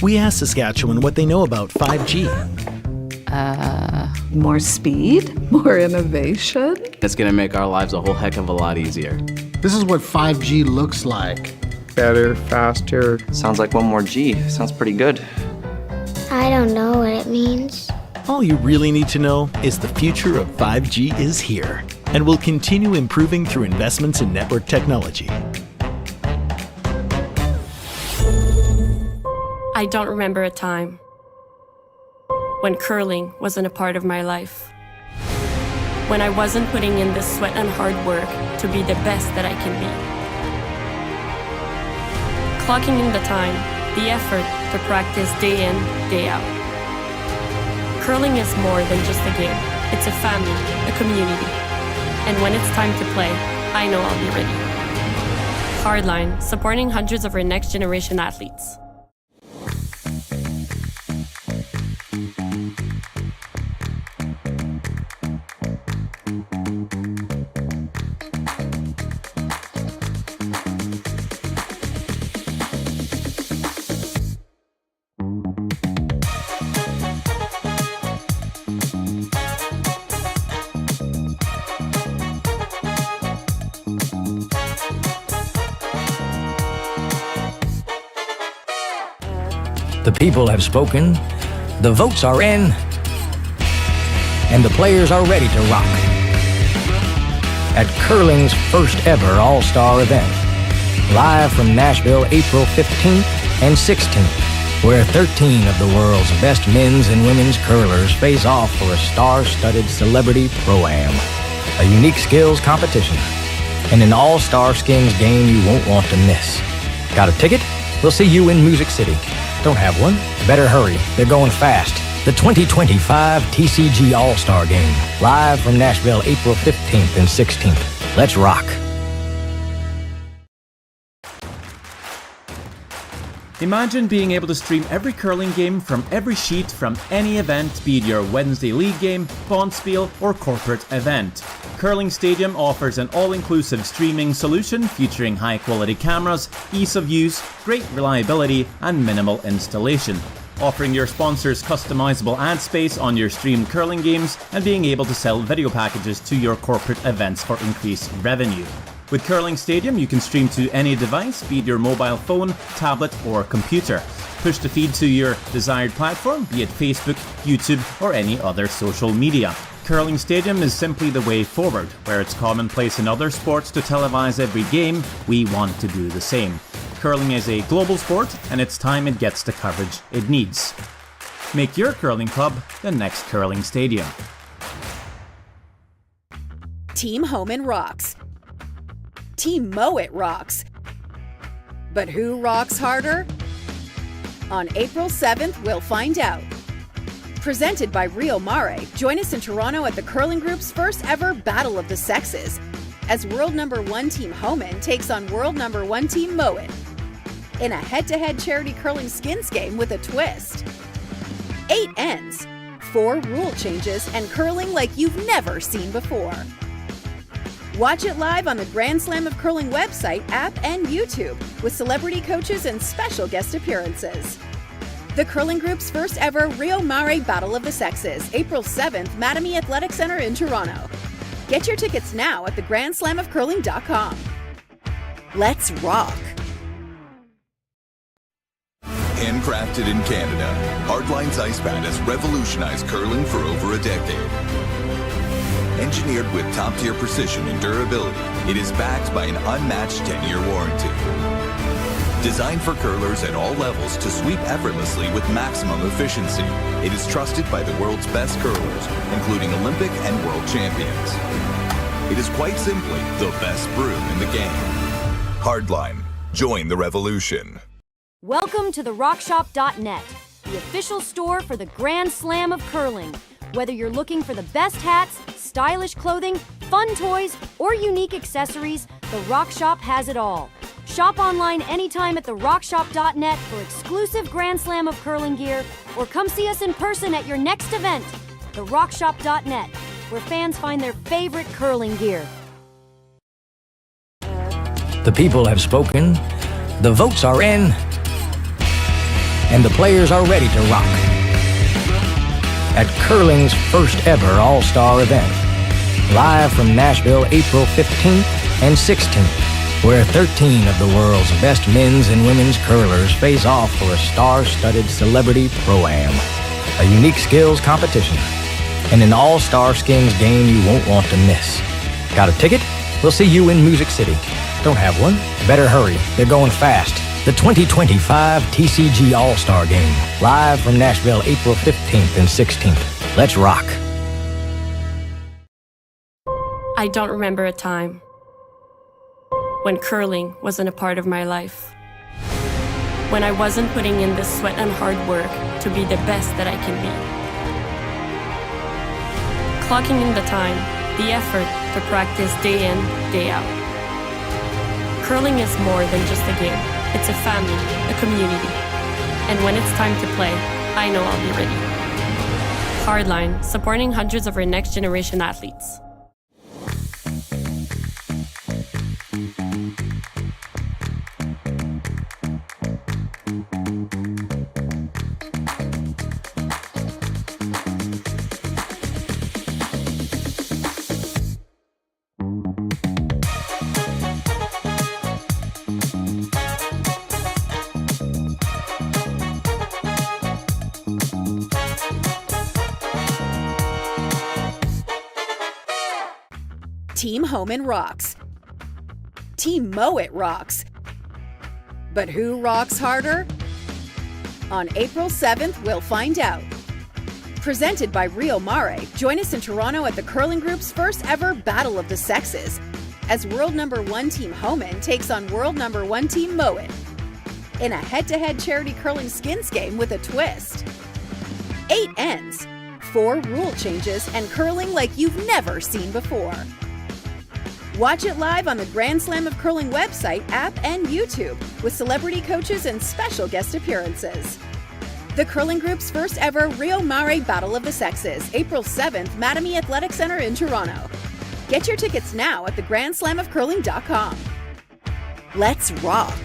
We asked Saskatchewan what they know about 5G. More speed, more innovation. It's gonna make our lives a whole heck of a lot easier. This is what 5G looks like. Better, faster. Sounds like one more G. Sounds pretty good. I don't know what it means. All you really need to know is the future of 5G is here and will continue improving through investments in network technology. I don't remember a time when curling wasn't a part of my life. When I wasn't putting in the sweat and hard work to be the best that I can be. Clocking in the time, the effort to practice day in, day out. Curling is more than just a game. It's a family, a community. And when it's time to play, I know I'll be ready. Hardline, supporting hundreds of our next generation athletes. The people have spoken, the votes are in, and the players are ready to rock. At curling's first ever All-Star event, live from Nashville, April 15th and 16th, where 13 of the world's best men's and women's curlers face off for a star-studded celebrity pro-am, a unique skills competition, and an all-star skins game you won't want to miss. Got a ticket? We'll see you in Music City. Don't have one? Better hurry. They're going fast. The 2025 TCG All-Star Game. Live from Nashville, April 15th and 16th. Let's rock. Imagine being able to stream every curling game from every sheet from any event, be it your Wednesday league game, bonspiel, or corporate event. Curling Stadium offers an all-inclusive streaming solution featuring high-quality cameras, ease of use, great reliability, and minimal installation. Offering your sponsors customizable ad space on your streamed curling games and being able to sell video packages to your corporate events for increased revenue. With Curling Stadium, you can stream to any device, be it your mobile phone, tablet, or computer. Push the feed to your desired platform, be it Facebook, YouTube, or any other social media. Curling Stadium is simply the way forward. Where it's commonplace in other sports to televise every game, we want to do the same. Curling is a global sport, and it's time it gets the coverage it needs. Make your curling club the next Curling Stadium. Team Homan rocks. Team Mowat rocks. But who rocks harder? On April 7th, we'll find out. Presented by Rio Mare, join us in Toronto at the Curling Group's first ever Battle of the Sexes, as world number 1 Team Homan takes on world number 1 Team Mowat in a head-to-head charity curling skins game with a twist. 8 ends, 4 rule changes, and curling like you've never seen before. Watch it live on the Grand Slam of Curling website, app, and YouTube with celebrity coaches and special guest appearances. The Curling Group's first ever Rio Mare Battle of the Sexes, April 7th, Mattamy Athletic Center in Toronto. Get your tickets now at thegrandslamofcurling.com. Let's rock! Handcrafted in Canada, Hardline's ice pad has revolutionized curling for over a decade. Engineered with top-tier precision and durability, it is backed by an unmatched 10-year warranty. Designed for curlers at all levels to sweep effortlessly with maximum efficiency, it is trusted by the world's best curlers, including Olympic and world champions. It is quite simply the best broom in the game. Hardline. Join the revolution. Welcome to therockshop.net, the official store for the Grand Slam of Curling. Whether you're looking for the best hats, stylish clothing, fun toys, or unique accessories, The Rock Shop has it all. Shop online anytime at therockshop.net for exclusive Grand Slam of Curling gear, or come see us in person at your next event. therockshop.net, where fans find their favorite curling gear. The people have spoken, the votes are in, and the players are ready to rock. At curling's first ever All-Star event, live from Nashville April 15th and 16th, where 13 of the world's best men's and women's curlers face off for a star-studded celebrity pro-am, a unique skills competition, and an all-star skins game you won't want to miss. Got a ticket? We'll see you in Music City. Don't have one? Better hurry. They're going fast. The 2025 TCG All-Star Game, live from Nashville April 15th and 16th. Let's rock. I don't remember a time when curling wasn't a part of my life. When I wasn't putting in the sweat and hard work to be the best that I can be. Clocking in the time, the effort to practice day in, day out. Curling is more than just a game. It's a family, a community. And when it's time to play, I know I'll be ready. Hardline, supporting hundreds of our next generation athletes. Team Homan rocks. Team Mowat rocks. But who rocks harder? On April 7th, we'll find out. Presented by Rio Mare, join us in Toronto at the Curling Group's first ever Battle of the Sexes, as world number 1 Team Homan takes on world number 1 Team Mowat in a head-to-head charity curling skins game with a twist. 8 ends, 4 rule changes, and curling like you've never seen before. Watch it live on the Grand Slam of Curling website, app, and YouTube with celebrity coaches and special guest appearances. The Curling Group's first ever Rio Mare Battle of the Sexes, April 7th, Mattamy Athletic Center in Toronto. Get your tickets now at thegrandslamofcurling.com. Let's rock!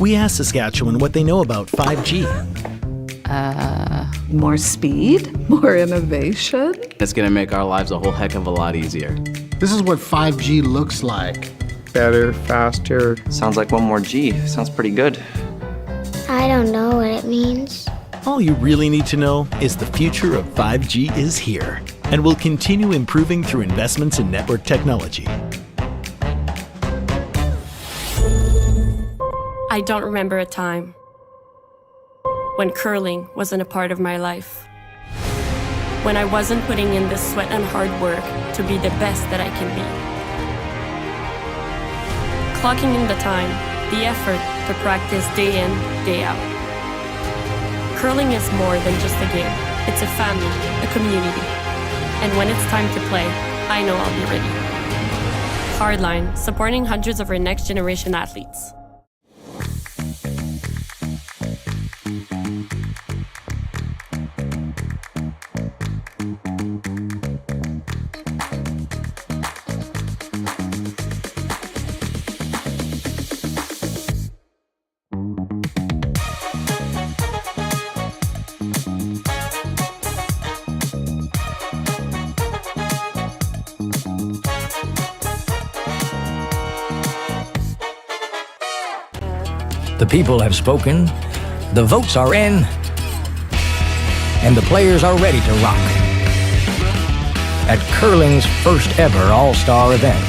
we asked Saskatchewan what they know about 5G. More speed? More innovation? It's gonna make our lives a whole heck of a lot easier. This is what 5G looks like. Better, faster. Sounds like one more G. Sounds pretty good. I don't know what it means. All you really need to know is the future of 5G is here and will continue improving through investments in network technology. I don't remember a time when curling wasn't a part of my life. When I wasn't putting in the sweat and hard work to be the best that I can be. Clocking in the time, the effort to practice day in, day out. Curling is more than just a game. It's a family, a community. And when it's time to play, I know I'll be ready. Hardline, supporting hundreds of our next generation athletes. The people have spoken, the votes are in, and the players are ready to rock. At curling's first ever all-star event,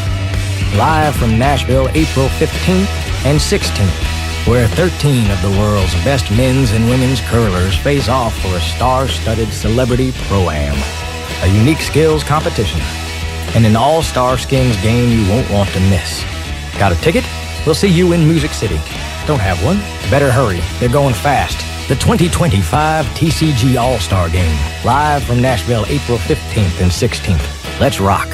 live from Nashville, April 15th and 16th, where 13 of the world's best men's and women's curlers face off for a star-studded celebrity pro-am, a unique skills competition, and an all-star skins game you won't want to miss. Got a ticket? We'll see you in Music City. Don't have one? Better hurry. They're going fast. The 2025 TCG All-Star Game. Live from Nashville, April 15th and 16th. Let's rock.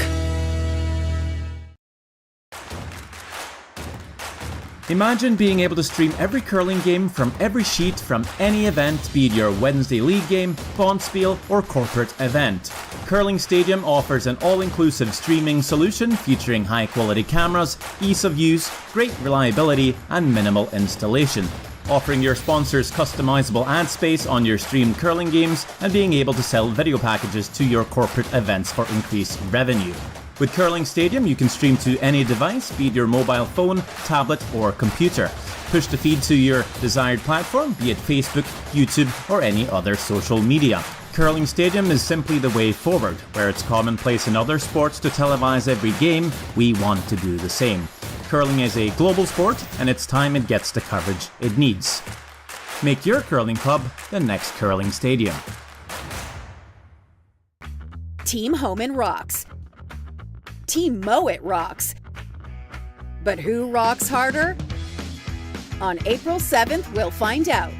Imagine being able to stream every curling game from every sheet from any event, be it your Wednesday league game, Bonspiel, or corporate event. Curling Stadium offers an all-inclusive streaming solution featuring high-quality cameras, ease of use, great reliability, and minimal installation. Offering your sponsors customizable ad space on your streamed curling games and being able to sell video packages to your corporate events for increased revenue. With Curling Stadium, you can stream to any device, be it your mobile phone, tablet, or computer. Push the feed to your desired platform, be it Facebook, YouTube, or any other social media. Curling Stadium is simply the way forward. Where it's commonplace in other sports to televise every game, we want to do the same. Curling is a global sport, and it's time it gets the coverage it needs. Make your curling club the next Curling Stadium. Team Homan rocks. Team Mowat rocks. But who rocks harder? On April 7th, we'll find out.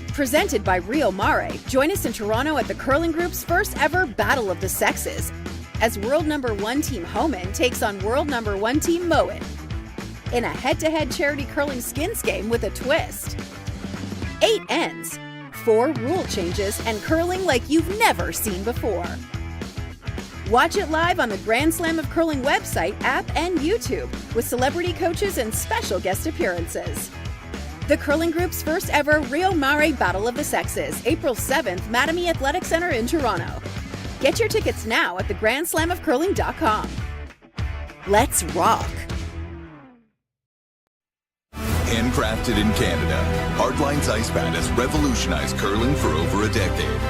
Presented by Rio Mare, join us in Toronto at the Curling Group's first ever Battle of the Sexes, as World #1 Team Homan takes on World #1 Team Mowat in a head-to-head charity curling skins game with a twist. 8 ends, 4 rule changes, and curling like you've never seen before. Watch it live on the Grand Slam of Curling website, app, and YouTube, with celebrity coaches and special guest appearances. The Curling Group's first ever Rio Mare Battle of the Sexes, April 7th, Mattamy Athletic Center in Toronto. Get your tickets now at thegrandslamofcurling.com. Let's rock! Handcrafted in Canada, Hardline's Ice Pad has revolutionized curling for over a decade.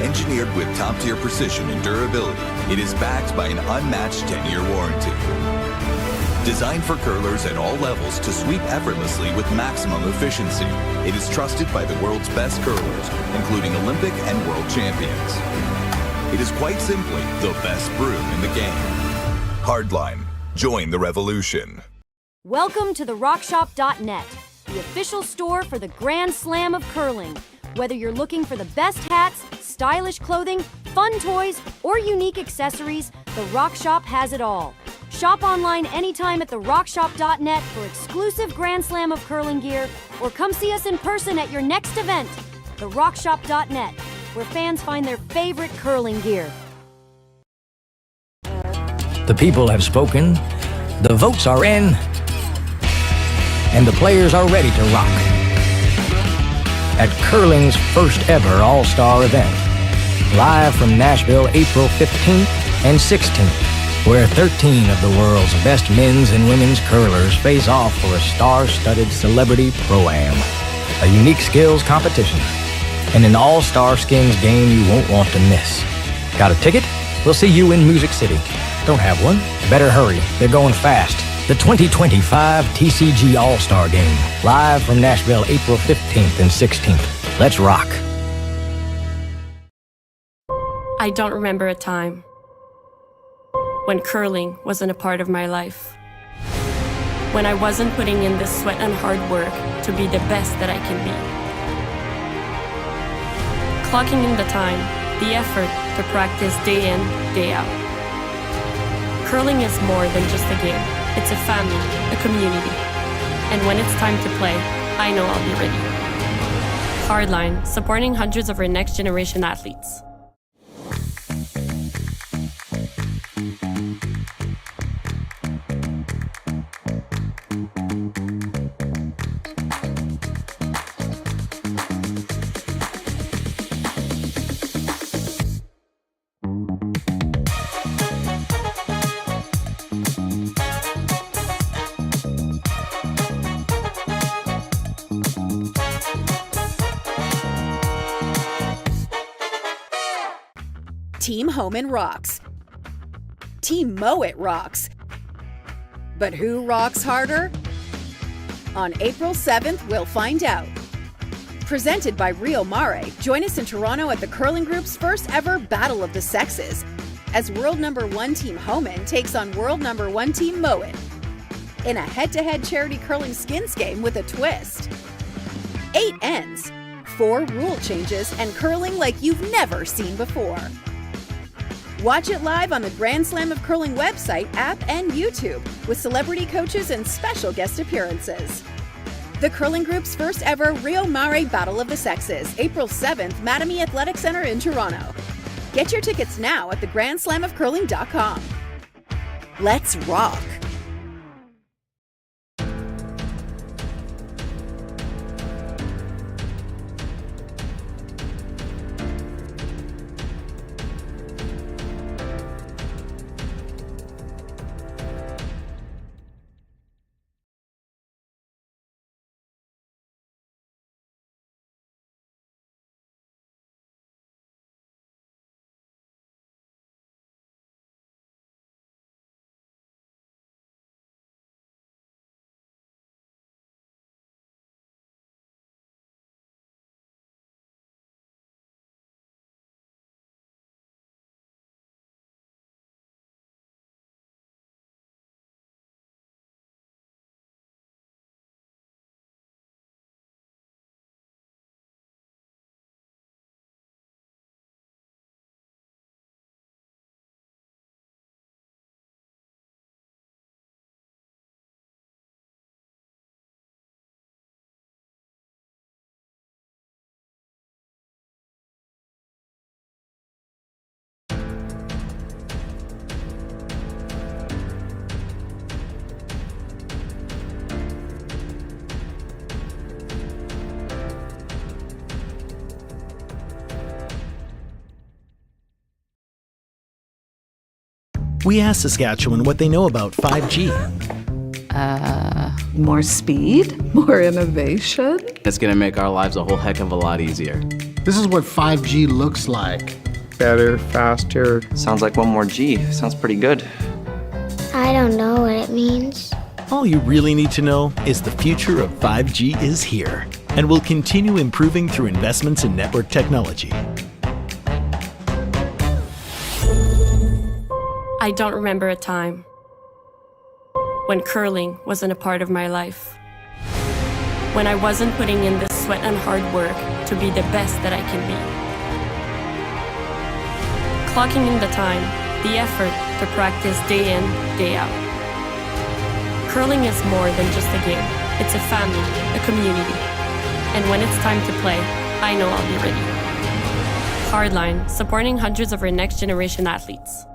Engineered with top-tier precision and durability, it is backed by an unmatched 10-year warranty. Designed for curlers at all levels to sweep effortlessly with maximum efficiency, it is trusted by the world's best curlers, including Olympic and world champions. It is quite simply the best brew in the game. Hardline. Join the revolution. Welcome to the RockShop.net, the official store for the Grand Slam of Curling. Whether you're looking for the best hats, stylish clothing, fun toys, or unique accessories, the Rock Shop has it all. Shop online anytime at therockshop.net for exclusive Grand Slam of Curling gear, or come see us in person at your next event. Therockshop.net, where fans find their favorite curling gear. The people have spoken, the votes are in, and the players are ready to rock. At curling's first ever all-star event, live from Nashville, April 15th and 16th, where 13 of the world's best men's and women's curlers face off for a star-studded celebrity pro-am, a unique skills competition, and an all-star skins game you won't want to miss. Got a ticket? We'll see you in Music City. Don't have one? Better hurry. They're going fast. The 2025 TCG All-Star Game, live from Nashville, April 15th and 16th. Let's rock. I don't remember a time when curling wasn't a part of my life. When I wasn't putting in the sweat and hard work to be the best that I can be. Clocking in the time, the effort to practice day in, day out. Curling is more than just a game. It's a family, a community. And when it's time to play, I know I'll be ready. Hardline, supporting hundreds of our next generation athletes. Team Homan rocks. Team Mowat rocks. But who rocks harder? On April 7th, we'll find out. Presented by Rio Mare, join us in Toronto at the Curling Group's first ever Battle of the Sexes, as World #1 Team Homan takes on World #1 Team Mowat in a head-to-head charity curling skins game with a twist. 8 ends, 4 rule changes, and curling like you've never seen before. Watch it live on the Grand Slam of Curling website, app, and YouTube, with celebrity coaches and special guest appearances. The Curling Group's first ever Rio Mare Battle of the Sexes, April 7th, Mattamy Athletic Center in Toronto. Get your tickets now at thegrandslamofcurling.com. Let's rock! We asked Saskatchewan what they know about 5G. More speed, more innovation. It's gonna make our lives a whole heck of a lot easier. This is what 5G looks like. Better, faster. Sounds like one more G. Sounds pretty good. I don't know what it means. All you really need to know is the future of 5G is here and will continue improving through investments in network technology. I don't remember a time when curling wasn't a part of my life. When I wasn't putting in the sweat and hard work to be the best that I can be. Clocking in the time, the effort to practice day in, day out. Curling is more than just a game. It's a family, a community. And when it's time to play, I know I'll be ready. Hardline, supporting hundreds of our next generation athletes.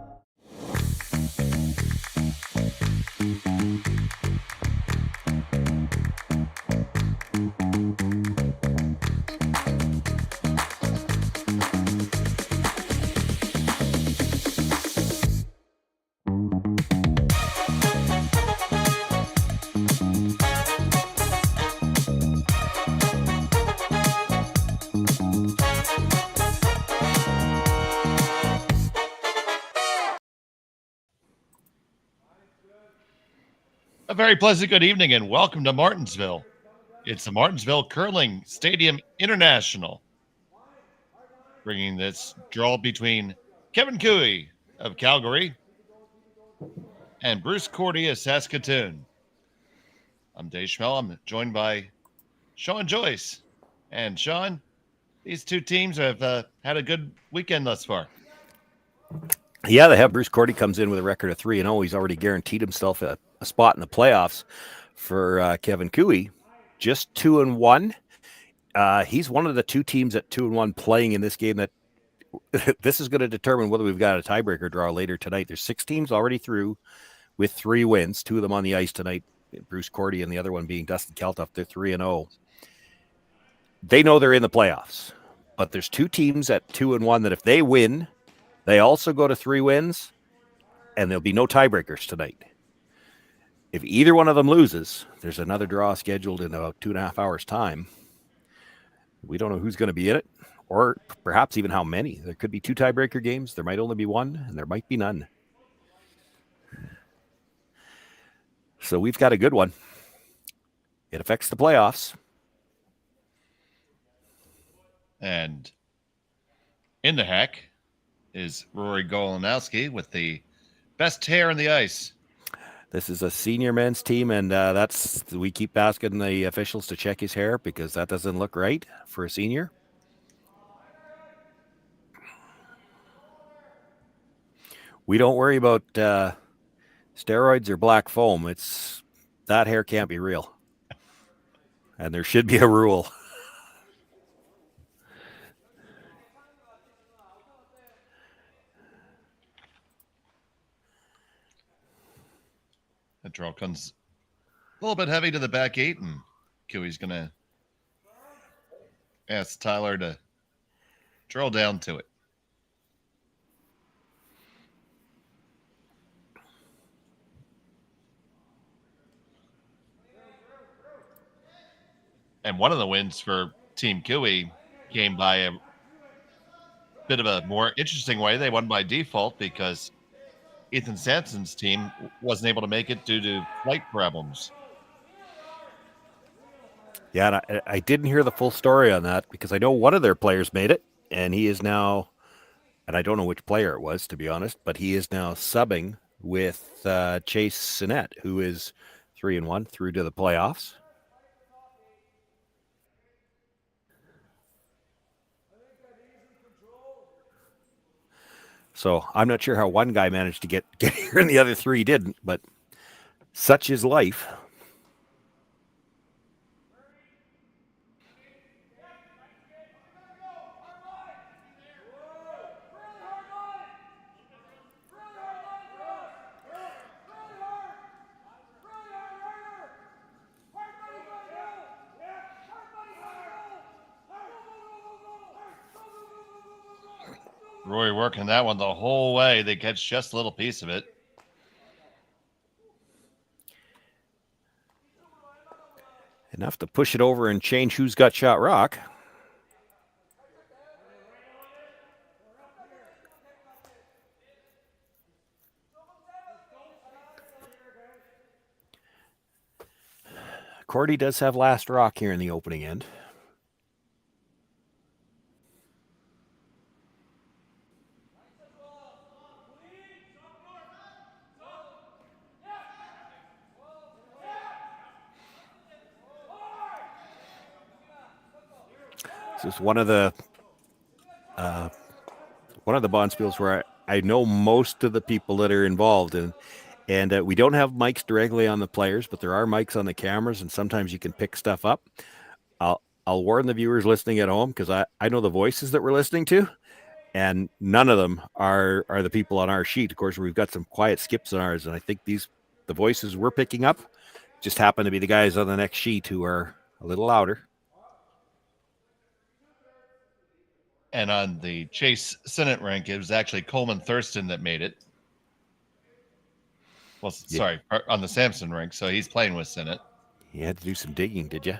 A very pleasant good evening and welcome to Martensville. It's the Martensville Curling Stadium International, bringing this draw between Kevin Cooey of Calgary and Bruce Korte of Saskatoon. I'm Dave Schmel. I'm joined by Shawn and Joyce. And Shawn, these two teams have had a good weekend thus far. Yeah, they have. Bruce Korte comes in with a record of 3-0. He's already guaranteed himself a spot in the playoffs. For Kevin Cooey, just 2-1. He's one of the two teams at 2-1 playing in this game that this is going to determine whether we've got a tiebreaker draw later tonight. There's 6 teams already through with 3 wins, 2 of them on the ice tonight. Bruce Korte and the other one being Dustin Keltoff. They're 3-0. They know they're in the playoffs, but there's 2 teams at 2-1 that if they win, they also go to 3 wins, and there'll be no tiebreakers tonight. If either one of them loses, there's another draw scheduled in about 2.5 hours' time. We don't know who's going to be in it, or perhaps even how many. There could be 2 tiebreaker games. There might only be 1, and there might be none. So we've got a good one. It affects the playoffs. And in the hack is Rory Golanowski with the best hair on the ice. This is a senior men's team, and we keep asking the officials to check his hair because that doesn't look right for a senior. We don't worry about steroids or black foam. It's that hair can't be real, and there should be a rule. That draw comes a little bit heavy to the back 8, and Cooey's going to ask Tyler to drill down to it. And one of the wins for Team Cooey came by a bit of a more interesting way. They won by default because Ethan Sampson's team wasn't able to make it due to flight problems. Yeah, and I didn't hear the full story on that because I know one of their players made it, and he is now, and I don't know which player it was, to be honest, but he is now subbing with Chase Sinnett, who is 3-1 through to the playoffs. So I'm not sure how one guy managed to get here and the other 3 didn't, but such is life. Roy working that one the whole way. They catch just a little piece of it. Enough to push it over and change who's got shot rock. Korte does have last rock here in the opening end. This is one of the bonspiels where I know most of the people that are involved in, and we don't have mics directly on the players, but there are mics on the cameras, and sometimes you can pick stuff up. I'll warn the viewers listening at home because I know the voices that we're listening to, and none of them are the people on our sheet. Of course, we've got some quiet skips on ours, and I think the voices we're picking up just happen to be the guys on the next sheet who are a little louder. And on the Chase Sinnett rank, it was actually Coleman Thurston that made it. Well, sorry, on the Sampson rank. So he's playing with Sinnett. You had to do some digging, did you?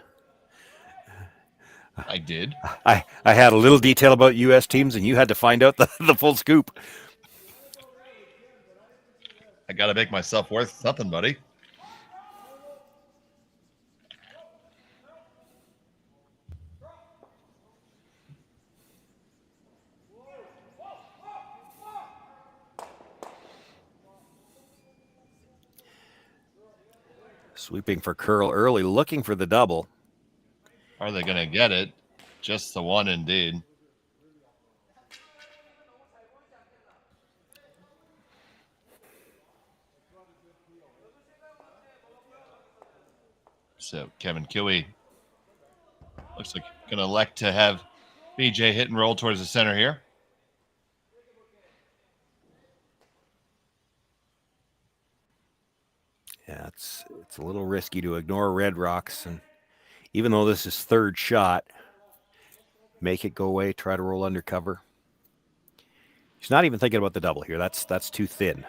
I did. I had a little detail about U.S. teams, and you had to find out the full scoop. I got to make myself worth something, buddy. Sweeping for curl early, looking for the double. Are they going to get it? Just the one, indeed. So Kevin Cailey looks like going to elect to have BJ hit and roll towards the center here. Yeah, it's a little risky to ignore Red Rocks, and even though this is third shot, make it go away, try to roll under cover. He's not even thinking about the double here. That's too thin.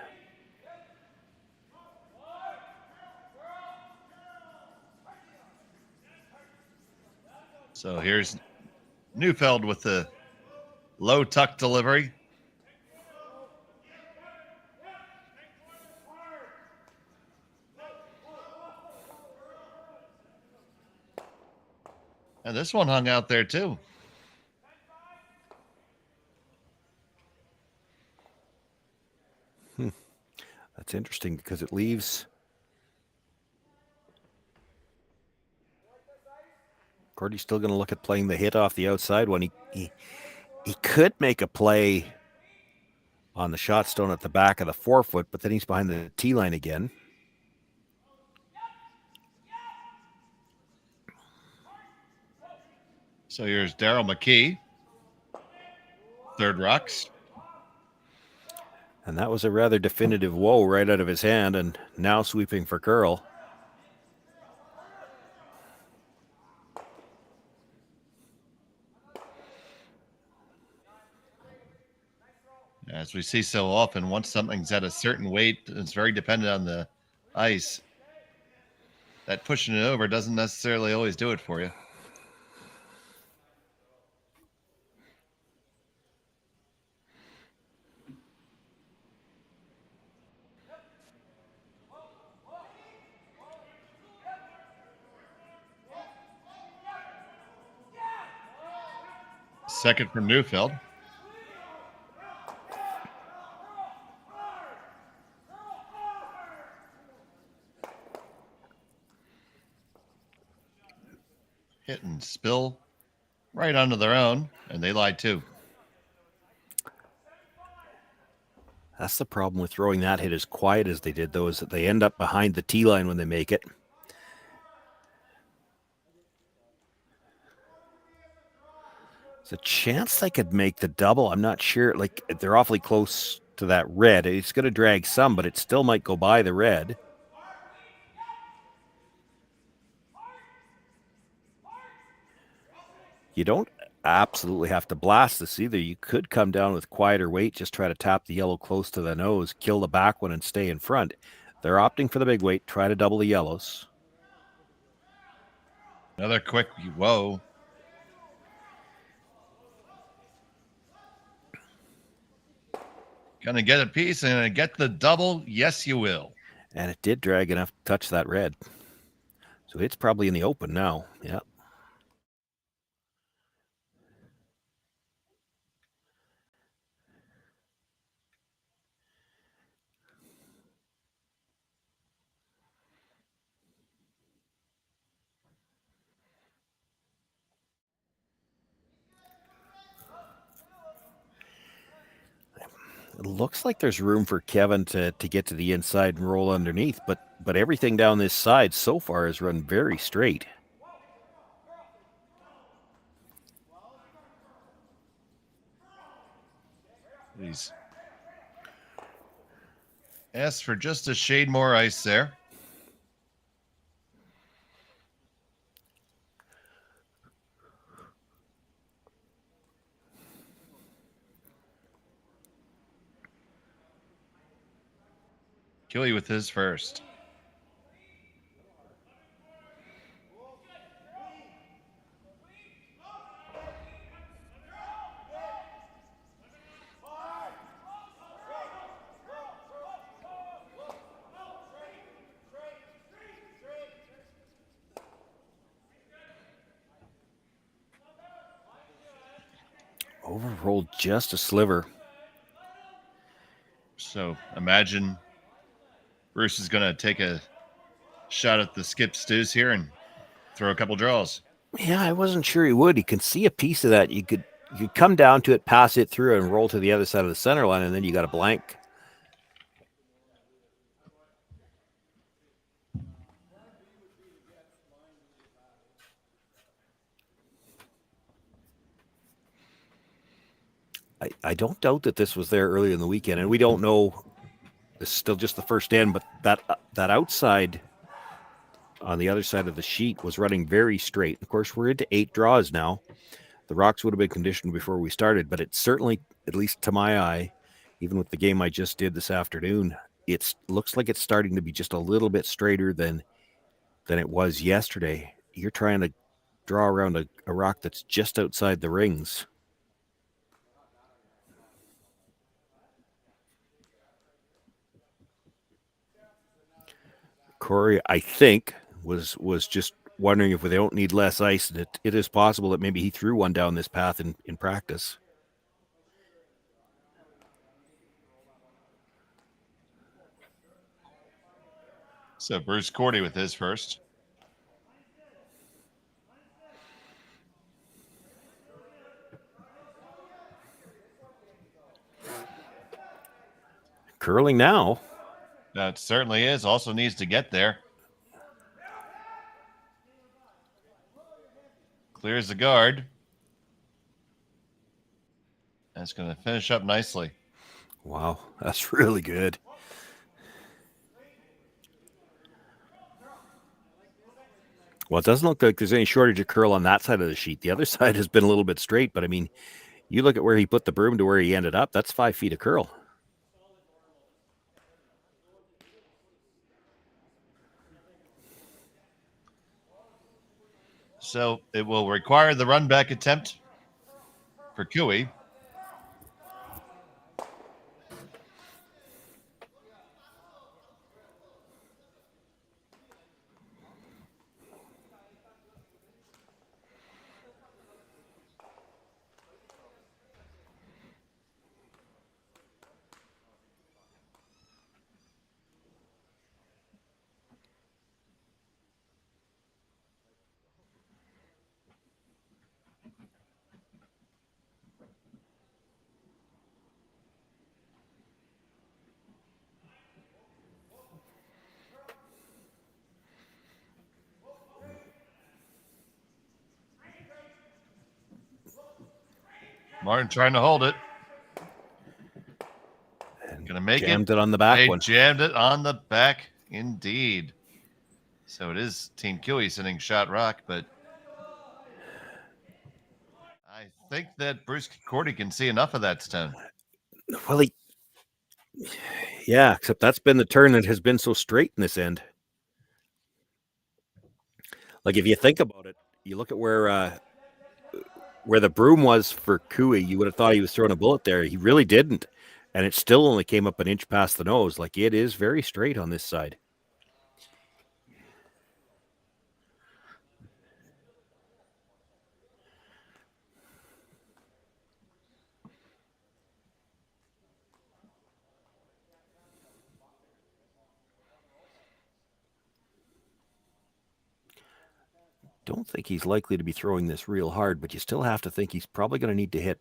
So here's Neufeld with the low tuck delivery. And this one hung out there too. That's interesting because it leaves Korte's still going to look at playing the hit off the outside one. He could make a play on the shot stone at the back of the 4-foot, but then he's behind the tee line again. So here's Daryl McKee, third rocks. And that was a rather definitive whoa right out of his hand, and now sweeping for curl. As we see so often, once something's at a certain weight, it's very dependent on the ice. That pushing it over doesn't necessarily always do it for you. Second from Neufeld. Hit and spill right onto their own, and they lied too. That's the problem with throwing that hit as quiet as they did, though, is that they end up behind the tee line when they make it. There's a chance they could make the double. I'm not sure. Like, they're awfully close to that red. It's going to drag some, but it still might go by the red. You don't absolutely have to blast this either. You could come down with quieter weight, just try to tap the yellow close to the nose, kill the back one, and stay in front. They're opting for the big weight, try to double the yellows. Another quick whoa. Gonna get a piece and gonna get the double. Yes, you will. And it did drag enough to touch that red. So it's probably in the open now. Yeah. It looks like there's room for Kevin to get to the inside and roll underneath, but everything down this side so far has run very straight. He's asked for just a shade more ice there. Cailey with his first. Overrolled just a sliver. So imagine Bruce is going to take a shot at the skip stews here and throw a couple draws. Yeah, I wasn't sure he would. You can see a piece of that. You could come down to it, pass it through, and roll to the other side of the center line, and then you got a blank. I don't doubt that this was there early in the weekend, and we don't know. This is still just the first end, but that outside on the other side of the sheet was running very straight. Of course, we're into 8 draws now. The rocks would have been conditioned before we started, but it certainly, at least to my eye, even with the game I just did this afternoon, it looks like it's starting to be just a little bit straighter than it was yesterday. You're trying to draw around a rock that's just outside the rings. Corey, I think, was just wondering if they don't need less ice. And it is possible that maybe he threw one down this path in practice. So Bruce Korte with his first. Curling now. That certainly is. Also needs to get there. Clears the guard. That's going to finish up nicely. Wow, that's really good. Well, it doesn't look like there's any shortage of curl on that side of the sheet. The other side has been a little bit straight, but I mean, you look at where he put the broom to where he ended up, that's 5 feet of curl. So it will require the run back attempt for Cooey. Martin trying to hold it. Going to make jammed it on the back one. Jammed it on the back, indeed. So it is Team Cooey sending shot rock, but I think that Bruce Korte can see enough of that stone. Well, yeah, except that's been the turn that has been so straight in this end. Like, if you think about it, you look at where the broom was for Cooey, you would have thought he was throwing a bullet there. He really didn't. And it still only came up an inch past the nose. Like, it is very straight on this side. Don't think he's likely to be throwing this real hard, but you still have to think he's probably going to need to hit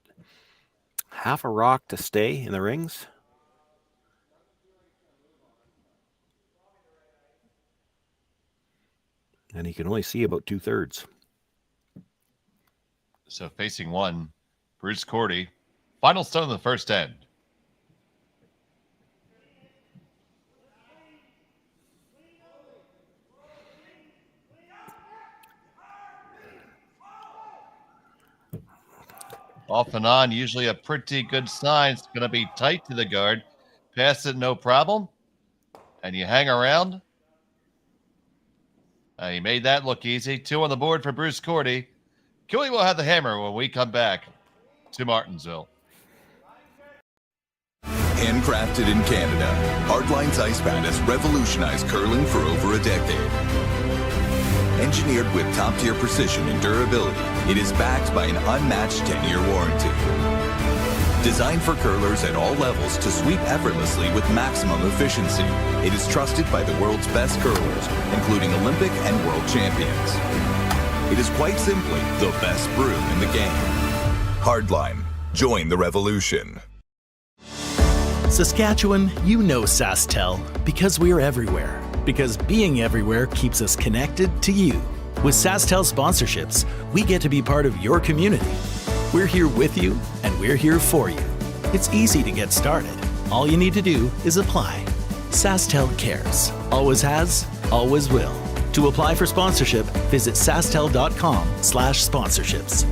half a rock to stay in the rings. And he can only see about 2/3. So facing one, Bruce Korte. Final stone of the first end. Off and on, usually a pretty good sign. It's going to be tight to the guard. Pass it, no problem. And you hang around. He made that look easy. 2 on the board for Bruce Korte. Cailey will have the hammer when we come back to Martensville. Handcrafted in Canada, Hardlines Ice Pad has revolutionized curling for over a decade. Engineered with top-tier precision and durability, it is backed by an unmatched 10-year warranty. Designed for curlers at all levels to sweep effortlessly with maximum efficiency, it is trusted by the world's best curlers, including Olympic and world champions. It is quite simply the best broom in the game. Hardline. Join the revolution. Saskatchewan, you know SaskTel because we're everywhere. Because being everywhere keeps us connected to you. With SaskTel sponsorships, we get to be part of your community. We're here with you, and we're here for you. It's easy to get started. All you need to do is apply. SaskTel cares. Always has, always will. To apply for sponsorship, visit sastel.com/sponsorships.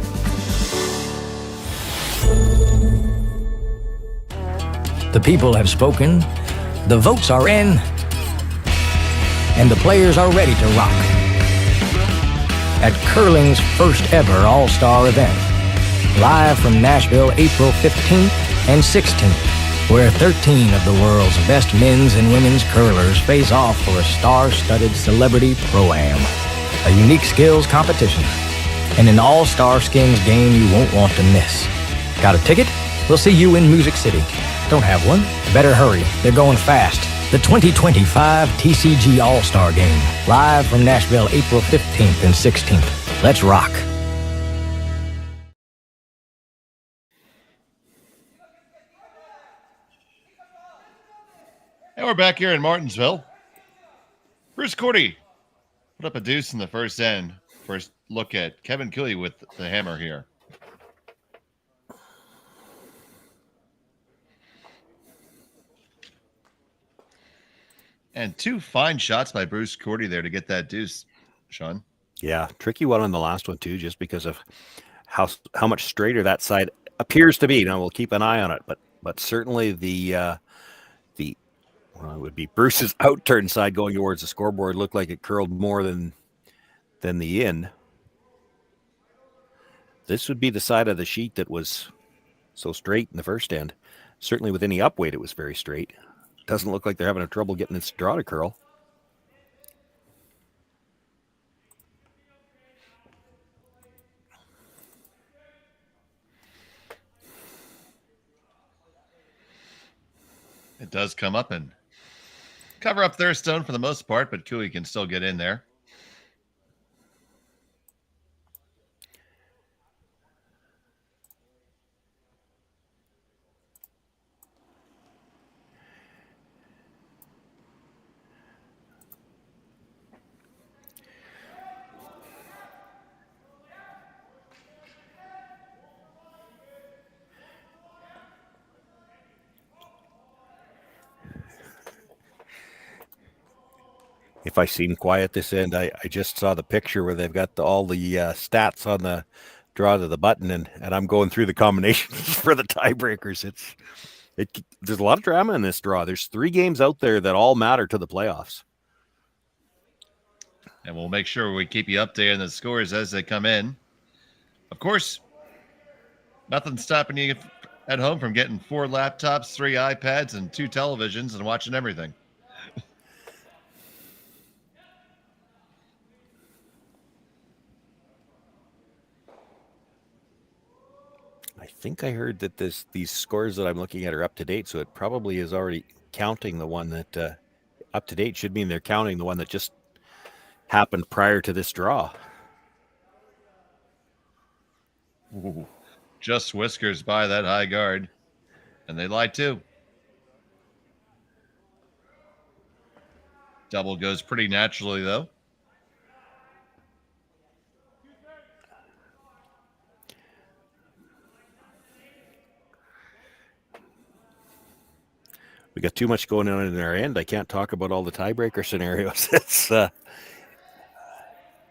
The people have spoken, the votes are in, and the players are ready to rock. At curling's first ever All-Star event, live from Nashville, April 15th and 16th, where 13 of the world's best men's and women's curlers face off for a star-studded celebrity pro-am, a unique skills competition, and an all-star skins game you won't want to miss. Got a ticket? We'll see you in Music City. Don't have one? Better hurry. They're going fast. The 2025 TCG All-Star Game, live from Nashville, April 15th and 16th. Let's rock. And we're back here in Martensville. Bruce Korte put up a deuce in the first end. First look at Kevin Cailey with the hammer here. And two fine shots by Bruce Korte there to get that deuce, Shawn. Yeah, tricky one on the last one too, just because of how much straighter that side appears to be. Now we'll keep an eye on it, but certainly it would be Bruce's outturn side going towards the scoreboard looked like it curled more than the in. This would be the side of the sheet that was so straight in the first end. Certainly with any upweight, it was very straight. Doesn't look like they're having trouble getting this draw to curl. It does come up and cover up their stone for the most part, but Cailey can still get in there. If I seem quiet this end, I just saw the picture where they've got all the stats on the draw to the button, and I'm going through the combinations for the tiebreakers. There's a lot of drama in this draw. There's 3 games out there that all matter to the playoffs. And we'll make sure we keep you updated on the scores as they come in. Of course, nothing's stopping you at home from getting 4 laptops, 3 iPads, and 2 televisions and watching everything. I think I heard that these scores that I'm looking at are up to date, so it probably is already counting the one that up to date should mean they're counting the one that just happened prior to this draw. Ooh, just whiskers by that high guard, and they lie too. Double goes pretty naturally though. We got too much going on in our end. I can't talk about all the tiebreaker scenarios.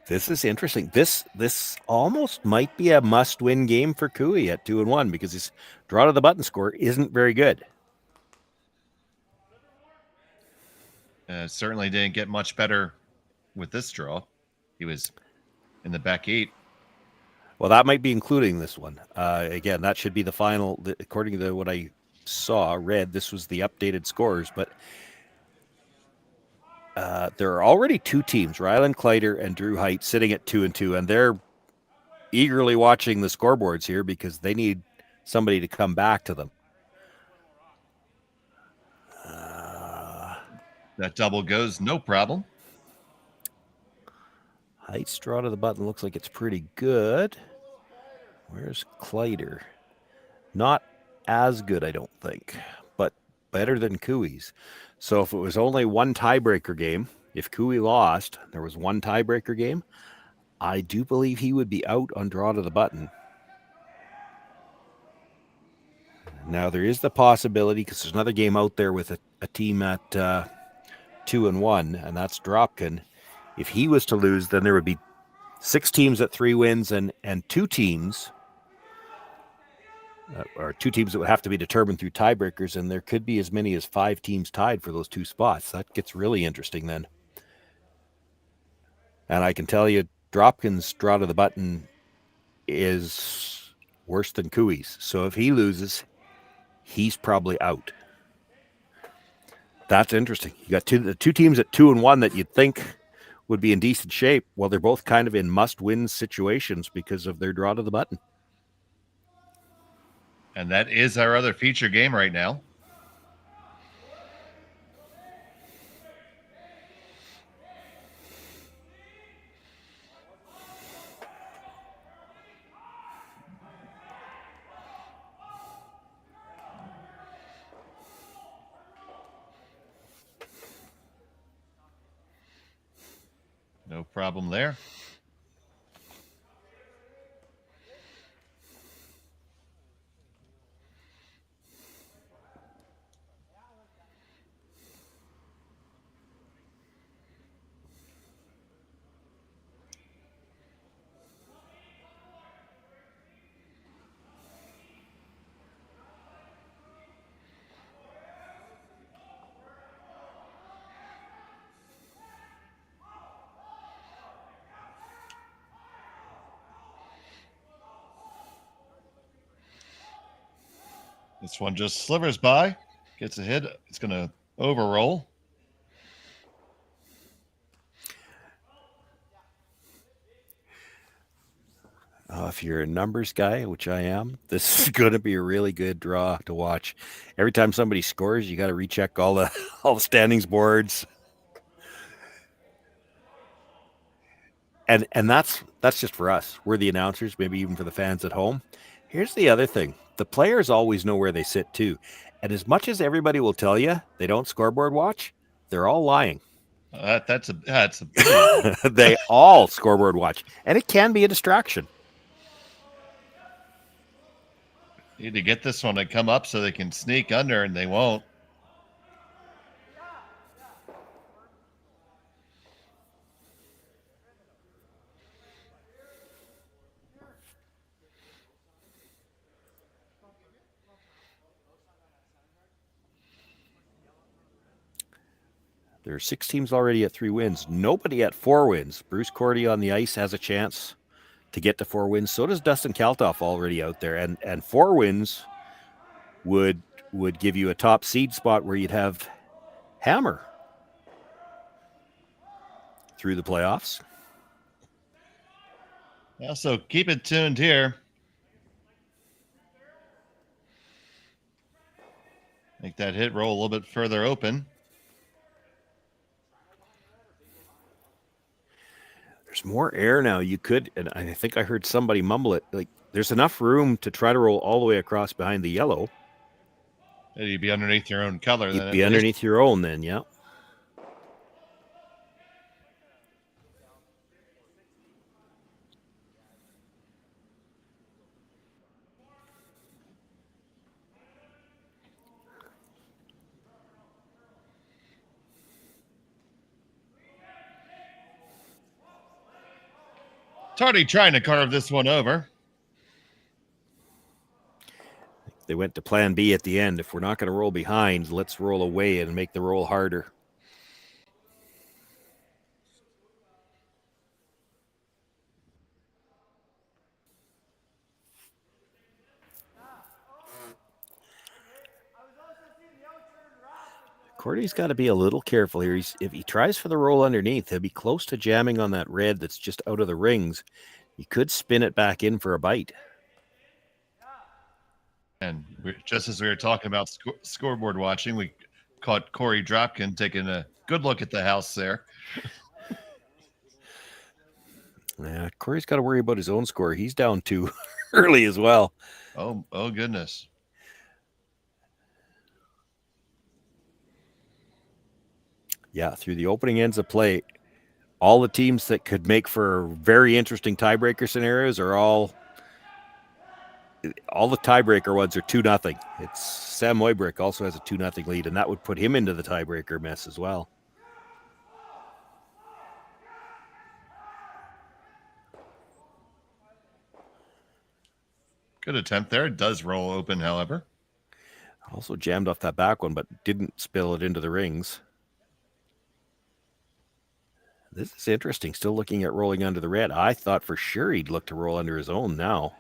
This is interesting. This almost might be a must-win game for Cailey at 2-1 because his draw to the button score isn't very good. Certainly didn't get much better with this draw. He was in the back 8. Well, that might be including this one. Again, that should be the final, according to what I read, this was the updated scores, but there are already 2 teams, Ryland Kleider and Drew Height, sitting at 2-2, and they're eagerly watching the scoreboards here because they need somebody to come back to them. That double goes, no problem. Height draw to the button looks like it's pretty good. Where's Kleider? Not as good, I don't think, but better than Cooey's. So if it was only one tiebreaker game, if Cooey lost, there was one tiebreaker game, I do believe he would be out on draw to the button. Now there is the possibility, because there's another game out there with a team at 2-1, and that's Dropkin. If he was to lose, then there would be 6 teams at 3 wins and 2 teams, or 2 teams that would have to be determined through tiebreakers, and there could be as many as 5 teams tied for those 2 spots. That gets really interesting then. And I can tell you, Dropkin's draw to the button is worse than Cooey's. So if he loses, he's probably out. That's interesting. You got the two teams at 2-1 that you'd think would be in decent shape. Well, they're both kind of in must-win situations because of their draw to the button. And that is our other feature game right now. No problem there. This one just slivers by, gets a hit. It's going to overroll. If you're a numbers guy, which I am, this is going to be a really good draw to watch. Every time somebody scores, you got to recheck all the standings boards. And that's just for us. We're the announcers, maybe even for the fans at home. Here's the other thing. The players always know where they sit too. And as much as everybody will tell you they don't scoreboard watch, they're all lying. That's a They all scoreboard watch. And it can be a distraction. Need to get this one to come up so they can sneak under, and they won't. There are 6 teams already at 3 wins. Nobody at 4 wins. Bruce Korte on the ice has a chance to get to 4 wins. So does Dustin Kaltoff already out there. And 4 wins would give you a top seed spot where you'd have Hammer through the playoffs. Yeah, so keep it tuned here. Make that hit roll a little bit further open. There's more air now. You could, and I think I heard somebody mumble it, like there's enough room to try to roll all the way across behind the yellow. You'd be underneath your own color. You'd be underneath your own then, yeah. Tardy trying to carve this one over. They went to plan B at the end. If we're not going to roll behind, let's roll away and make the roll harder. Korte's got to be a little careful here. If he tries for the roll underneath, he'll be close to jamming on that red that's just out of the rings. He could spin it back in for a bite. And just as we were talking about scoreboard watching, we caught Corey Dropkin taking a good look at the house there. Yeah, Corey's got to worry about his own score. He's down 2 early as well. Oh goodness. Yeah, through the opening ends of play, all the teams that could make for very interesting tiebreaker scenarios are all the tiebreaker ones are 2-0. It's Sam Moybrick also has a 2-0 lead, and that would put him into the tiebreaker mess as well. Good attempt there. It does roll open, however. Also jammed off that back one, but didn't spill it into the rings. This is interesting. Still looking at rolling under the red. I thought for sure he'd look to roll under his own now.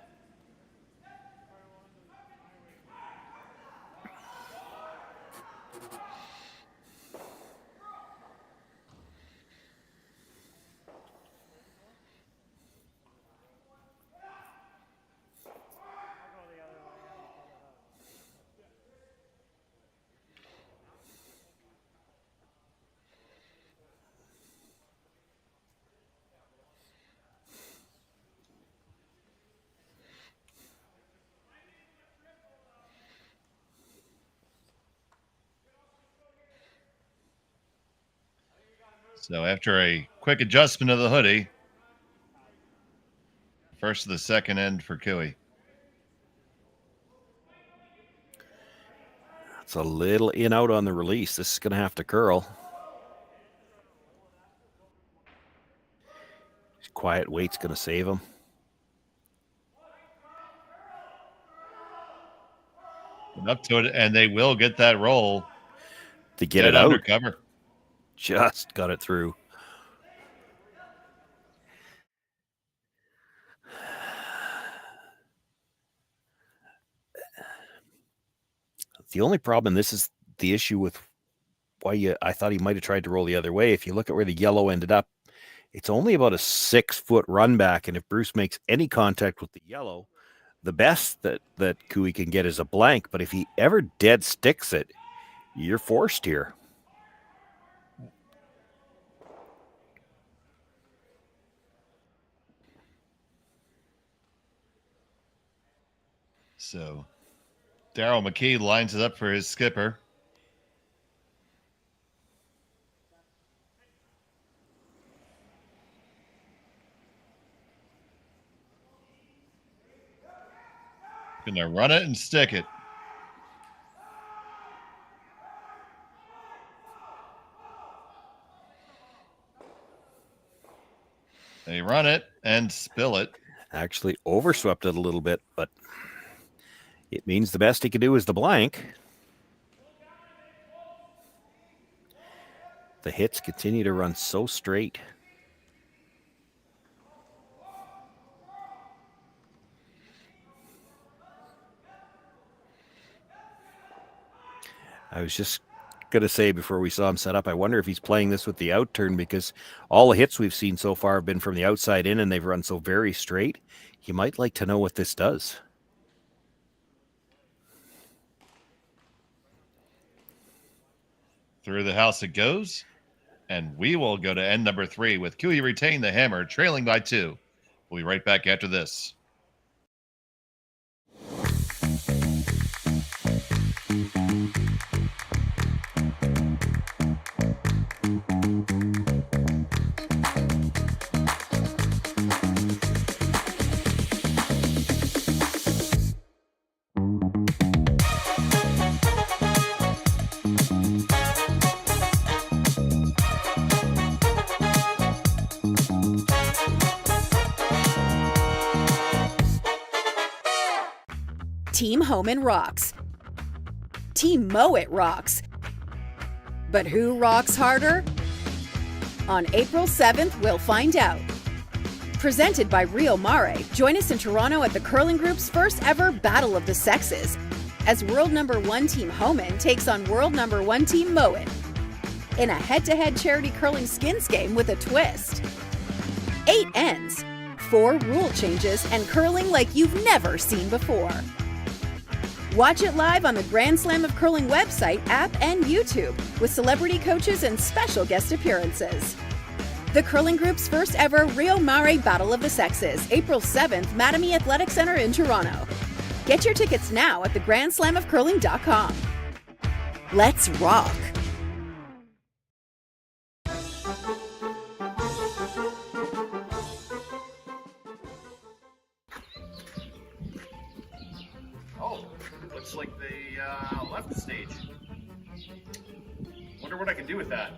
So after a quick adjustment of the hoodie, first to the second end for Cailey. It's a little in out on the release. This is going to have to curl. Quiet weight's going to save him. Up to it, and they will get that roll to get it out. Undercover. Just got it through. The only problem, and this is the issue with why I thought he might have tried to roll the other way. If you look at where the yellow ended up, it's only about a 6-foot run back. And if Bruce makes any contact with the yellow, the best that Cooey can get is a blank. But if he ever dead sticks it, you're forced here. So Daryl McKee lines it up for his skipper. Gonna run it and stick it. They run it and spill it. Actually overswept it a little bit, but it means the best he can do is the blank. The hits continue to run so straight. I was just going to say before we saw him set up, I wonder if he's playing this with the out turn, because all the hits we've seen so far have been from the outside in and they've run so very straight. He might like to know what this does. Through the house it goes, and we will go to end number 3 with Cailey retaining the hammer, trailing by 2. We'll be right back after this. Team Homan rocks. Team Mowat rocks. But who rocks harder? On April 7th, we'll find out. Presented by Rio Mare, join us in Toronto at the Curling Group's first ever Battle of the Sexes, as world number 1 Team Homan takes on world number 1 Team Mowat in a head-to-head charity curling skins game with a twist. 8 ends, 4 rule changes, and curling like you've never seen before. Watch it live on the Grand Slam of Curling website, app, and YouTube with celebrity coaches and special guest appearances. The Curling Group's first ever Rio Mare Battle of the Sexes, April 7th, Mattamy Athletic Center in Toronto. Get your tickets now at thegrandslamofcurling.com. Let's rock! Oh, looks like they left the stage. Wonder what I can do with that.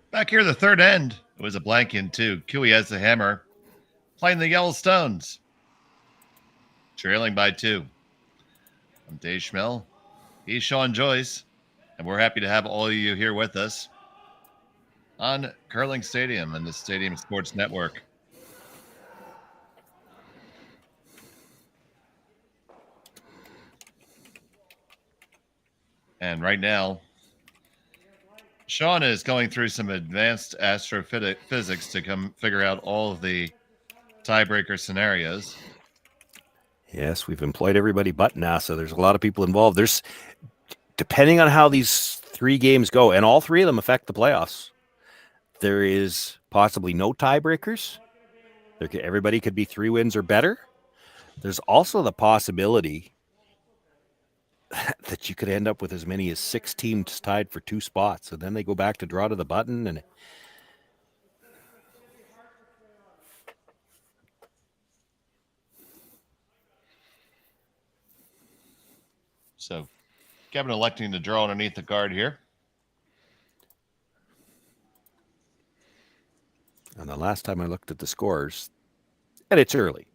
Back here, the third end. It was a blank in two. Cailey has the hammer, playing the Yellowstones, trailing by 2. I'm Dave Schmel. He's Shawn Joyce, and we're happy to have all of you here with us on Curling Stadium and the Stadium Sports Network. And right now, Shawn is going through some advanced astrophysics to come figure out all of the tiebreaker scenarios. Yes, we've employed everybody but NASA. There's a lot of people involved. There's, depending on how these 3 games go, and all 3 of them affect the playoffs, there is possibly no tiebreakers. Everybody could be 3 wins or better. There's also the possibility that you could end up with as many as 6 teams tied for 2 spots, and then they go back to draw to the button. And so Kevin electing to draw underneath the guard here. And the last time I looked at the scores, and it's early,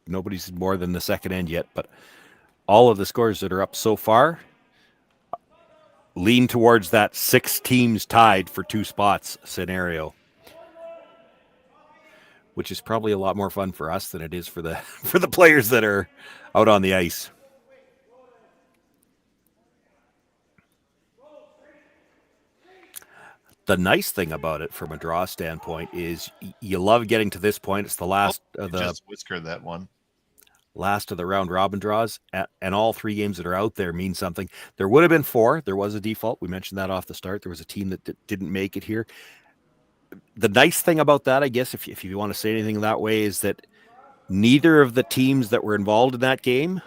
nobody's more than the second end yet, but all of the scores that are up so far lean towards that 6 teams tied for 2 spots scenario, which is probably a lot more fun for us than it is for the players that are out on the ice. The nice thing about it from a draw standpoint is you love getting to this point. It's the last of the just whiskered that one. Last of the round robin draws, and all 3 games that are out there mean something. There would have been 4. There was a default. We mentioned that off the start. There was a team that didn't make it here. The nice thing about that, I guess, if you want to say anything that way, is that neither of the teams that were involved in that game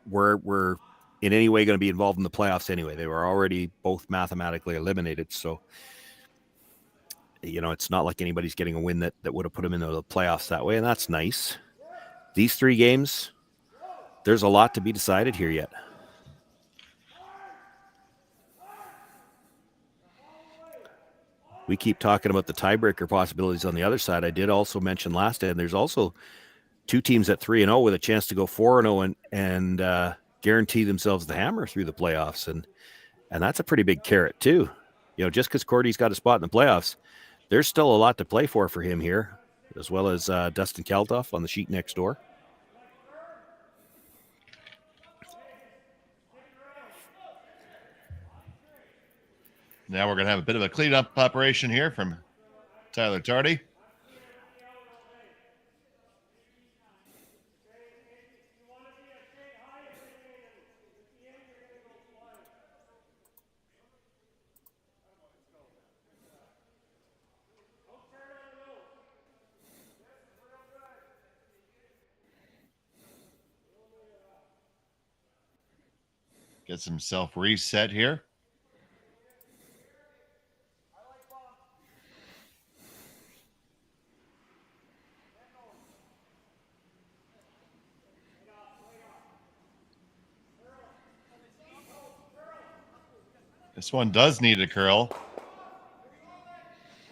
were in any way going to be involved in the playoffs anyway. They were already both mathematically eliminated. So, it's not like anybody's getting a win that would have put them into the playoffs that way, and that's nice. These 3 games, there's a lot to be decided here yet. We keep talking about the tiebreaker possibilities on the other side. I did also mention last end, there's also 2 teams at 3-0 with a chance to go 4-0 and guarantee themselves the hammer through the playoffs. And that's a pretty big carrot too. Just because Korte's got a spot in the playoffs, there's still a lot to play for him here, as well as Dustin Kaltoff on the sheet next door. Now we're going to have a bit of a cleanup operation here from Tyler Tardy. Gets himself reset here. This one does need a curl.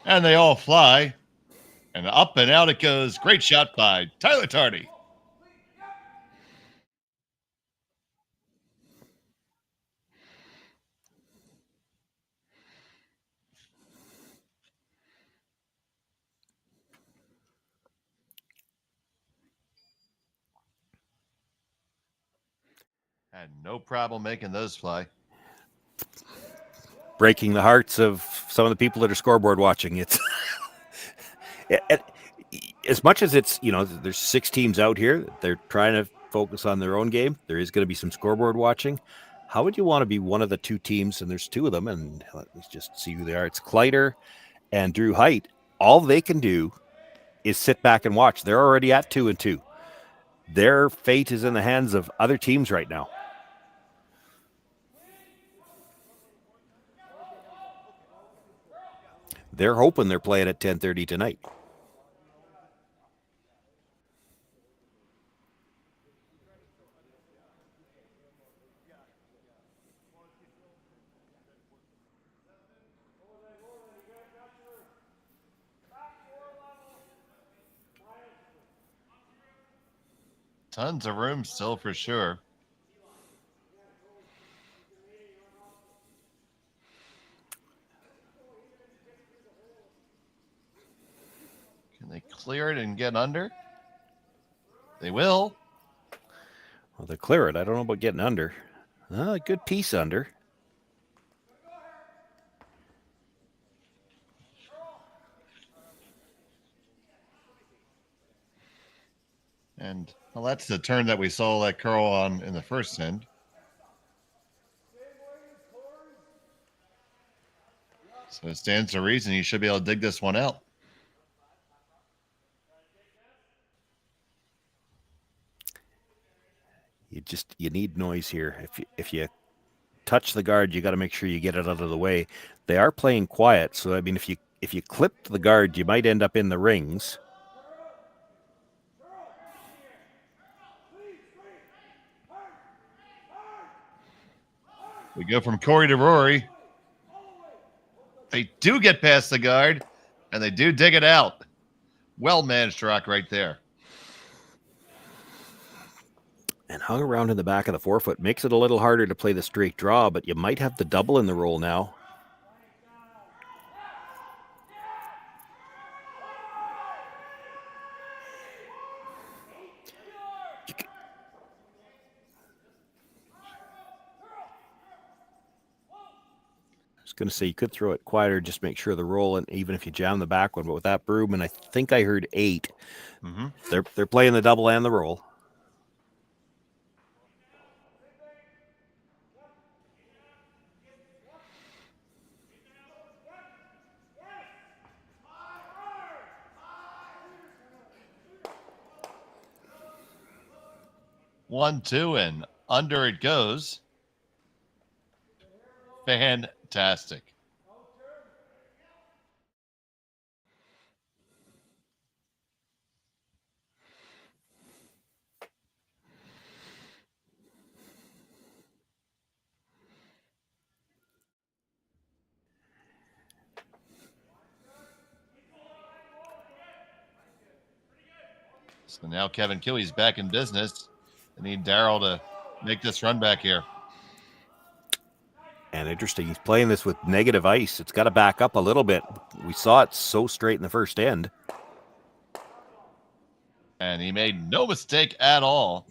And they all fly. And up and out it goes. Great shot by Tyler Tardy. Had no problem making those fly. Breaking the hearts of some of the people that are scoreboard watching. It's as much as it's, there's 6 teams out here. They're trying to focus on their own game. There is going to be some scoreboard watching. How would you want to be one of the 2 teams? And there's 2 of them. And let's just see who they are. It's Kleider and Drew Height. All they can do is sit back and watch. They're already at 2-2. Their fate is in the hands of other teams right now. They're hoping they're playing at 10:30 tonight. Tons of room still for sure. Can they clear it and get under? They will. Well, they clear it. I don't know about getting under. A good piece under. And well, that's the turn that we saw that curl on in the first end. So it stands to reason you should be able to dig this one out. You need noise here. If you touch the guard, you got to make sure you get it out of the way. They are playing quiet, so I mean, if you clip the guard, you might end up in the rings. We go from Corey to Rory. They do get past the guard, and they do dig it out. Well managed rock right there. And hung around in the back of the forefoot. Makes it a little harder to play the straight draw, but you might have the double in the roll now. I was going to say you could throw it quieter, just make sure the roll, and even if you jam the back one, but with that broom, and I think I heard 8. Mm-hmm. They're playing the double and the roll. One, 2, and under it goes. Fantastic. So now Kevin Cailey's back in business. They need Darryl to make this run back here. And interesting, he's playing this with negative ice. It's got to back up a little bit. We saw it so straight in the first end. And he made no mistake at all.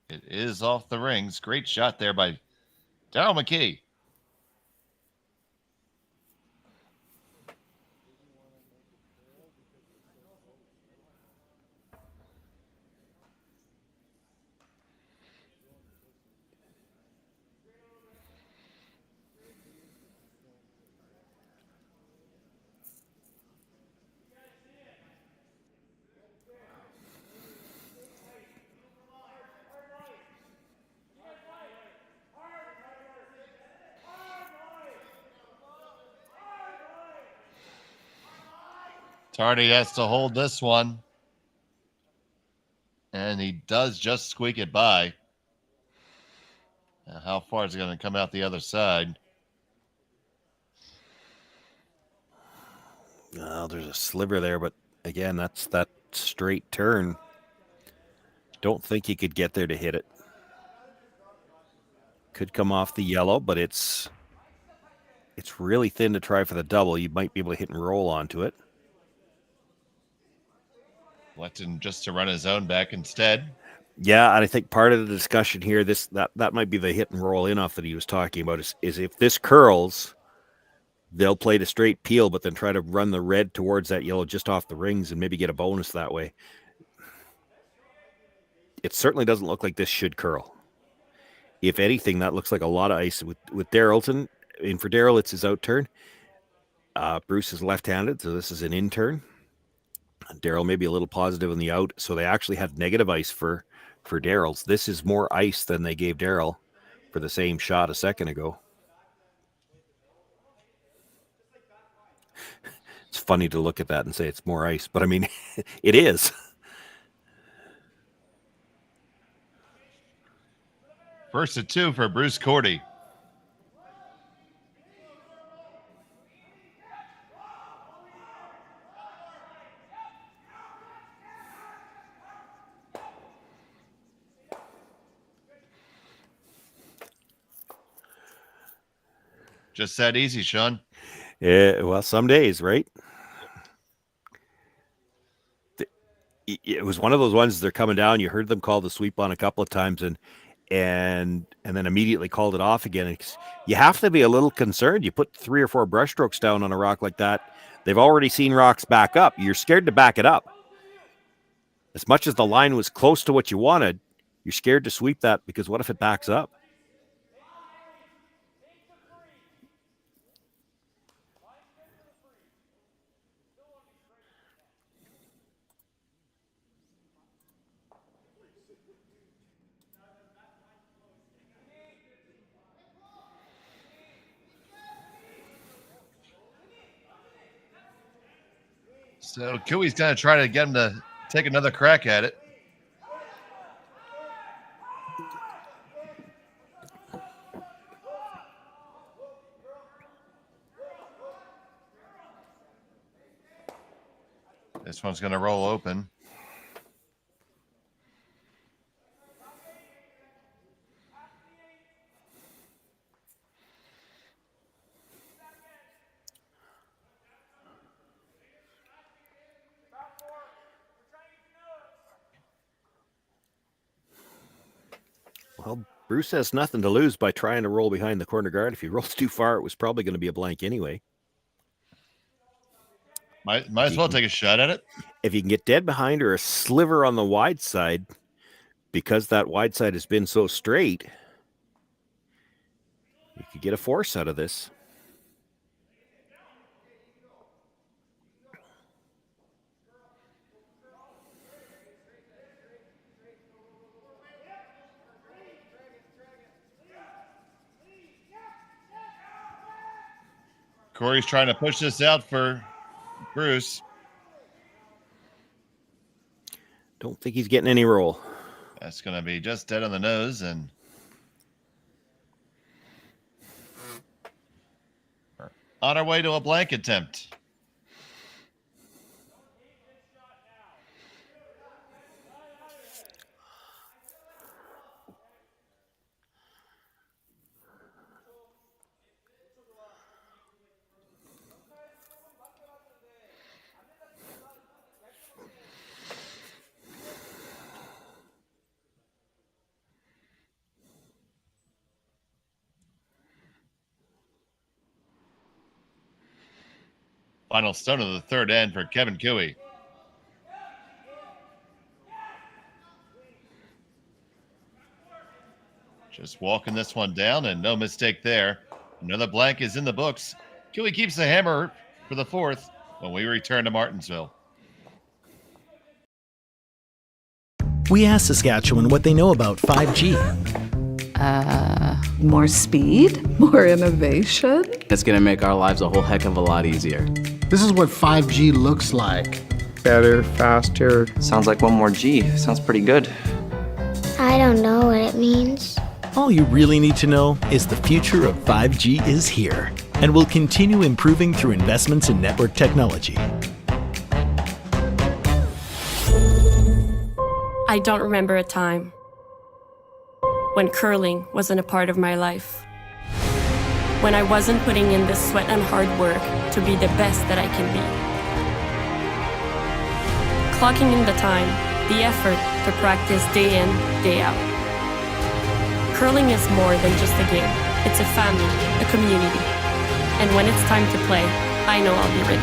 It is off the rings. Great shot there by Darryl McKee. Tardy has to hold this one. And he does just squeak it by. Now, how far is it going to come out the other side? Oh, there's a sliver there, but again, that's that straight turn. Don't think he could get there to hit it. Could come off the yellow, but it's really thin to try for the double. You might be able to hit and roll onto it. Electing just to run his zone back instead. Yeah, and I think part of the discussion here, that might be the hit and roll in off that he was talking about, is if this curls, they'll play the straight peel, but then try to run the red towards that yellow just off the rings and maybe get a bonus that way. It certainly doesn't look like this should curl. If anything, that looks like a lot of ice with Darrellton. And for Darrell, it's his out turn. Bruce is left-handed, so this is an in turn. Darrell may be a little positive on the out, so they actually had negative ice for Darrell's. This is more ice than they gave Darrell for the same shot a second ago. It's funny to look at that and say it's more ice, but I mean, it is. First and 2 for Bruce Korte. Just that easy, Shawn. Yeah, well, some days, right? It was one of those ones, they're coming down. You heard them call the sweep on a couple of times and then immediately called it off again. You have to be a little concerned. You put 3 or 4 brush strokes down on a rock like that. They've already seen rocks back up. You're scared to back it up. As much as the line was close to what you wanted, you're scared to sweep that because what if it backs up? So Cailey's going to try to get him to take another crack at it. This one's going to roll open. Well, Bruce has nothing to lose by trying to roll behind the corner guard. If he rolls too far, it was probably going to be a blank anyway. Might as well take a shot at it. If you can get dead behind or a sliver on the wide side, because that wide side has been so straight, you could get a force out of this. Corey's trying to push this out for Bruce. Don't think he's getting any roll. That's going to be just dead on the nose, and we're on our way to a blank attempt. Final stone of the third end for Kevin Cailey. Just walking this one down, and no mistake there. Another blank is in the books. Cailey keeps the hammer for the fourth when we return to Martensville. We asked Saskatchewan what they know about 5G. More speed? More innovation? It's going to make our lives a whole heck of a lot easier. This is what 5G looks like. Better, faster. Sounds like one more G. Sounds pretty good. I don't know what it means. All you really need to know is the future of 5G is here and will continue improving through investments in network technology. I don't remember a time when curling wasn't a part of my life. When I wasn't putting in the sweat and hard work to be the best that I can be. clocking in the time, the effort to practice day in, day out. Curling is more than just a game. It's a family, a community. And when it's time to play, I know I'll be ready.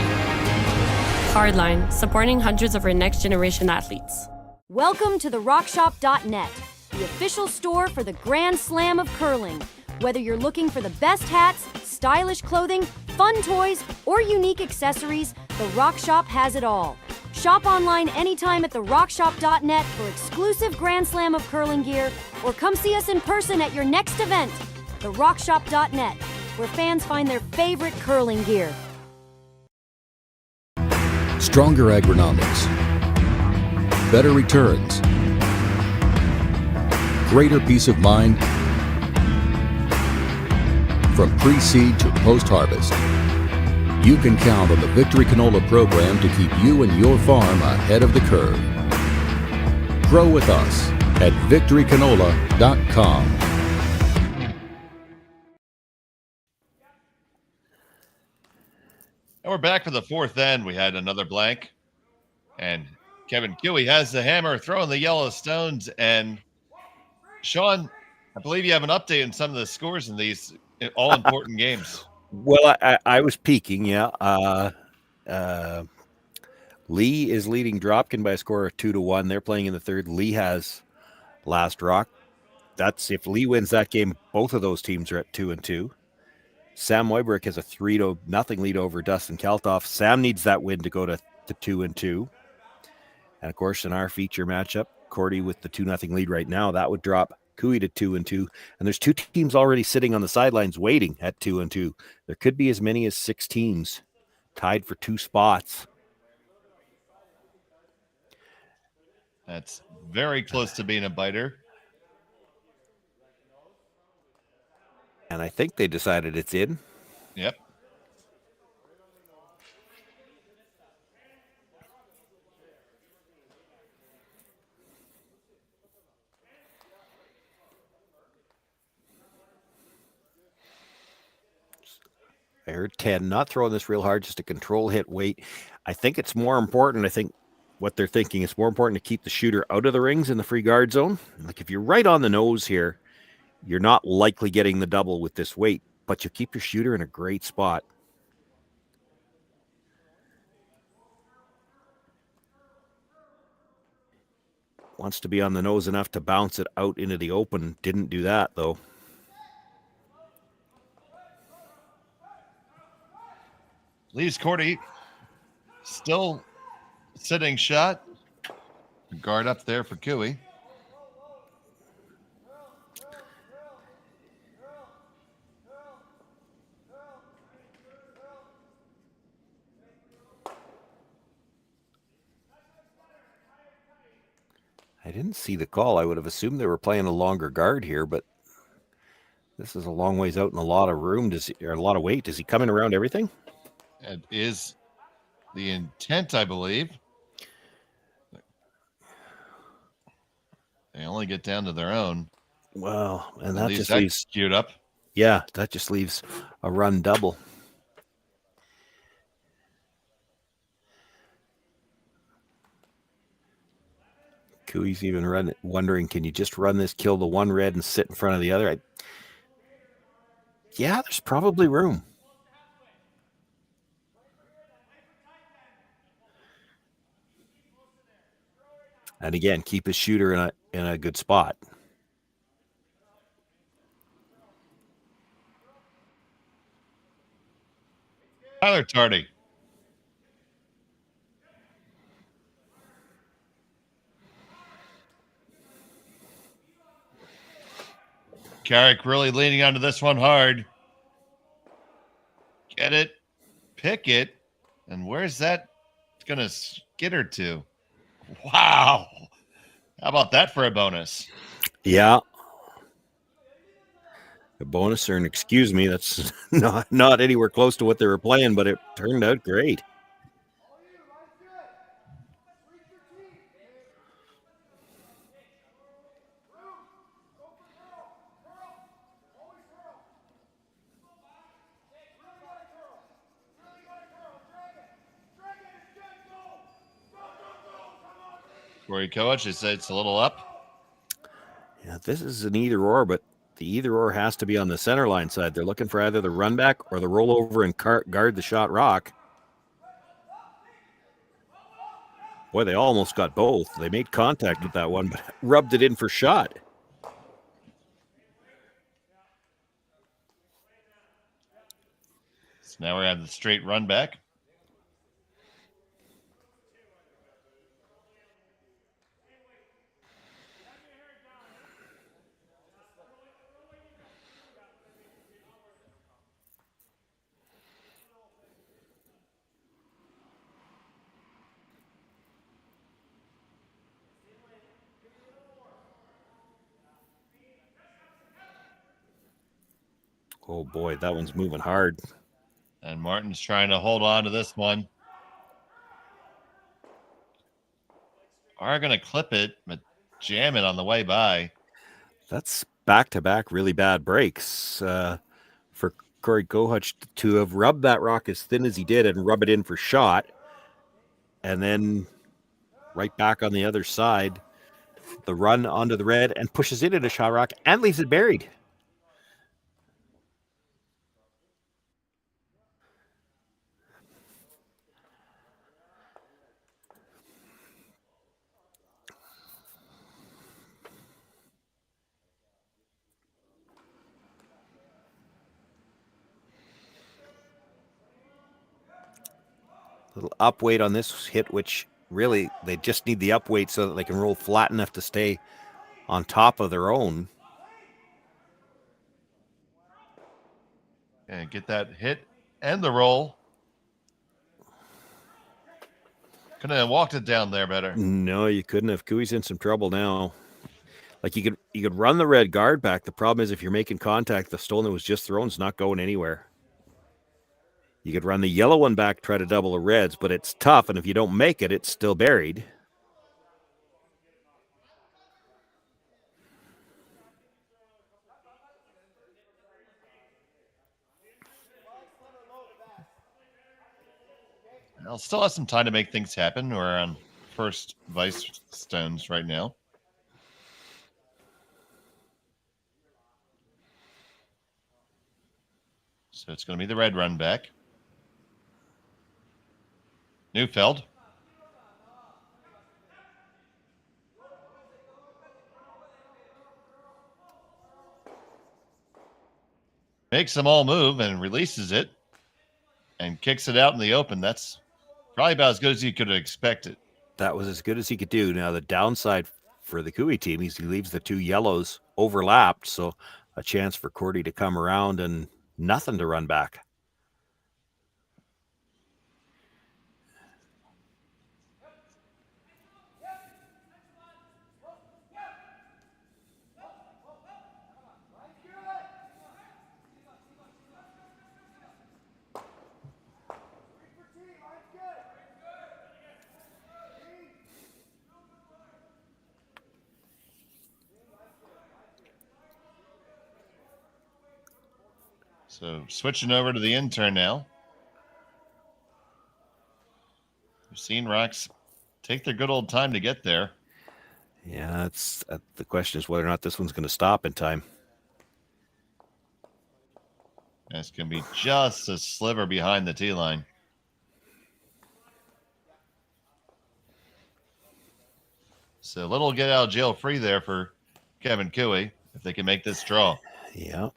Hardline, supporting hundreds of our next generation athletes. Welcome to the RockShop.net, the official store for the Grand Slam of curling. Whether you're looking for the best hats, stylish clothing, fun toys, or unique accessories, the Rock Shop has it all. Shop online anytime at therockshop.net for exclusive Grand Slam of curling gear, or come see us in person at your next event. Therockshop.net, where fans find their favorite curling gear. Stronger agronomics, better returns, greater peace of mind from pre-seed to post-harvest. You can count on the Victory Canola program to keep you and your farm ahead of the curve. Grow with us at victorycanola.com. And we're back for the fourth end. We had another blank. And Kevin Cailey has the hammer, throwing the yellow stones. And Shawn, I believe you have an update on some of the scores in these all-important games. Well, I was peeking, yeah. Lee is leading Dropkin by a score of 2-1. They're playing in the third. Lee has last rock. That's if Lee wins that game, both of those teams are at 2-2. Sam Moybrick has a 3-0 lead over Dustin Kaltoff. Sam needs that win to go to 2-2. And of course, in our feature matchup, Korte with the 2-0 lead right now, that would drop Cooey to 2-2. And there's two teams already sitting on the sidelines waiting at 2-2. There could be as many as 6 teams tied for 2 spots. That's very close to being a biter. And I think they decided it's in. Yep. I heard 10, not throwing this real hard, just a control hit weight. I think it's more important. I think what they're thinking is more important to keep the shooter out of the rings in the free guard zone. Like if you're right on the nose here, you're not likely getting the double with this weight, but you keep your shooter in a great spot. Wants to be on the nose enough to bounce it out into the open. Didn't do that, though. Leaves Korte still sitting shot. Guard up there for Cooey. I didn't see the call. I would have assumed they were playing a longer guard here, but this is a long ways out and a lot of room. Or a lot of weight. Is he coming around everything? It is the intent, I believe. They only get down to their own. Well, and that just leaves queued up. Yeah, that just leaves a run double. Cooey's even wondering, can you just run this, kill the one red and sit in front of the other? Yeah, there's probably room. And again, keep his shooter in a good spot. Tyler Tardy. Carrick really leaning onto this one hard. Get it, pick it, and where's that going to skitter to? Wow. How about that for a bonus? Yeah. A bonus or an excuse me. That's not anywhere close to what they were playing, but it turned out great. Corey Koch, it's a little up. Yeah, this is an either or, but the either or has to be on the center line side. They're looking for either the run back or the rollover and guard the shot rock. Boy, they almost got both. They made contact with that one, but rubbed it in for shot. So now we're at the straight run back. Oh boy, that one's moving hard. And Martin's trying to hold on to this one. Are going to clip it, but jam it on the way by. That's back-to-back really bad breaks for Corey Koch to have rubbed that rock as thin as he did and rub it in for shot. And then right back on the other side, the run onto the red and pushes it into shot rock and leaves it buried. Little up weight on this hit, which really they just need the up weight so that they can roll flat enough to stay on top of their own. And get that hit and the roll. Couldn't have walked it down there better. No, you couldn't have. Cooey's in some trouble now. Like you could run the red guard back. The problem is if you're making contact, the stone that was just thrown is not going anywhere. You could run the yellow one back, try to double the reds, but it's tough, and if you don't make it, it's still buried. I'll still have some time to make things happen. We're on first vice stones right now. So it's going to be the red run back. Neufeld. Makes them all move and releases it and kicks it out in the open. That's probably about as good as you could have expected. That was as good as he could do. Now, the downside for the Cooey team is he leaves the two yellows overlapped, so a chance for Korte to come around and nothing to run back. So switching over to the intern now. We've seen Rocks take their good old time to get there. Yeah, that's the question is whether or not this one's going to stop in time. And it's going to be just a sliver behind the tee line. So a little get out of jail free there for Kevin Cooey if they can make this draw. Yeah.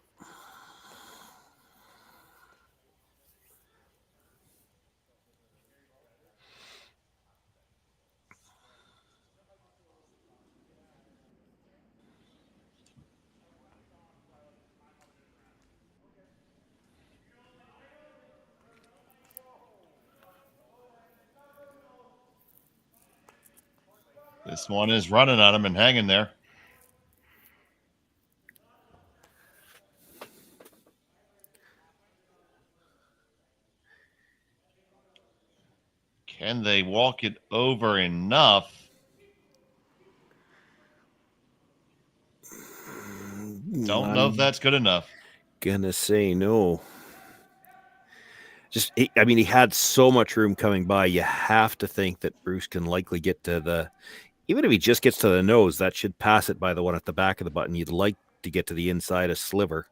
This one is running on him and hanging there. Can they walk it over enough? Don't know if that's good enough. Gonna say no. He had so much room coming by. You have to think that Bruce can likely get to the Even if he just gets to the nose, that should pass it by the one at the back of the button. You'd like to get to the inside a sliver.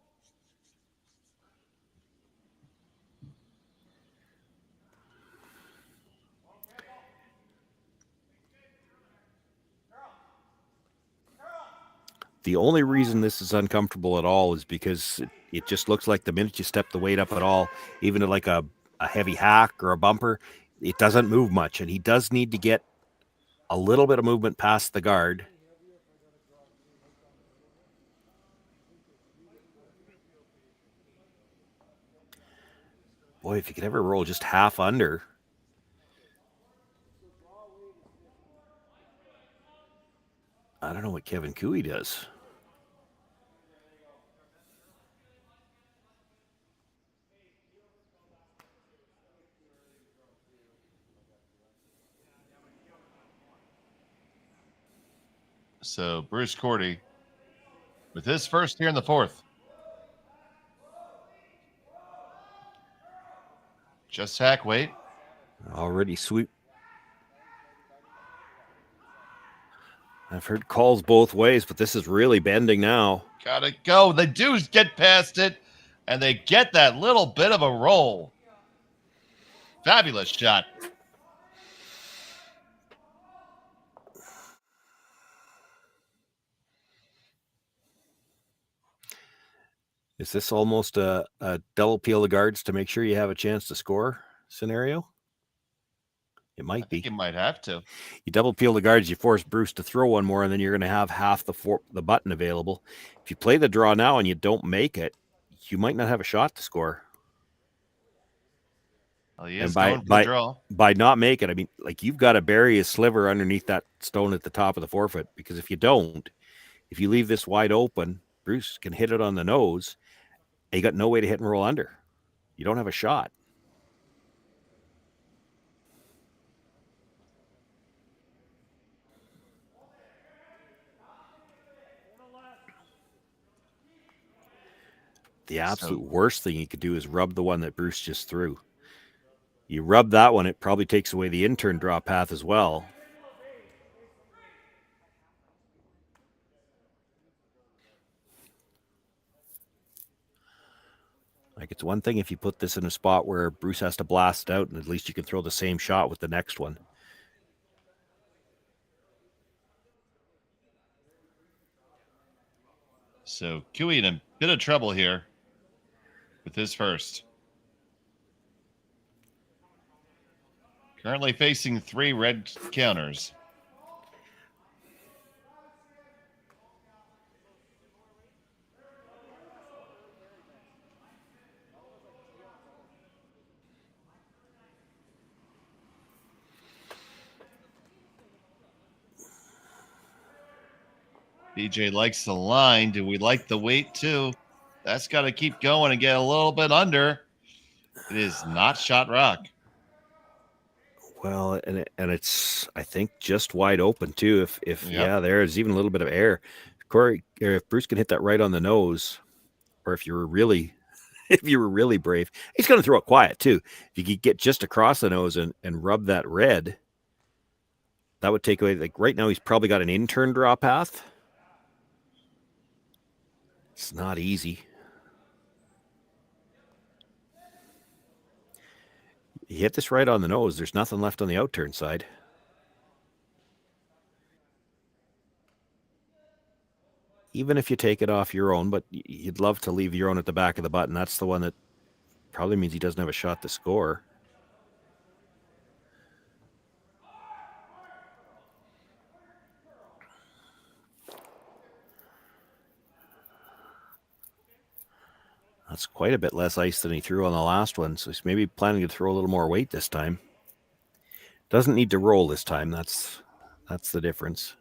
The only reason this is uncomfortable at all is because it just looks like the minute you step the weight up at all, even at like a heavy hack or a bumper, it doesn't move much. And he does need to get a little bit of movement past the guard. Boy, if you could ever roll just half under. I don't know what Kevin Cooey does. So Bruce Korte with his first here in the fourth. Just hack weight. Already sweep. I've heard calls both ways, but this is really bending now. Gotta go. They do get past it, and they get that little bit of a roll. Fabulous shot. Is this almost a double peel the guards to make sure you have a chance to score scenario? It might be. You might have to. You double peel the guards, you force Bruce to throw one more, and then you're going to have half the button available. If you play the draw now and you don't make it, you might not have a shot to score. Well, he is going for the draw. By not making it, I mean, like you've got to bury a sliver underneath that stone at the top of the forefoot, because if you don't, if you leave this wide open, Bruce can hit it on the nose, and you got no way to hit and roll under. You don't have a shot. The absolute worst thing you could do is rub the one that Bruce just threw. You rub that one, it probably takes away the in-turn draw path as well. Like, it's one thing if you put this in a spot where Bruce has to blast out, and at least you can throw the same shot with the next one. So Cooey in a bit of trouble here with his first. Currently facing 3 red counters. BJ likes the line. Do we like the weight too? That's got to keep going and get a little bit under. It is not shot rock. Well, and it's, I think, just wide open too. If yeah, there's even a little bit of air. Corey, if Bruce can hit that right on the nose, or if you were really brave, he's going to throw it quiet too. If you could get just across the nose and rub that red, that would take away. Like right now, he's probably got an in-turn draw path. It's not easy. You hit this right on the nose. There's nothing left on the out-turn side. Even if you take it off your own, but you'd love to leave your own at the back of the button. That's the one that probably means he doesn't have a shot to score. That's quite a bit less ice than he threw on the last one, so he's maybe planning to throw a little more weight this time. Doesn't need to roll this time. That's the difference.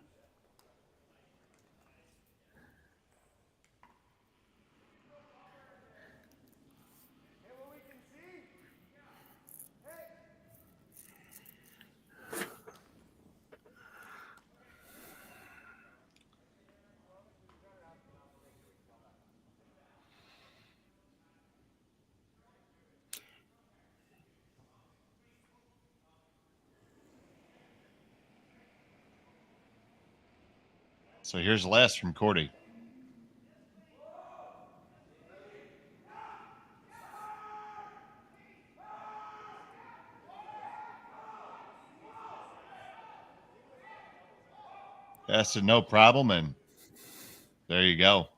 So here's the last from Korte. That's a no problem, and there you go.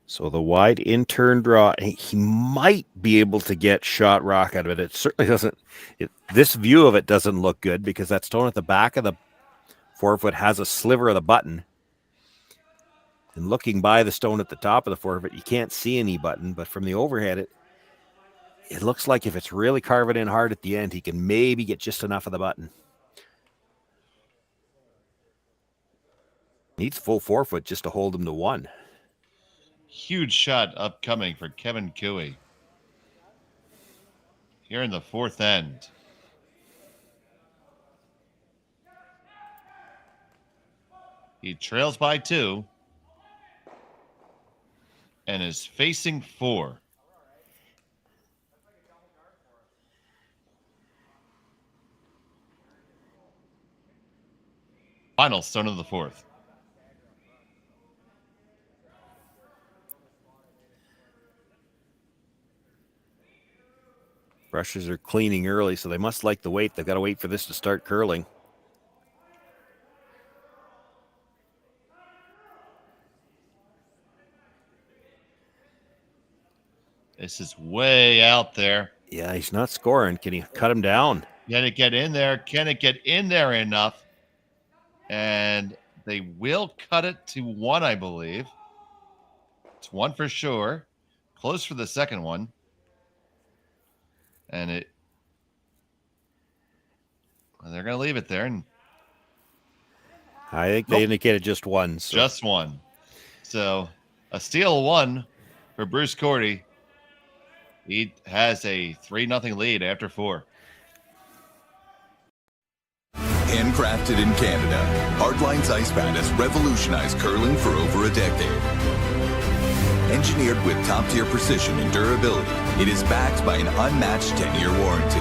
So the wide in-turn draw, he might be able to get shot rock out of it. It certainly doesn't. This view of it doesn't look good because that stone at the back of the forefoot has a sliver of the button. And looking by the stone at the top of the forefoot, you can't see any button. But from the overhead, it looks like if it's really carving in hard at the end, he can maybe get just enough of the button. Needs full forefoot just to hold him to one. Huge shot upcoming for Kevin Koe. Here in the fourth end. He trails by 2 and is facing 4. Final stone of the fourth. Brushes are cleaning early, so they must like the weight. They've got to wait for this to start curling. This is way out there. Yeah, he's not scoring. Can he cut him down? Can it get in there? Can it get in there enough? And they will cut it to 1, I believe. It's 1 for sure. Close for the second one. And they're going to leave it there. And I think they indicated just 1. So. Just 1. So a steal 1 for Bruce Korte. He has a 3-0 lead after 4. Handcrafted in Canada, Hardlines Ice Pad has revolutionized curling for over a decade. Engineered with top-tier precision and durability, it is backed by an unmatched 10-year warranty.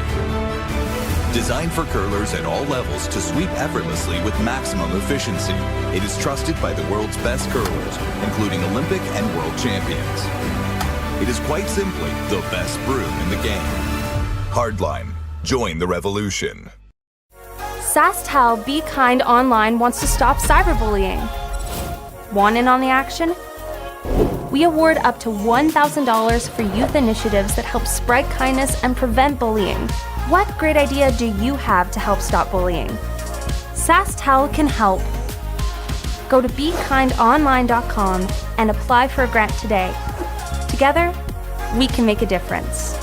Designed for curlers at all levels to sweep effortlessly with maximum efficiency, it is trusted by the world's best curlers, including Olympic and world champions. It is quite simply the best broom in the game. Hardline. Join the revolution. SaskTel Be Kind Online wants to stop cyberbullying. Want in on the action? We award up to $1,000 for youth initiatives that help spread kindness and prevent bullying. What great idea do you have to help stop bullying? SaskTel can help. Go to BeKindOnline.com and apply for a grant today. Together, we can make a difference.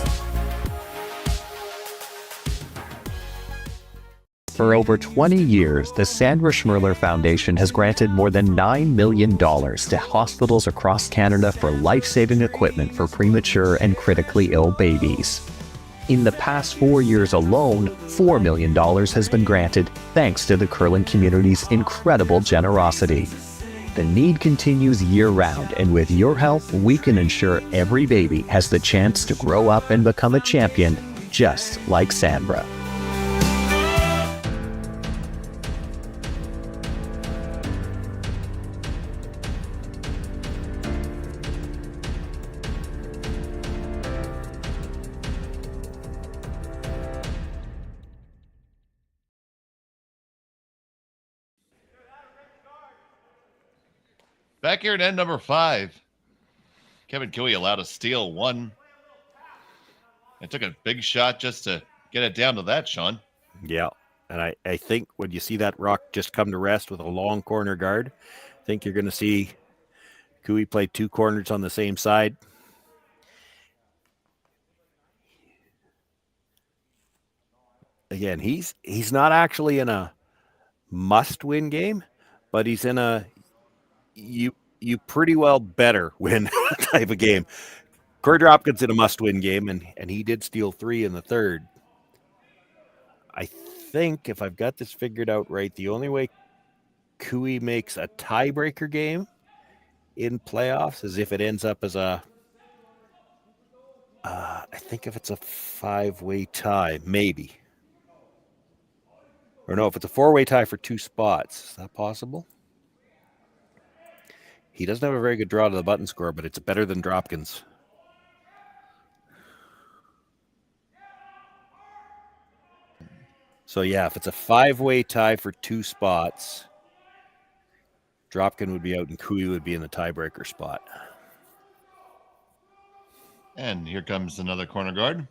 For over 20 years, the Sandra Schmel Foundation has granted more than $9 million to hospitals across Canada for life-saving equipment for premature and critically ill babies. In the past 4 years alone, $4 million has been granted thanks to the curling community's incredible generosity. The need continues year-round, and with your help, we can ensure every baby has the chance to grow up and become a champion, just like Sandra. Back here at end number 5, Kevin Koe allowed a steal 1. It took a big shot just to get it down to that, Shawn. Yeah, and I think when you see that rock just come to rest with a long corner guard, I think you're going to see Koe play 2 corners on the same side. Again, he's not actually in a must-win game, but he's in a you pretty well better win type of game. Corey Hopkins in a must-win game, and he did steal 3 in the third. I think if I've got this figured out right, the only way Koe makes a tiebreaker game in playoffs is if it ends up as a I think if it's a 5-way tie, maybe. Or no, if it's a 4-way tie for 2 spots, is that possible? He doesn't have a very good draw to the button score, but it's better than Dropkins. So yeah, if it's a 5-way tie for 2 spots, Dropkin would be out and Cooey would be in the tiebreaker spot. And here comes another corner guard.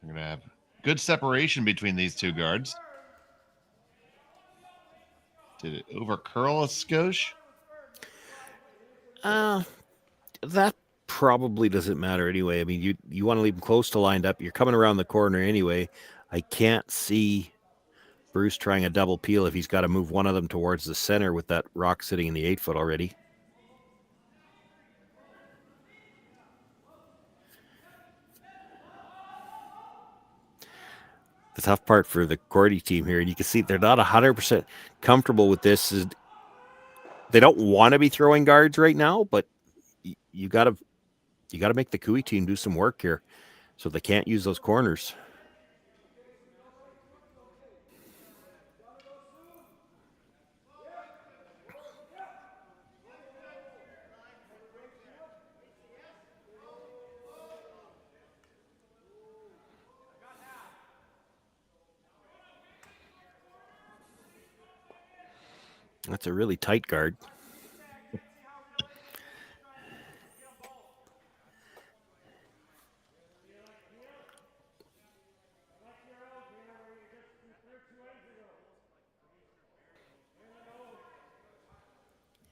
We're going to have good separation between these two guards. Did it over curl a skosh? That probably doesn't matter anyway. I mean, you want to leave them close to lined up. You're coming around the corner anyway. I can't see Bruce trying a double peel if he's got to move one of them towards the center with that rock sitting in the 8-foot already. The tough part for the Korte team here, and you can see they're not 100% comfortable with this, is they don't want to be throwing guards right now, but you got to make the Cooey team do some work here, so they can't use those corners. That's a really tight guard.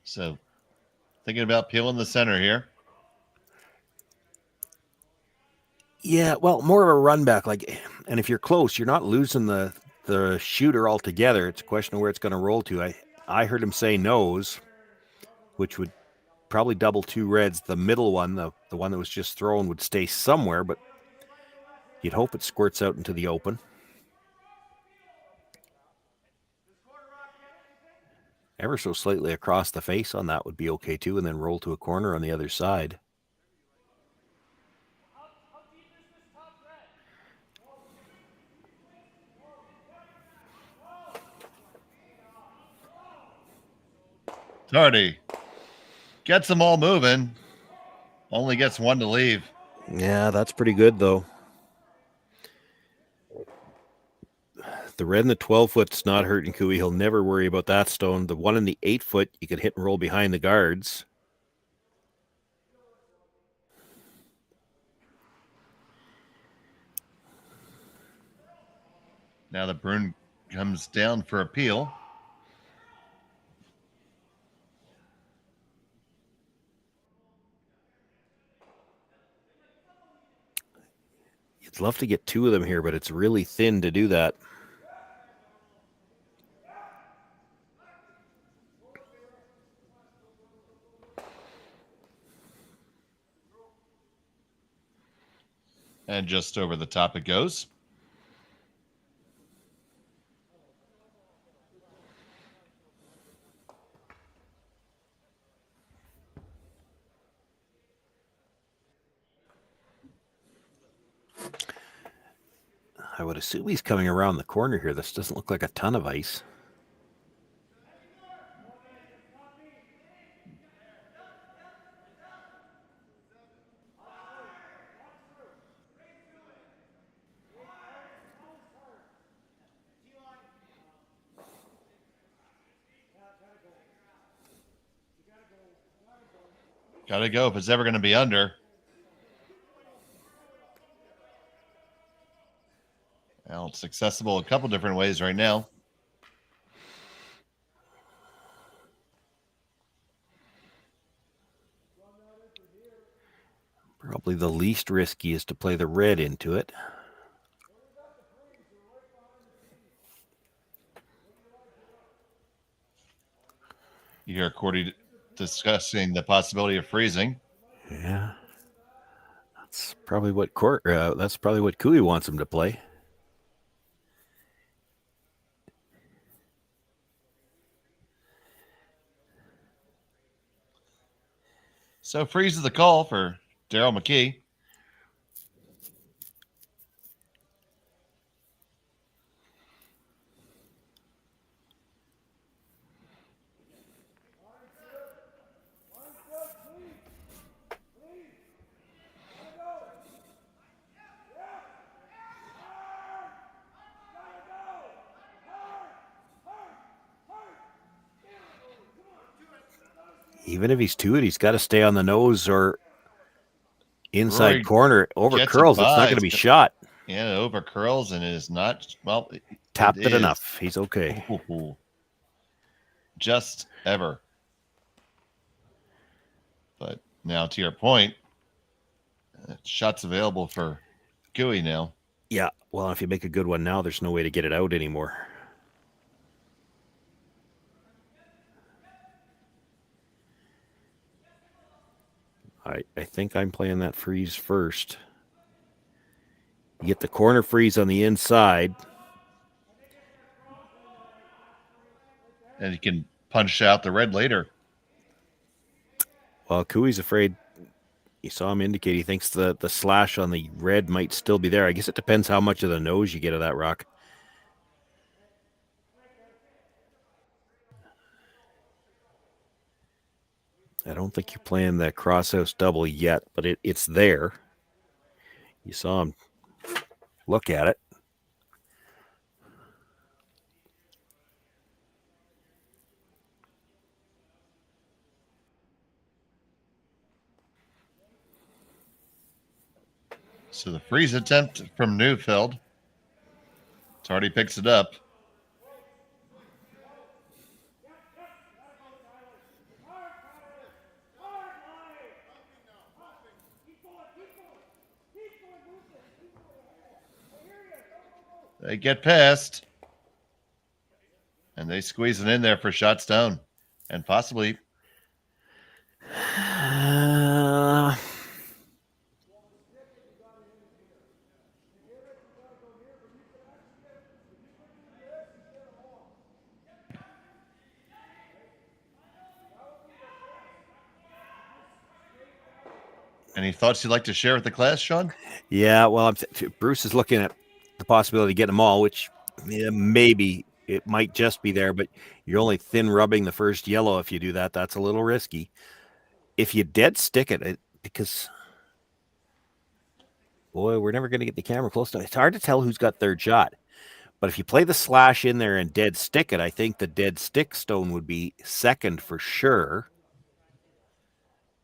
So, thinking about peeling the center here. Yeah, well, more of a run back. And if you're close, you're not losing the shooter altogether. It's a question of where it's going to roll to. I heard him say nose, which would probably double 2 reds. The middle one, the one that was just thrown, would stay somewhere, but you'd hope it squirts out into the open. Ever so slightly across the face on that would be okay too, and then roll to a corner on the other side. Tardy gets them all moving. Only gets one to leave. Yeah, that's pretty good, though. The red in the 12-foot's not hurting Cooey. He'll never worry about that stone. The one in the 8-foot, you could hit and roll behind the guards. Now the Bruin comes down for appeal. You'd love to get 2 of them here, but it's really thin to do that. And just over the top it goes. I would assume he's coming around the corner here. This doesn't look like a ton of ice. Gotta go if it's ever going to be under. Well, it's accessible a couple different ways right now. Probably the least risky is to play the red into it. You hear Korte discussing the possibility of freezing. Yeah. probably what that's probably what Cooey wants him to play. So freezes the call for Daryl McKee. Even if he's to it, he's got to stay on the nose or inside Rory corner. Over gets curls, it it's by. not going to be shot. Yeah, over curls and is not, well, Tapped it is. enough. He's okay. Ooh. Just ever. But now to your point, shots available for Gooey now. Yeah, well, if you make a good one now, there's no way to get it out anymore. I think I'm playing that freeze first. You get the corner freeze on the inside. And you can punch out the red later. Well, Cooey's afraid. You saw him indicate he thinks the slash on the red might still be there. I guess it depends how much of the nose you get of that rock. I don't think you're playing that crosshouse double yet, but it's there. You saw him look at it. So the freeze attempt from Neufeld. Tardy picks it up. They get past. And they squeeze it in there for shots down. And possibly. Any thoughts you'd like to share with the class, Shawn? Yeah, well, Bruce is looking at the possibility of getting them all, which maybe it might just be there, but you're only thin rubbing the first yellow if you do that. That's a little risky. If you dead stick it, because, boy, we're never going to get the camera close enough. It's hard to tell who's got third shot. But if you play the slash in there and dead stick it, I think the dead stick stone would be second for sure.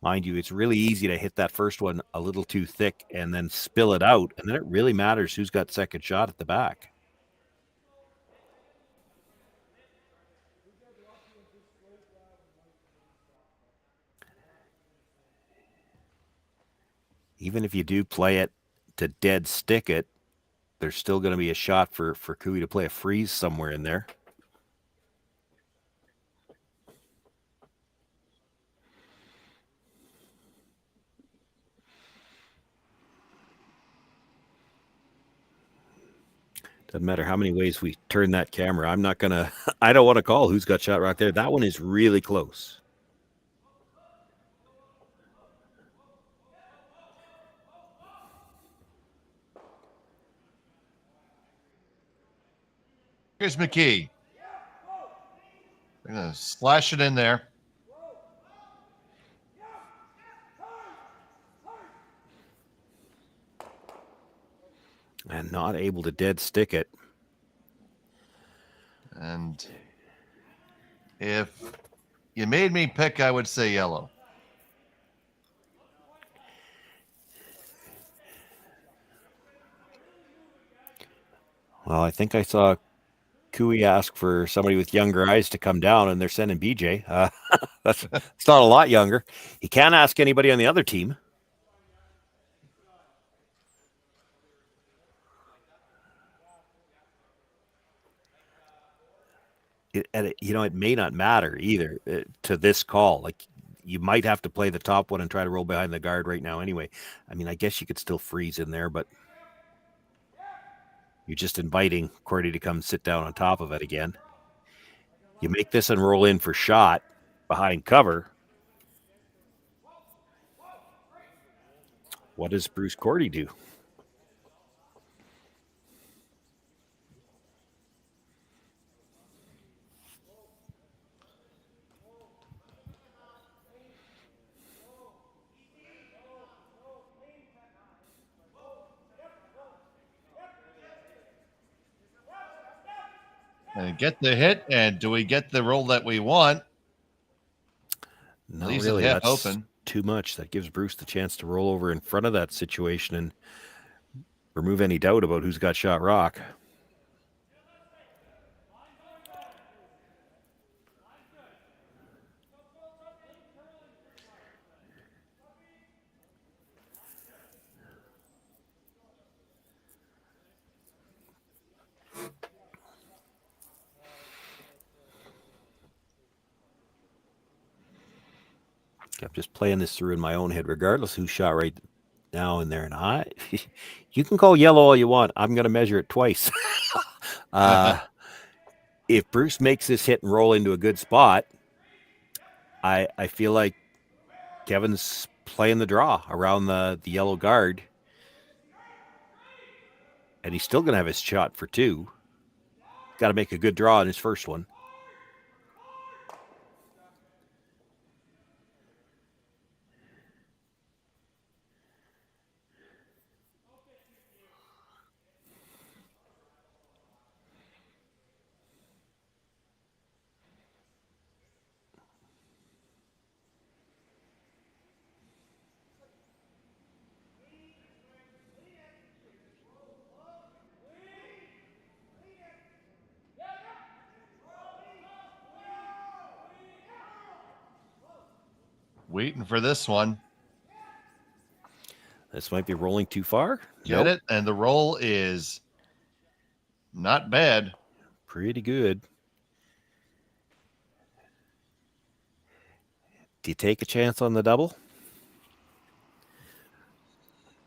Mind you, it's really easy to hit that first one a little too thick and then spill it out. And then it really matters who's got second shot at the back. Even if you do play it to dead stick it, there's still going to be a shot for Cooey to play a freeze somewhere in there. Doesn't matter how many ways we turn that camera. I'm not going to, I don't want to call who's got shot rock there. That one is really close. Here's McKee. They're going to slash it in there. And not able to dead stick it. And if you made me pick, I would say yellow. Well, I think I saw Cooey ask for somebody with younger eyes to come down, and they're sending BJ. That's not a lot younger. He can't ask anybody on the other team. It may not matter either to this call. Like, you might have to play the top one and try to roll behind the guard right now anyway. I mean, I guess you could still freeze in there, but you're just inviting Korte to come sit down on top of it again. You make this and roll in for shot behind cover. What does Bruce Korte do? And get the hit, and do we get the roll that we want? Not Leaves really. it half That's open. too much. That gives Bruce the chance to roll over in front of that situation and remove any doubt about who's got shot rock. I'm just playing this through in my own head, regardless who shot right now and there. And you can call yellow all you want. I'm going to measure it twice. If Bruce makes this hit and roll into a good spot, I feel like Kevin's playing the draw around the yellow guard. And he's still going to have his shot for 2. Got to make a good draw in his first one. Waiting for this one. This might be rolling too far. Get it? And the roll is not bad. Pretty good. Do you take a chance on the double?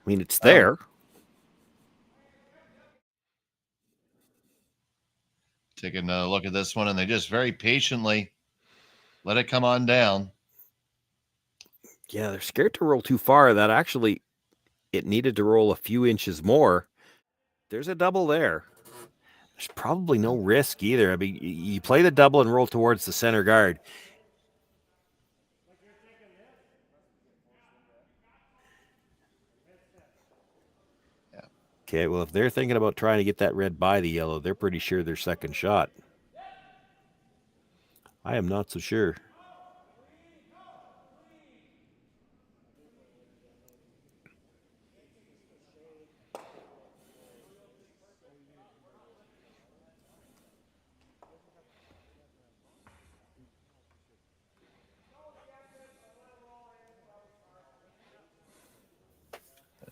I mean, it's there. Taking a look at this one, and they just very patiently let it come on down. Yeah, they're scared to roll too far. That actually, it needed to roll a few inches more. There's a double there. There's probably no risk either. I mean, you play the double and roll towards the center guard. Yeah. Okay, well, if they're thinking about trying to get that red by the yellow, they're pretty sure their second shot. I am not so sure.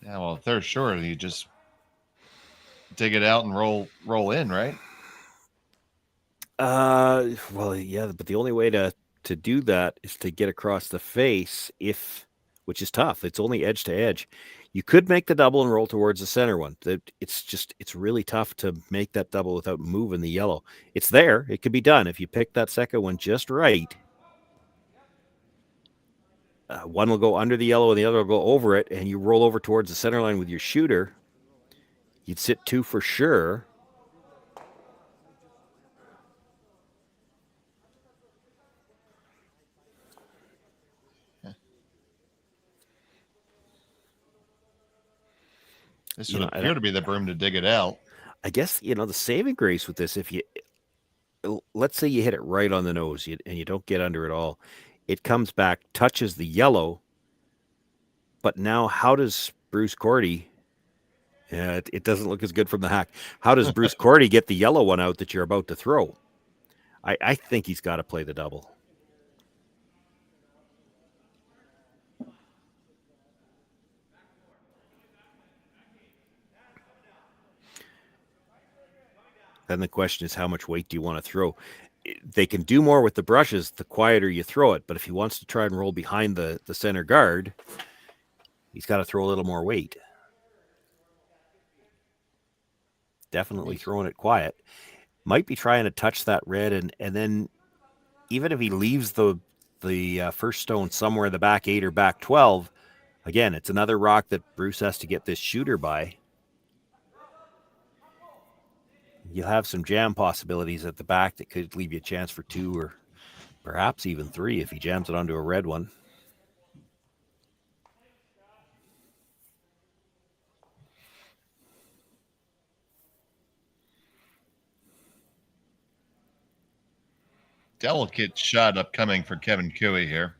Yeah, well, if they're sure, you just dig it out and roll in, right? Well, yeah, but the only way to do that is to get across the face, which is tough. It's only edge to edge. You could make the double and roll towards the center one. It's really tough to make that double without moving the yellow. It's there. It could be done if you pick that second one just right. One will go under the yellow and the other will go over it, and you roll over towards the center line with your shooter. You'd sit 2 for sure. This would appear to be the broom to dig it out. I guess, the saving grace with this, let's say you hit it right on the nose and you don't get under it all. It comes back, touches the yellow, but now how does Bruce Korte, it doesn't look as good from the hack. How does Bruce Korte get the yellow one out that you're about to throw? I think he's got to play the double. Then the question is, how much weight do you want to throw? they can do more with the brushes the quieter you throw it. But if he wants to try and roll behind the center guard, he's got to throw a little more weight. Definitely throwing it quiet. Might be trying to touch that red, and then even if he leaves the first stone somewhere in the back 8 or back 12, again, it's another rock that Bruce has to get this shooter by. You'll have some jam possibilities at the back that could leave you a chance for 2 or perhaps even 3 if he jams it onto a red one. Delicate shot upcoming for Kevin Cooey here.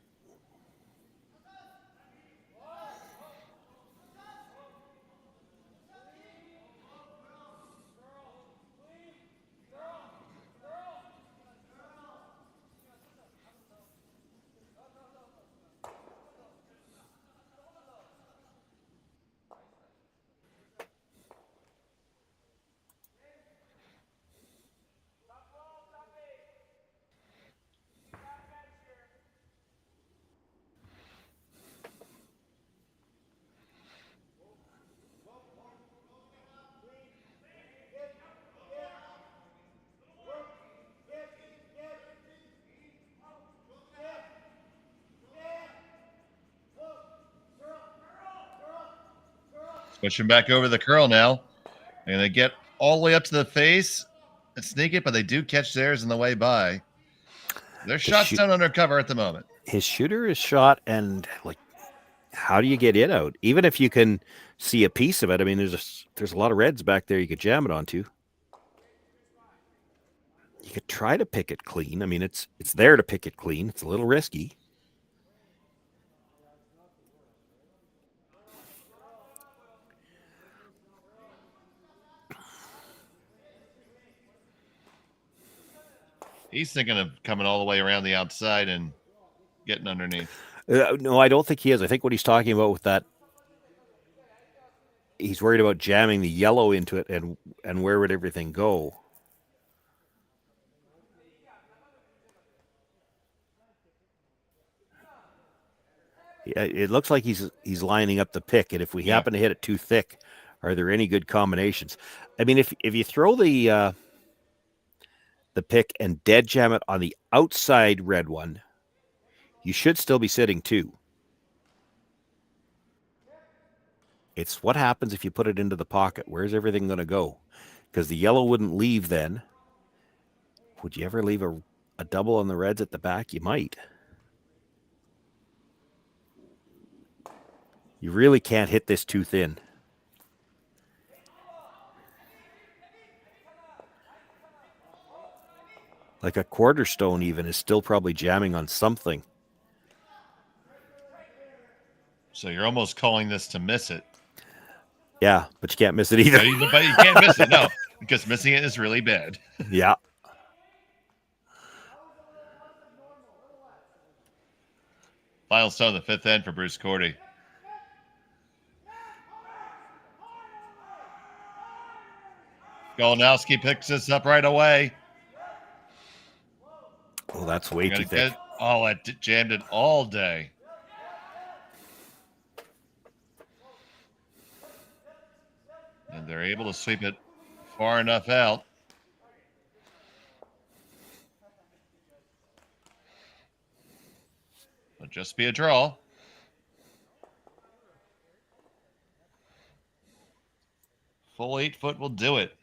Pushing back over the curl now. And they get all the way up to the face and sneak it, but they do catch theirs on the way by. Their shot's down under cover at the moment. His shooter is shot, and like, how do you get it out? Even if you can see a piece of it, I mean, there's a lot of reds back there you could jam it onto. You could try to pick it clean. I mean, it's there to pick it clean. It's a little risky. He's thinking of coming all the way around the outside and getting underneath. No, I don't think he is. I think what he's talking about with that, he's worried about jamming the yellow into it, and where would everything go? Yeah, it looks like he's lining up the pick, and if we happen to hit it too thick, are there any good combinations? I mean, if you throw the pick and dead jam it on the outside red one, you should still be sitting 2. It's what happens if you put it into the pocket. Where's everything going to go? Because the yellow wouldn't leave then. Would you ever leave a double on the reds at the back? You might. You really can't hit this too thin. Like a quarter stone even is still probably jamming on something. So you're almost calling this to miss it. Yeah, but you can't miss it either. But you can't miss it, no, because missing it is really bad. Yeah. Final stone of the 5th end for Bruce Korte. Golanowski picks this up right away. Oh, that's way too thick. Oh, it jammed it all day. And they're able to sweep it far enough out. It'll just be a draw. Full 8 foot will do it.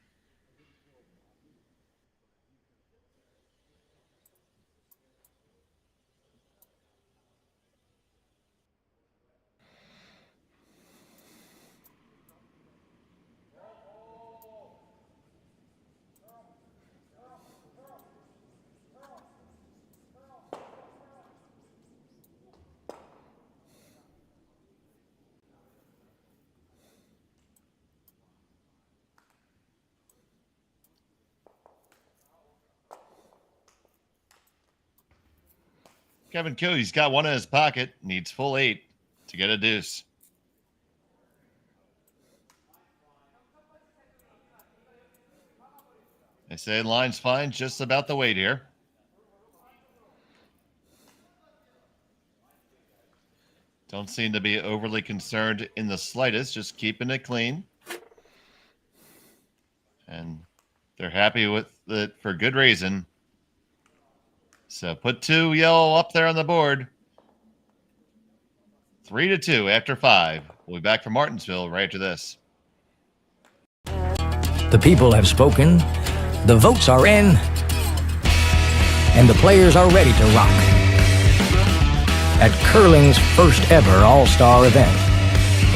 Kevin Cooey's got one in his pocket, needs full 8 to get a deuce. They say line's fine, just about the weight here. Don't seem to be overly concerned in the slightest, just keeping it clean. And they're happy with it for good reason. So put 2 yellow up there on the board. 3-2 after 5. We'll be back from Martensville right after this. The people have spoken, the votes are in, and the players are ready to rock. At curling's first ever All-Star event,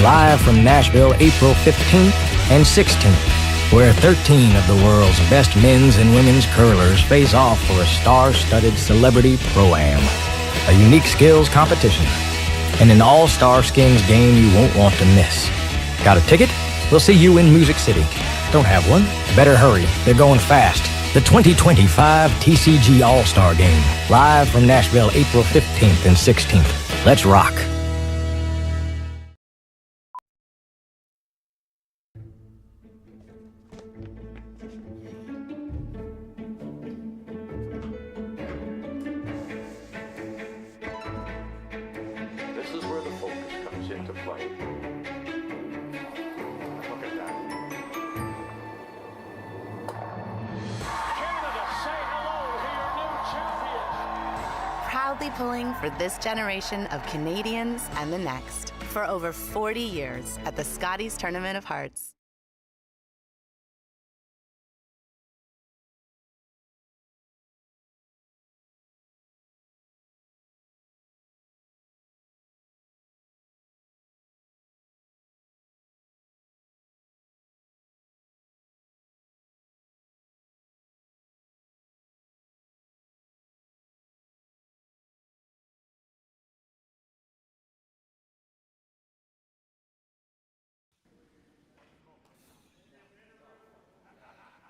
live from Nashville, April 15th and 16th, where 13 of the world's best men's and women's curlers face off for a star-studded celebrity pro-am, a unique skills competition, and an all-star skins game you won't want to miss. Got a ticket? We'll see you in Music City. Don't have one? Better hurry. They're going fast. The 2025 TCG All-Star Game, live from Nashville, April 15th and 16th. Let's rock. This is where the focus comes into play. Look at that. Proudly pulling for this generation of Canadians and the next for over 40 years at the Scotties Tournament of Hearts.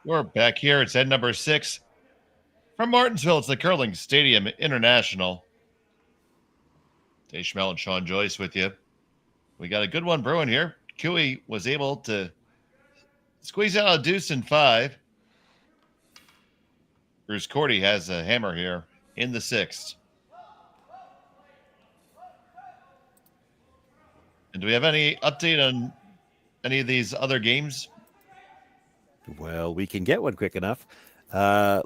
We're back here. It's Ed number 6. From Martensville, it's the Curling Stadium International. Dave Schmel and Shawn Joyce with you. We got a good one brewing here. Cailey was able to squeeze out a deuce in 5. Bruce Korte has a hammer here in the 6th. And do we have any update on any of these other games? Well, we can get one quick enough.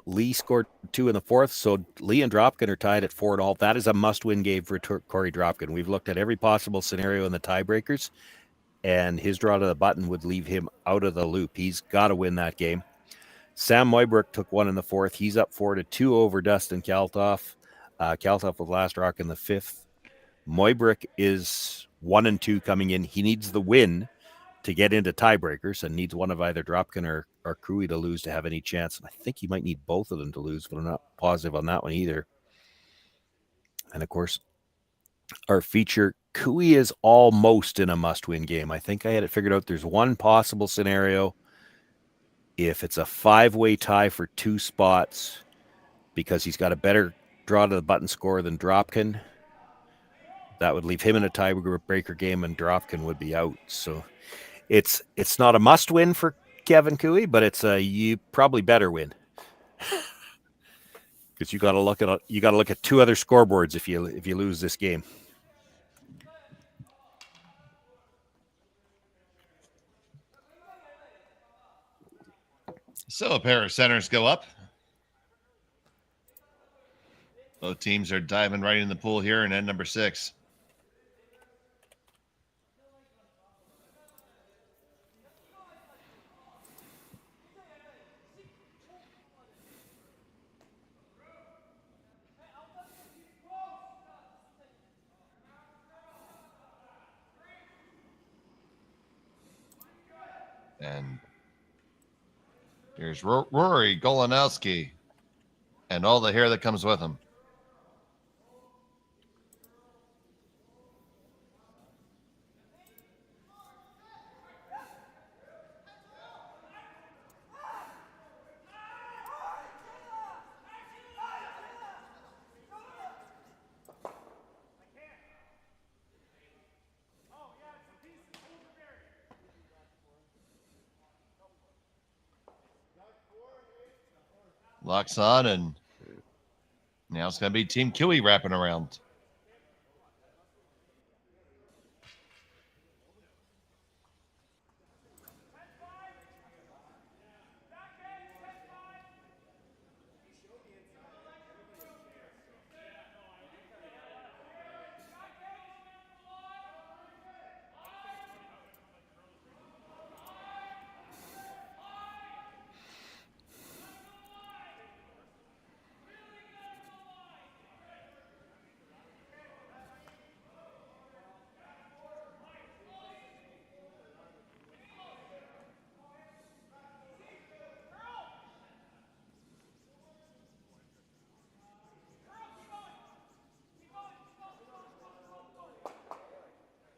Lee scored 2 in the 4th, so Lee and Dropkin are tied at 4-all. That is a must-win game for Corey Dropkin. We've looked at every possible scenario in the tiebreakers, and his draw to the button would leave him out of the loop. He's got to win that game. Sam Moybrook took 1 in the 4th. He's up 4-2 over Dustin Kaltoff. Kaltoff with last rock in the 5th. Moybrook is 1-2 coming in. He needs the win to get into tiebreakers and needs one of either Dropkin or Cooey to lose to have any chance. And I think he might need both of them to lose, but I'm not positive on that one either. And of course, our feature, Cooey is almost in a must-win game. I think I had it figured out. There's one possible scenario. If it's a 5-way tie for 2 spots, because he's got a better draw to the button score than Dropkin, that would leave him in a tiebreaker game and Dropkin would be out. So it's not a must win for Kevin Cooey, but it's a you probably better win. Because you got to look at 2 other scoreboards if you lose this game. So a pair of centers go up. Both teams are diving right in the pool here in end number 6. And here's Rory Golanowski and all the hair that comes with him. Locks on, and now it's going to be Team Cooey wrapping around.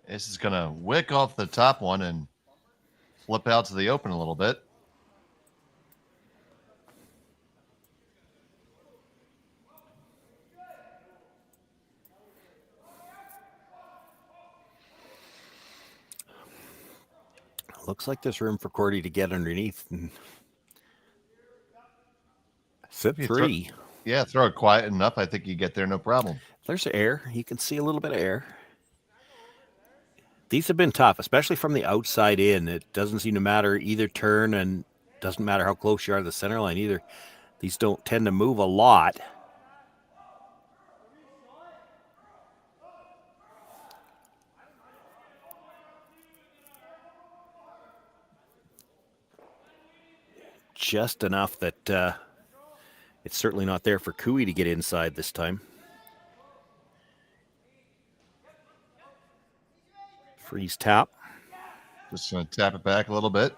This is going to wick off the top one and flip out to the open a little bit. Looks like there's room for Korte to get underneath and sit three. Throw it quiet enough. I think you get there no problem. There's air. You can see a little bit of air. These have been tough, especially from the outside in. It doesn't seem to matter either turn, and doesn't matter how close you are to the center line either. These don't tend to move a lot. Just enough that it's certainly not there for Cooey to get inside this time. Freeze tap. Just going to tap it back a little bit.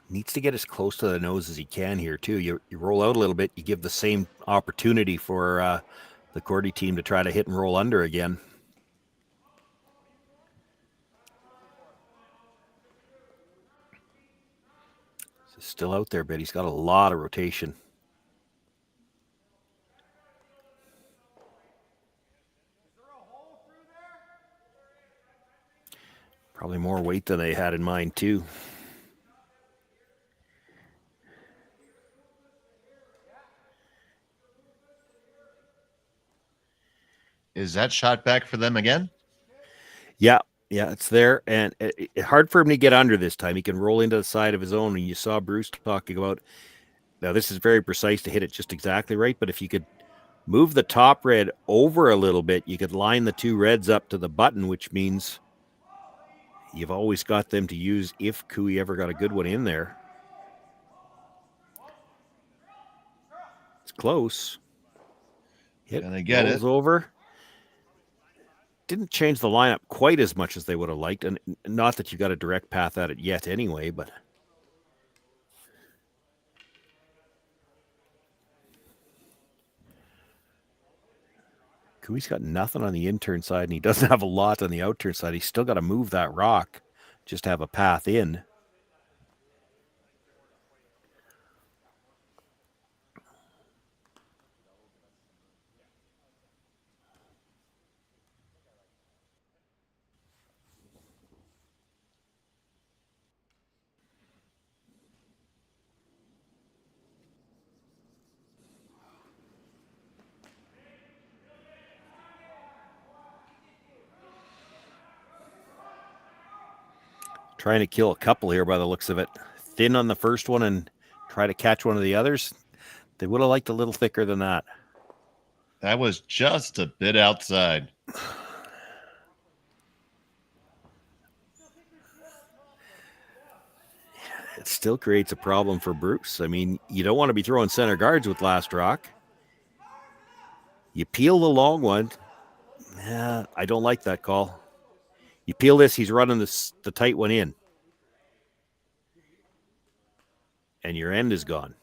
Needs to get as close to the nose as he can here, too. You roll out a little bit. You give the same opportunity for the Korte team to try to hit and roll under again. He's still out there, but he's got a lot of rotation. Probably more weight than they had in mind, too. Is that shot back for them again? Yeah, it's there. And it's hard for him to get under this time. He can roll into the side of his own. And you saw Bruce talking about, now this is very precise to hit it just exactly right. But if you could move the top red over a little bit, you could line the two reds up to the button, which means you've always got them to use if Cooey ever got a good one in there. It's close. Hit, and they get it over. Didn't change the lineup quite as much as they would have liked, and not that you got a direct path at it yet anyway, but Cooey's got nothing on the in-turn side, and he doesn't have a lot on the out-turn side. He's still got to move that rock just to have a path in. Trying to kill a couple here by the looks of it. Thin on the first one and try to catch one of the others. They would have liked a little thicker than that. That was just a bit outside. It still creates a problem for Bruce. I mean, you don't want to be throwing center guards with last rock. You peel the long one. Yeah, I don't like that call. You peel this, he's running the tight one in. And your end is gone.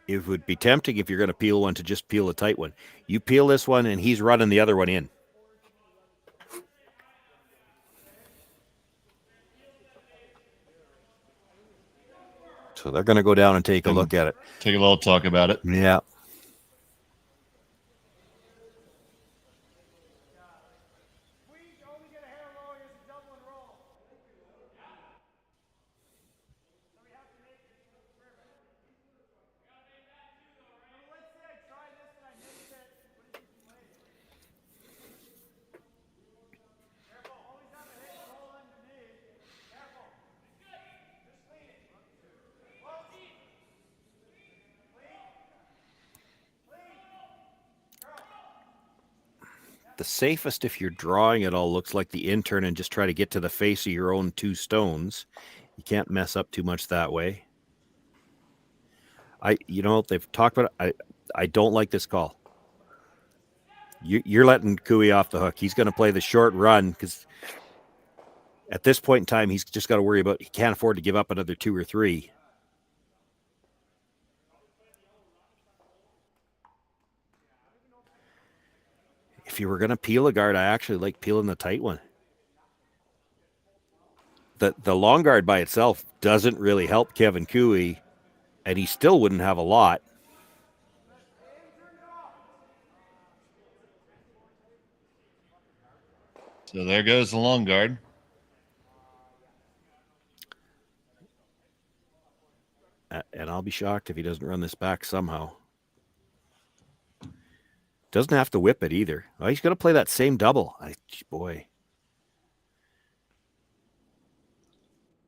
It would be tempting if you're going to peel one to just peel a tight one. You peel this one and he's running the other one in. So they're going to go down and take a look at it. Take a little talk about it. Yeah. The safest, if you're drawing it all, looks like the in-turn and just try to get to the face of your own two stones. You can't mess up too much that way. They've talked about it. I don't like this call. You're letting Cooey off the hook. He's going to play the short run because at this point in time, he's just got to worry about he can't afford to give up another 2 or 3. If you were going to peel a guard, I actually like peeling the tight one. The long guard by itself doesn't really help Kevin Cooey, and he still wouldn't have a lot. So there goes the long guard. And I'll be shocked if he doesn't run this back somehow. Doesn't have to whip it either. Oh, he's going to play that same double. Boy.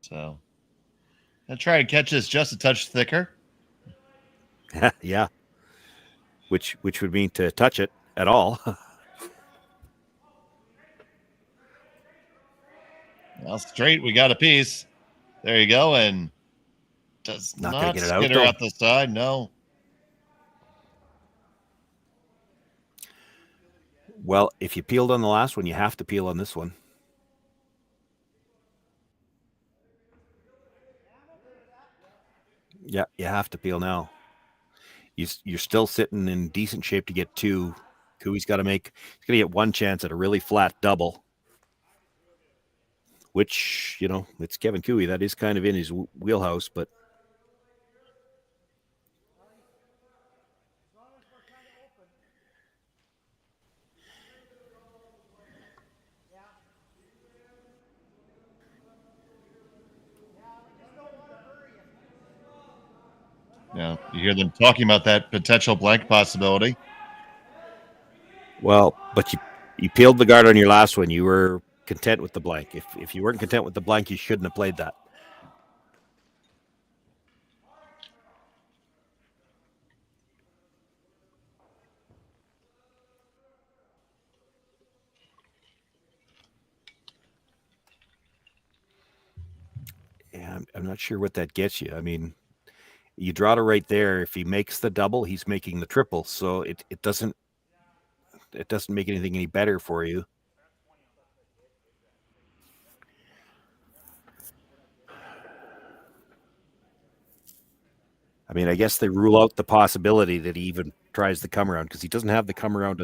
So I'll try to catch this just a touch thicker. Yeah. Which would mean to touch it at all. Well, straight, we got a piece. There you go. And does not get it skitter out out the side. No. Well, if you peeled on the last one, you have to peel on this one. Yeah, you have to peel now. You're still sitting in decent shape to get 2. Cooey's got to he's going to get 1 chance at a really flat double. Which, it's Kevin Cooey. That is kind of in his wheelhouse, but Yeah, you hear them talking about that potential blank possibility. well, but you peeled the guard on your last one. You were content with the blank. If you weren't content with the blank, you shouldn't have played that. Yeah, I'm not sure what that gets you. I mean, you draw it right there. If he makes the double, he's making the triple. So it doesn't make anything any better for you. I mean, I guess they rule out the possibility that he even tries the come around because he doesn't have the come around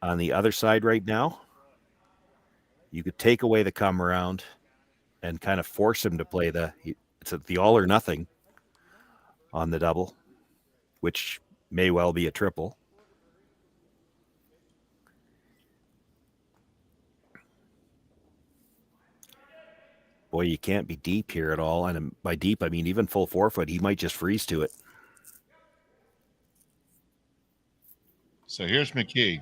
on the other side right now. You could take away the come around and kind of force him to play it's the all or nothing on the double, which may well be a triple. Boy, you can't be deep here at all. And by deep, I mean even full 4-foot. He might just freeze to it. So here's McKee.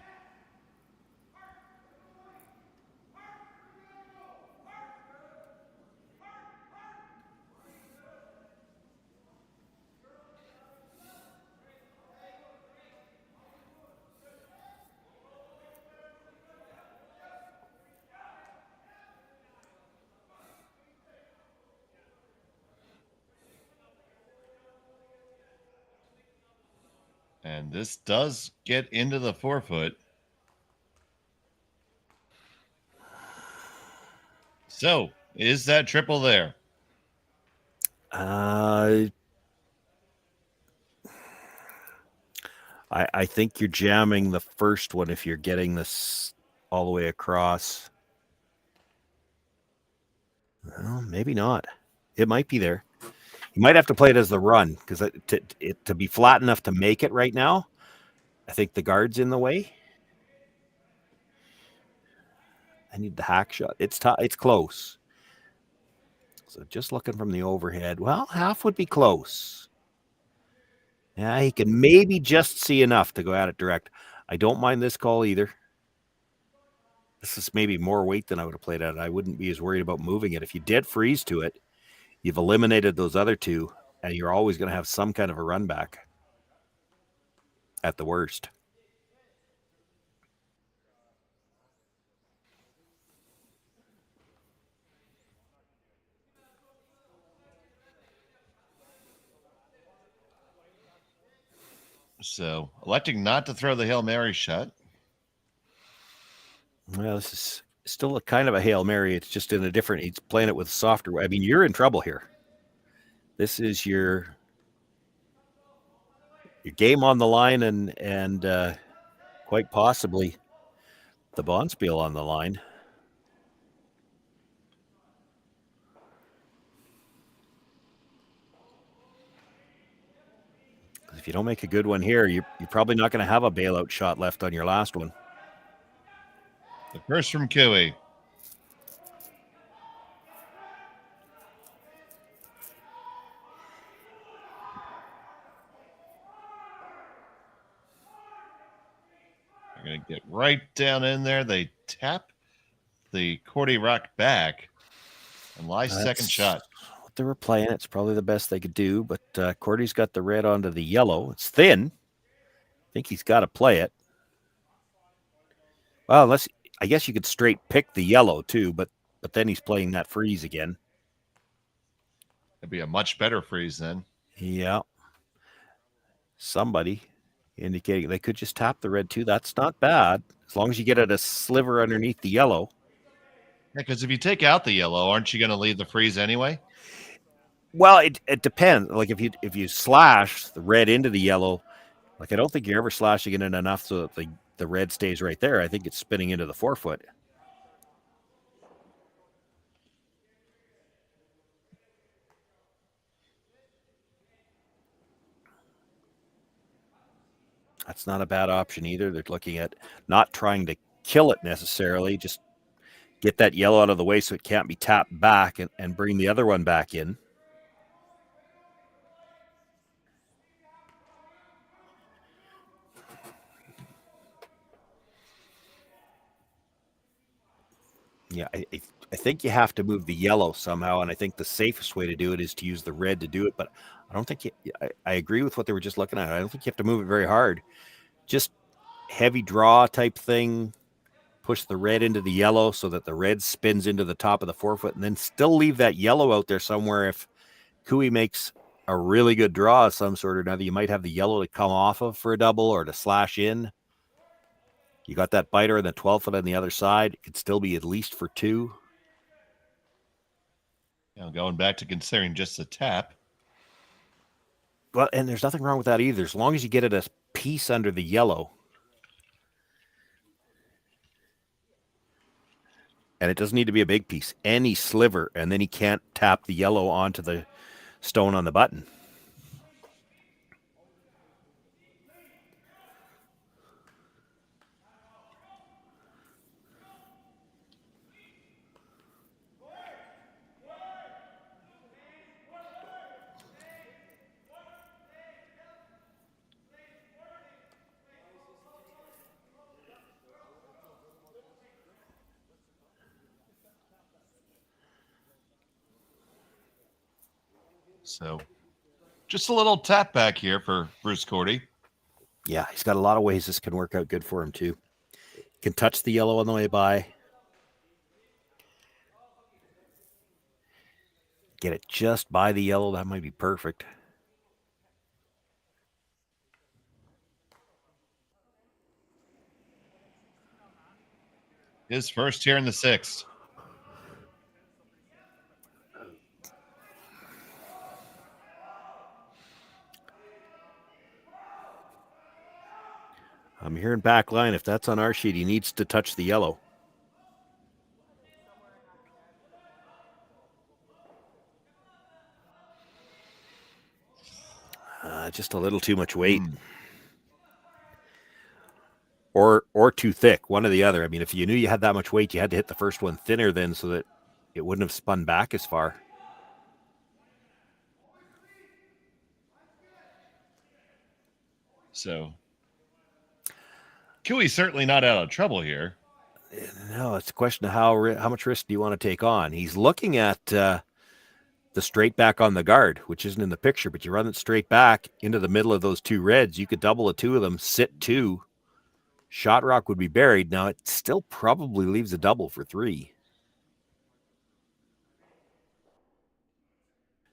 And this does get into the 4-foot. So, is that triple there? I think you're jamming the first one if you're getting this all the way across. Well, maybe not. It might be there. You might have to play it as the run because to be flat enough to make it right now, I think the guard's in the way. I need the hack shot. It's close. So just looking from the overhead, well, half would be close. Yeah, he can maybe just see enough to go at it direct. I don't mind this call either. This is maybe more weight than I would have played at. I wouldn't be as worried about moving it. If you did freeze to it, you've eliminated those other 2, and you're always going to have some kind of a run back at the worst. So electing not to throw the Hail Mary shot. Well, this is still a kind of a Hail Mary. It's just in a different, he's playing it with softer. I mean, you're in trouble here. This is your game on the line and quite possibly the Bonspiel on the line. If you don't make a good one here, you're probably not going to have a bailout shot left on your last one. The first from Cailey. They're going to get right down in there. They tap the Korte rock back and second shot. What they were playing, it's probably the best they could do, but Korte's got the red onto the yellow. It's thin. I think he's got to play it. Well, unless I guess you could straight pick the yellow too, but then he's playing that freeze again. It'd be a much better freeze then. Yeah. Somebody indicating they could just tap the red too. That's not bad as long as you get it a sliver underneath the yellow. Yeah, because if you take out the yellow, aren't you going to leave the freeze anyway? Well, it depends. Like if you slash the red into the yellow, like I don't think you're ever slashing it in enough so that the red stays right there. I think it's spinning into the forefoot. That's not a bad option either. They're looking at not trying to kill it necessarily, just get that yellow out of the way so it can't be tapped back and bring the other one back in. Yeah, I think you have to move the yellow somehow, and I think the safest way to do it is to use the red to do it, but I don't think I agree with what they were just looking at. I don't think you have to move it very hard. Just heavy draw type thing, push the red into the yellow so that the red spins into the top of the forefoot, and then still leave that yellow out there somewhere if Cooey makes a really good draw of some sort or another. You might have the yellow to come off of for a double or to slash in. You got that biter and the 12-foot on the other side. It could still be at least for two. Going back to considering just a tap. Well, and there's nothing wrong with that either. As long as you get it a piece under the yellow. And it doesn't need to be a big piece. Any sliver, and then he can't tap the yellow onto the stone on the button. So just a little tap back here for Bruce Korte. Yeah, he's got a lot of ways this can work out good for him too. Can touch the yellow on the way by. Get it just by the yellow. That might be perfect. His first here in the sixth. I'm hearing back line. If that's on our sheet, he needs to touch the yellow. Just a little too much weight. Or too thick, one or the other. I mean, if you knew you had that much weight, you had to hit the first one thinner then so that it wouldn't have spun back as far. So Cooey's certainly not out of trouble here. No, it's a question of how much risk do you want to take on. He's looking at the straight back on the guard, which isn't in the picture, but you run it straight back into the middle of those two reds. You could double the two of them, sit two. Shot rock would be buried. Now, it still probably leaves a double for three.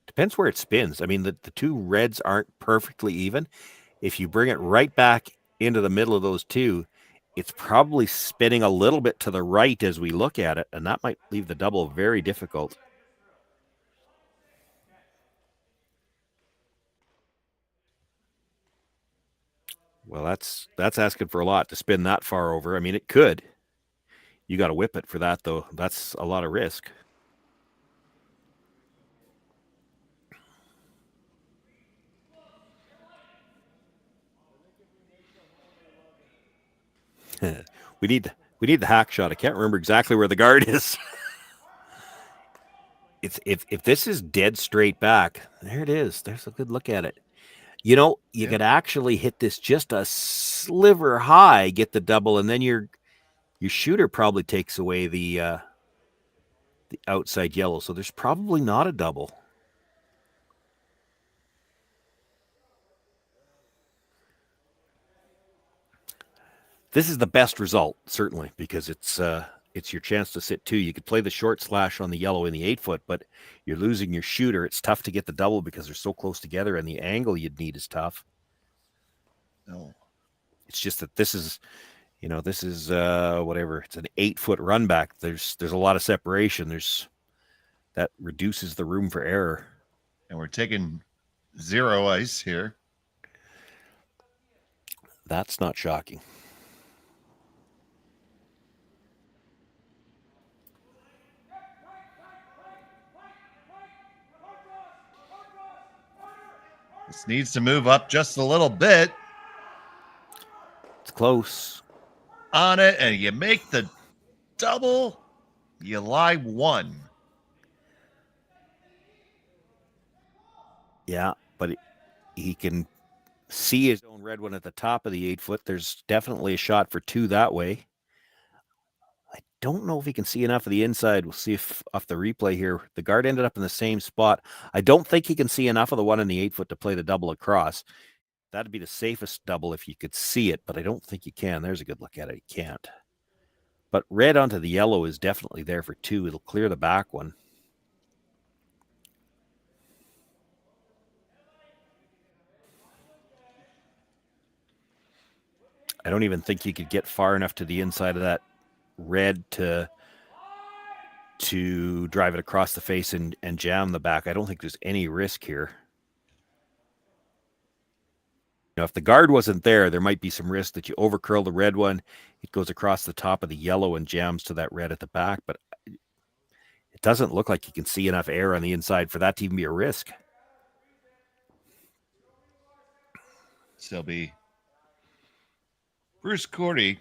Depends where it spins. I mean, the two reds aren't perfectly even. if you bring it right back into the middle of those two, it's probably spinning a little bit to the right as we look at it, and that might leave the double very difficult. Well, that's asking for a lot to spin that far over. I mean, it could. You got to whip it for that, though. That's a lot of risk. We need the hack shot. I can't remember exactly where the guard is. If this is dead straight back, there it is. There's a good look at it. You know, you could actually hit this just a sliver high, get the double, and then your shooter probably takes away the outside yellow. So there's probably not a double. This is the best result, certainly, because it's your chance to sit two. You could play the short slash on the yellow in the 8-foot, but you're losing your shooter. It's tough to get the double because they're so close together, and the angle you'd need is tough. No, it's just that this is whatever. It's an 8-foot run back. There's a lot of separation. That reduces the room for error. And we're taking 0 ice here. That's not shocking. This needs to move up just a little bit. It's close. On it, and you make the double. You lie 1. Yeah, but he can see his own red one at the top of the 8-foot. There's definitely a shot for 2 that way. I don't know if he can see enough of the inside. We'll see if off the replay here. The guard ended up in the same spot. I don't think he can see enough of the one in the 8-foot to play the double across. That'd be the safest double if you could see it, but I don't think you can. There's a good look at it. He can't. But red onto the yellow is definitely there for 2. It'll clear the back one. I don't even think you could get far enough to the inside of that red to drive it across the face and jam the back. I don't think there's any risk here. You know, if the guard wasn't there, there might be some risk that you overcurl the red one. It goes across the top of the yellow and jams to that red at the back. But it doesn't look like you can see enough air on the inside for that to even be a risk. So it'll be Bruce Korte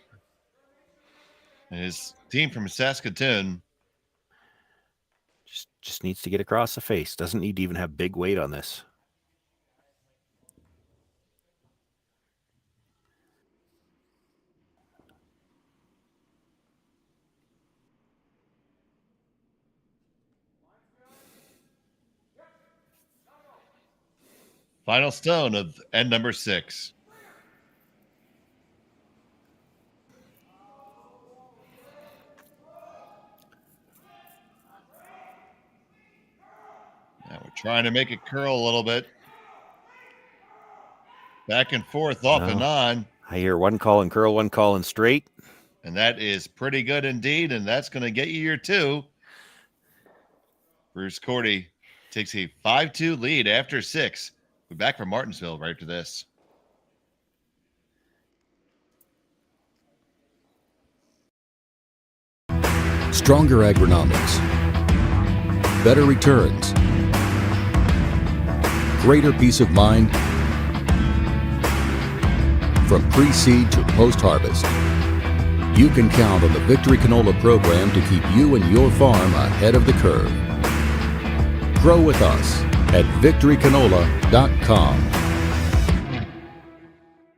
and his team from Saskatoon. Just needs to get across the face. Doesn't need to even have big weight on this. Final stone of end number 6. Now we're trying to make it curl a little bit. Back and forth, off and on. I hear one call and curl, one call and straight. And that is pretty good indeed, and that's going to get you your 2. Bruce Korte takes a 5-2 lead after 6. We're back from Martensville right after this. Stronger agronomics, better returns, greater peace of mind. From pre-seed to post-harvest, you can count on the Victory Canola program to keep you and your farm ahead of the curve. Grow with us at victorycanola.com.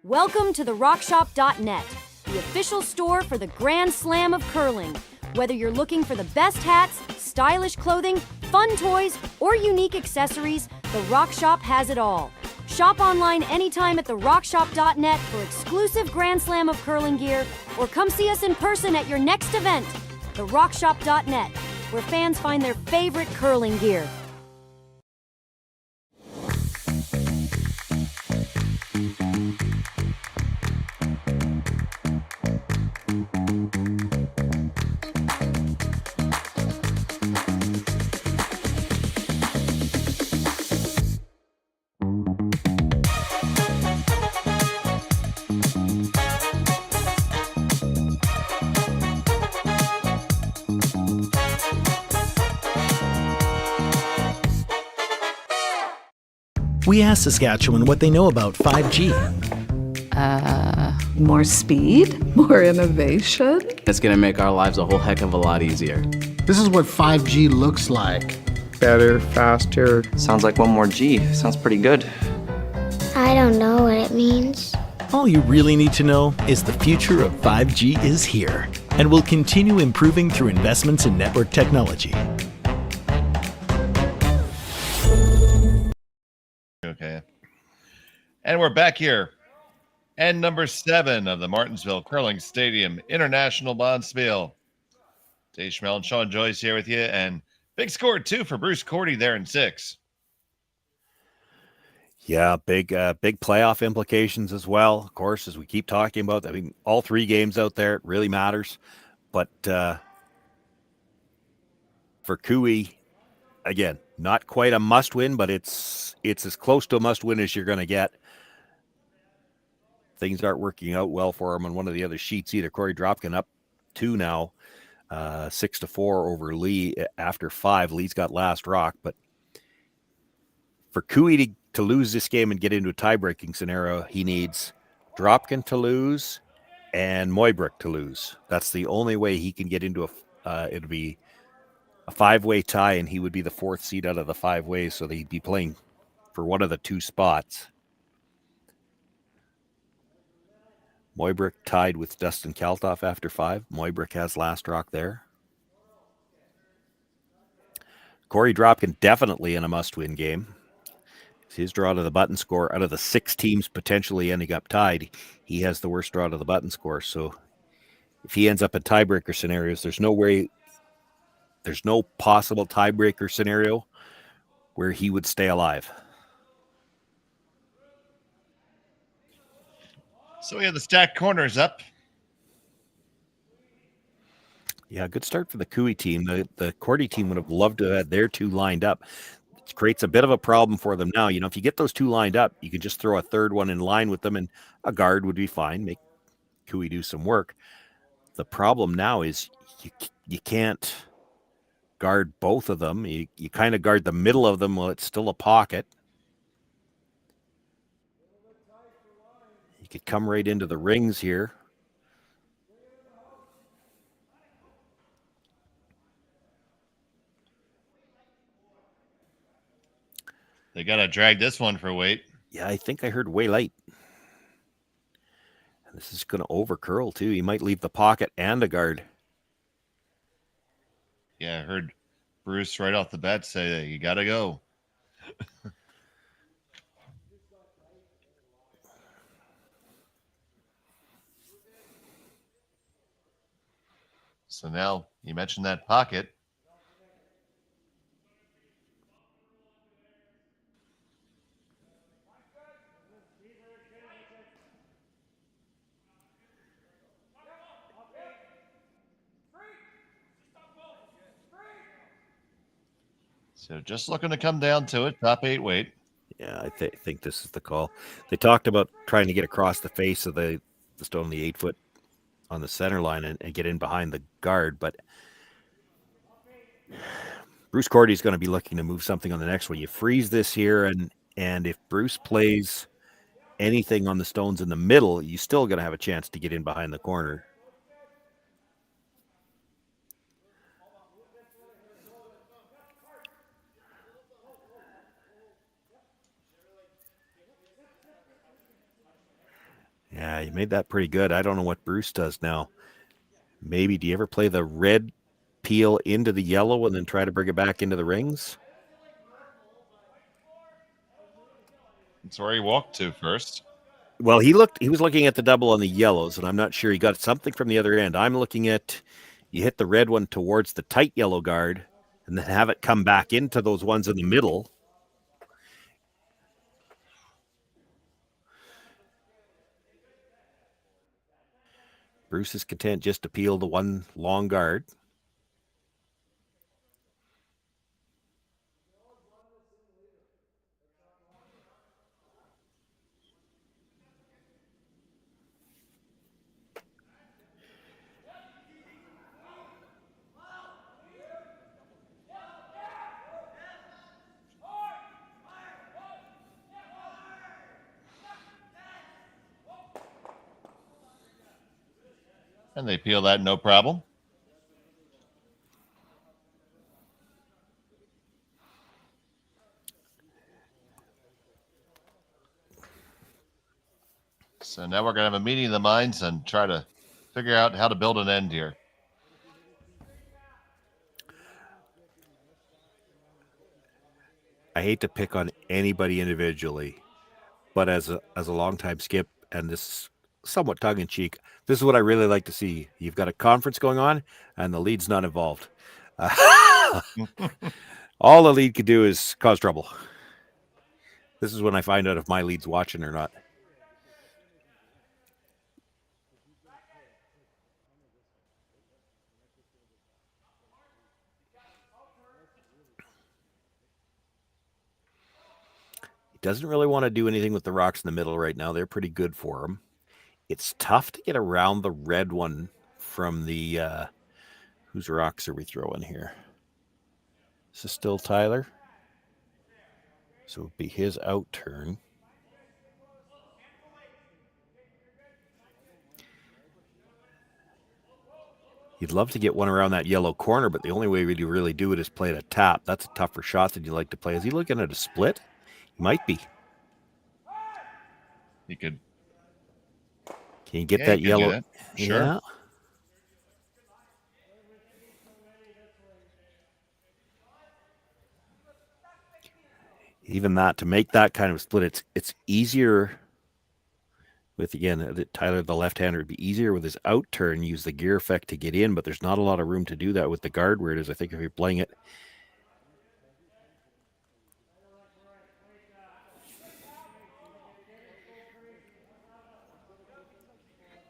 Welcome to the rockshop.net, the official store for the Grand Slam of curling. Whether you're looking for the best hats, stylish clothing, fun toys, or unique accessories, the Rock Shop has it all. Shop online anytime at therockshop.net for exclusive Grand Slam of curling gear, or come see us in person at your next event. Therockshop.net, where fans find their favorite curling gear. we asked Saskatchewan what they know about 5G. More speed? More innovation? It's gonna make our lives a whole heck of a lot easier. This is what 5G looks like. Better, faster. Sounds like one more G. Sounds pretty good. I don't know what it means. All you really need to know is the future of 5G is here and will continue improving through investments in network technology. Okay. And we're back here. And number 7 of the Martensville Curling Stadium International Bonspiel. Dave Schmel and Shawn Joyce here with you. And big score, too, for Bruce Korte there in 6. Yeah, big playoff implications as well. Of course, as we keep talking about, I mean, all 3 games out there, it really matters. But for Cooey, again, not quite a must-win, but it's as close to a must-win as you're going to get. Things aren't working out well for him on one of the other sheets either. Corey Dropkin up 2 now, 6-4 over Lee after 5. Lee's got last rock, but for Cooey to lose this game and get into a tie-breaking scenario, he needs Dropkin to lose and Moybrook to lose. That's the only way he can get into it'd be a 5-way tie, and he would be the 4th seed out of the 5 ways, so he'd be playing for one of the 2 spots. Moybrook tied with Dustin Kaltoff after 5. Moybrook has last rock there. Corey Dropkin definitely in a must-win game. His draw to the button score out of the 6 teams potentially ending up tied, he has the worst draw to the button score. So if he ends up in tiebreaker scenarios, there's no possible tiebreaker scenario where he would stay alive. So we have the stacked corners up. Yeah, good start for the Cooey team. The Korte team would have loved to have had their 2 lined up. It creates a bit of a problem for them now. You know, if you get those 2 lined up, you can just throw a 3rd one in line with them, and a guard would be fine. Make Cooey do some work. The problem now is you can't guard both of them. You kind of guard the middle of them while it's still a pocket. You could come right into the rings here. They got to drag this one for weight. Yeah, I think I heard way light. And this is going to over curl too. He might leave the pocket and a guard. Yeah, I heard Bruce right off the bat say that you got to go. So now you mentioned that pocket. So just looking to come down to it, top 8 weight. Yeah, I think this is the call. They talked about trying to get across the face of the stone, the 8-foot on the center line and get in behind the guard, but Bruce Korte is going to be looking to move something on the next one. You freeze this here, and if Bruce plays anything on the stones in the middle, you're still going to have a chance to get in behind the corner. Yeah, you made that pretty good. I don't know what Bruce does now. Maybe, do you ever play the red peel into the yellow and then try to bring it back into the rings? That's where he walked to first. Well, he was looking at the double on the yellows, and I'm not sure he got something from the other end. I'm looking at, you hit the red one towards the tight yellow guard and then have it come back into those ones in the middle. Bruce is content just to peel the one long guard. And they peel that no problem. So now we're going to have a meeting of the minds and try to figure out how to build an end here. I hate to pick on anybody individually, but as a longtime skip, and this somewhat tongue-in-cheek, this is what I really like to see. You've got a conference going on, and the lead's not involved. All the lead could do is cause trouble. This is when I find out if my lead's watching or not. Doesn't really want to do anything with the rocks in the middle right now. They're pretty good for him. It's tough to get around the red one from the... whose rocks are we throwing here? This is still Tyler. So it would be his out turn. You'd love to get one around that yellow corner, but the only way you really do it is play it a tap. That's a tougher shot than you like to play. Is he looking at a split? He might be. He could. Can you get that yellow? Get it. Sure. Yeah. Even that, to make that kind of split, it's easier with, again, Tyler, the left-hander, would be easier with his out turn, use the gear effect to get in, but there's not a lot of room to do that with the guard where it is. I think if you're playing it.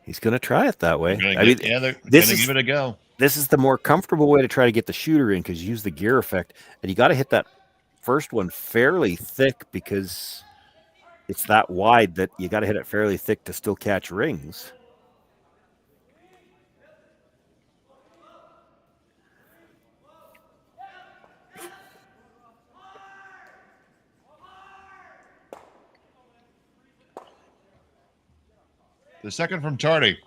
He's going to try it that way. They're going to give it a go. This is the more comfortable way to try to get the shooter in, because you use the gear effect, and you got to hit that first one fairly thick because it's that wide that you got to hit it fairly thick to still catch rings. The second from Tardy.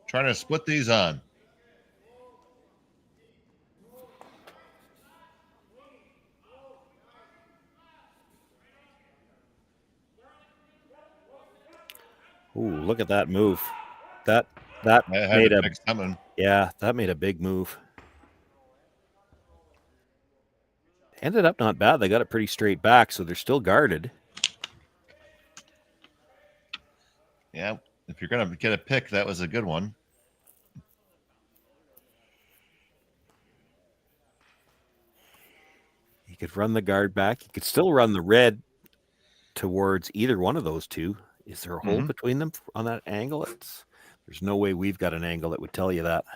Trying to split these on. Ooh, look at that move. That made that made a big move. Ended up not bad. They got it pretty straight back, so they're still guarded. Yeah, if you're going to get a pick, that was a good one. You could run the guard back. You could still run the red towards either one of those two. Is there a hole between them on that angle? There's no way we've got an angle that would tell you that.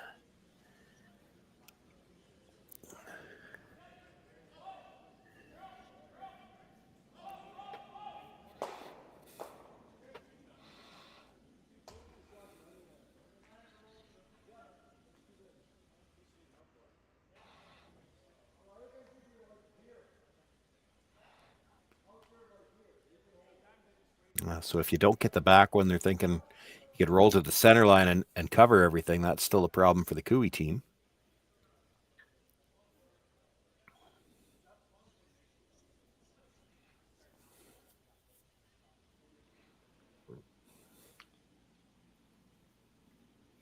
So if you don't get the back one, they're thinking you could roll to the center line and cover everything. That's still a problem for the Cooey team.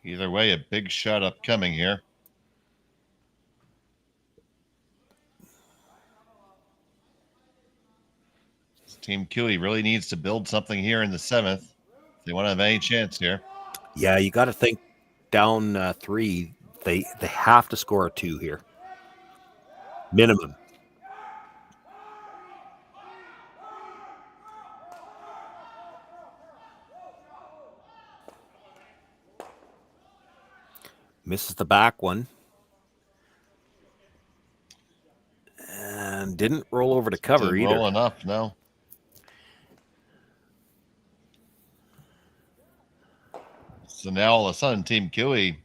Either way, a big shot upcoming here. Team Cailey really needs to build something here in the seventh if they want to have any chance here. Yeah, you got to think down 3. They have to score a 2 here. Minimum. Misses the back one. And didn't roll over to cover either. Roll enough, no. So now all of a sudden, Team Cailey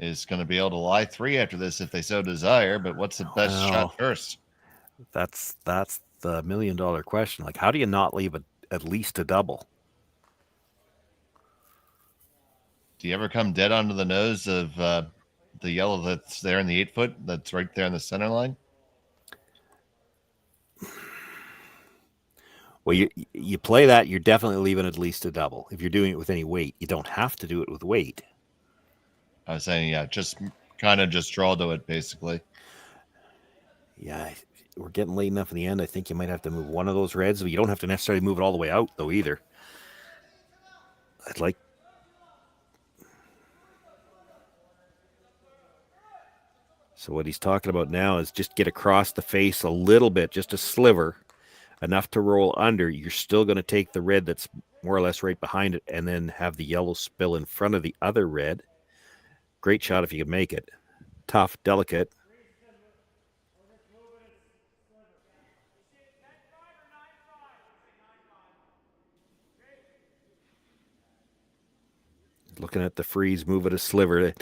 is going to be able to lie 3 after this if they so desire. But what's the best shot first? That's the $1 million question. Like, how do you not leave at least a double? Do you ever come dead onto the nose of the yellow that's there in the 8 foot? That's right there in the center line. Well, you play that, you're definitely leaving at least a double. If you're doing it with any weight, you don't have to do it with weight. I was saying, yeah, just kind of just draw to it, basically. Yeah, we're getting late enough in the end. I think you might have to move one of those reds, but you don't have to necessarily move it all the way out, though, either. I'd like... So what he's talking about now is just get across the face a little bit, just a sliver, enough to roll under. You're still going to take the red that's more or less right behind it and then have the yellow spill in front of the other red. Great shot if you can make it. Tough, delicate. Looking at the freeze, move it a sliver.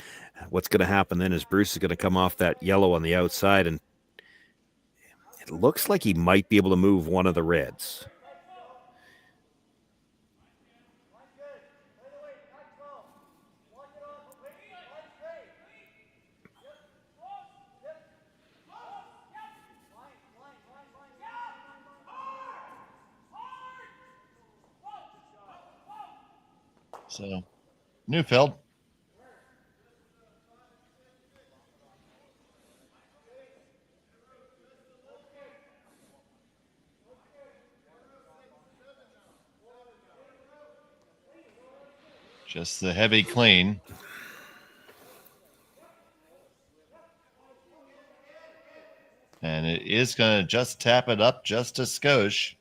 What's going to happen then is Bruce is going to come off that yellow on the outside, and it looks like he might be able to move one of the reds. So, Neufeld. Just the heavy clean. And it is going to just tap it up just a skosh.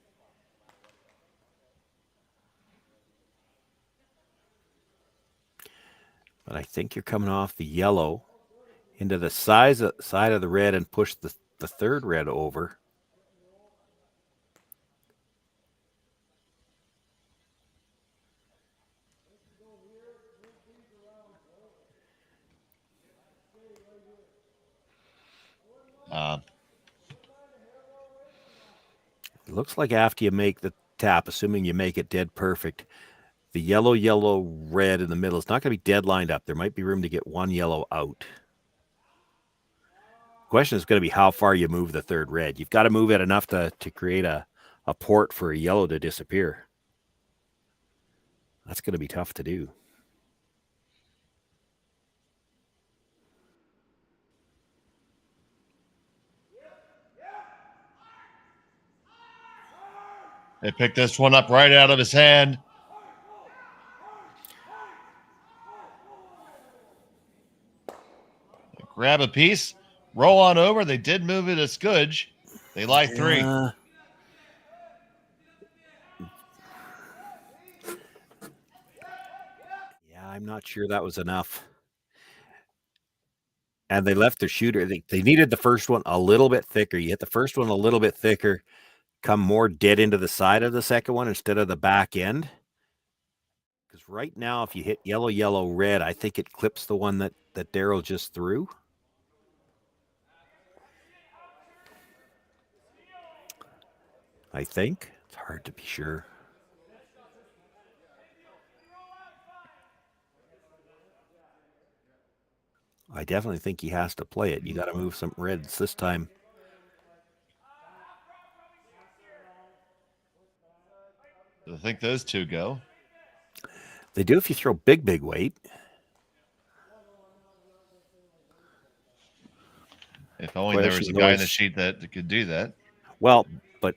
But I think you're coming off the yellow into the side of the red and push the third red over. It looks like after you make the tap, assuming you make it dead perfect, the yellow, red in the middle is not going to be dead lined up. There might be room to get one yellow out. The question is going to be how far you move the third red. You've got to move it enough to create a port for a yellow to disappear. That's going to be tough to do. They picked this one up right out of his hand. They grab a piece, roll on over. They did move it a scudge. They lie three. Yeah, I'm not sure that was enough. And they left their shooter. They needed the first one a little bit thicker. You hit the first one a little bit thicker, come more dead into the side of the second one instead of the back end. Because right now, if you hit yellow, red, I think it clips the one that Daryl just threw. I think. It's hard to be sure. I definitely think he has to play it. You got to move some reds this time. I think those two go. They do if you throw big weight. If only there was a guy in the sheet that could do that. Well, but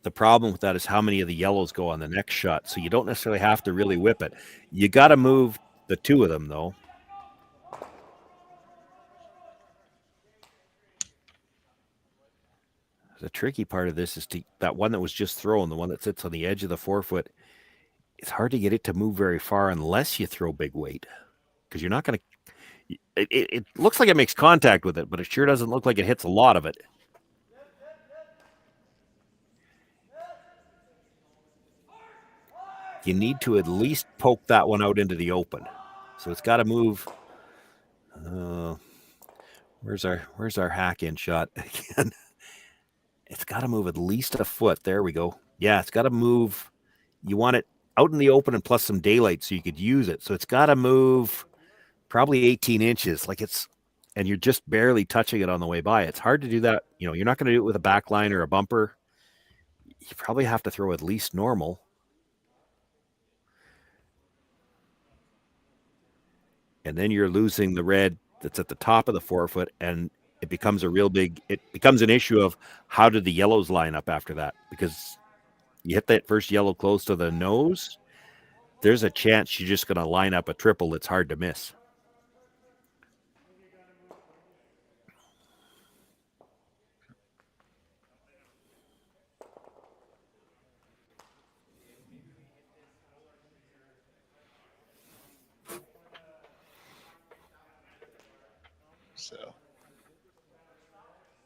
the problem with that is how many of the yellows go on the next shot. So you don't necessarily have to really whip it. You got to move the two of them, though. The tricky part of this is that one that was just thrown, the one that sits on the edge of the 4-foot, it's hard to get it to move very far unless you throw big weight. Because you're not going to... It looks like it makes contact with it, but it sure doesn't look like it hits a lot of it. You need to at least poke that one out into the open. So it's got to move... where's our hack-in shot again? It's got to move at least a foot. There we go. Yeah, it's got to move. You want it out in the open and plus some daylight so you could use it. So it's got to move probably 18 inches. And you're just barely touching it on the way by. It's hard to do that. You're not going to do it with a back line or a bumper. You probably have to throw at least normal. And then you're losing the red that's at the top of the forefoot, and it becomes an issue of how did the yellows line up after that? Because you hit that first yellow close to the nose, there's a chance you're just going to line up a triple that's hard to miss.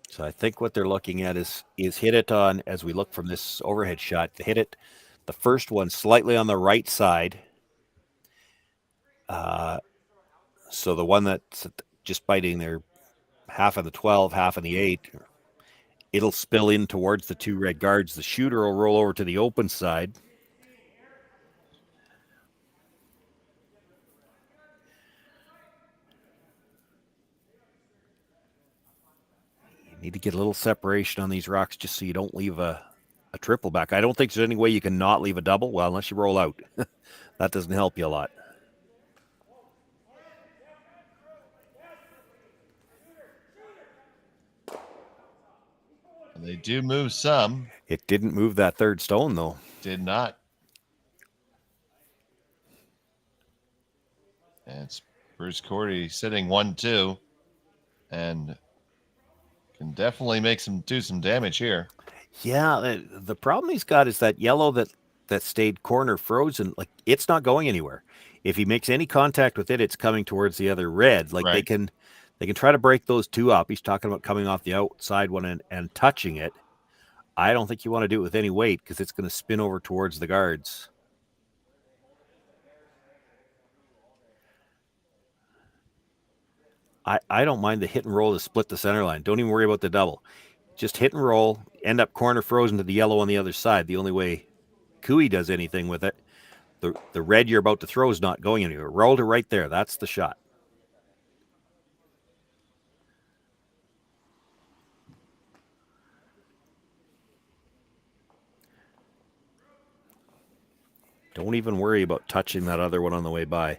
So I think what they're looking at is hit it on, as we look from this overhead shot, to hit it, the first one slightly on the right side. So the one that's just biting their half of the 12, half of the 8, it'll spill in towards the 2 red guards. The shooter will roll over to the open side. You need to get a little separation on these rocks just so you don't leave a triple back. I don't think there's any way you can not leave a double. Well, unless you roll out. That doesn't help you a lot. They do move some. It didn't move that third stone, though. Did not. And it's Bruce Korte sitting 1-2 and can definitely do some damage here. Yeah, the problem he's got is that yellow that stayed corner frozen. Like, it's not going anywhere. If he makes any contact with it, it's coming towards the other red. Like, right. They can try to break those two up. He's talking about coming off the outside one and touching it. I don't think you want to do it with any weight because it's going to spin over towards the guards. I don't mind the hit and roll to split the center line. Don't even worry about the double. Just hit and roll, end up corner frozen to the yellow on the other side. The only way Cooey does anything with it, the red you're about to throw is not going anywhere. Roll to right there. That's the shot. Don't even worry about touching that other one on the way by.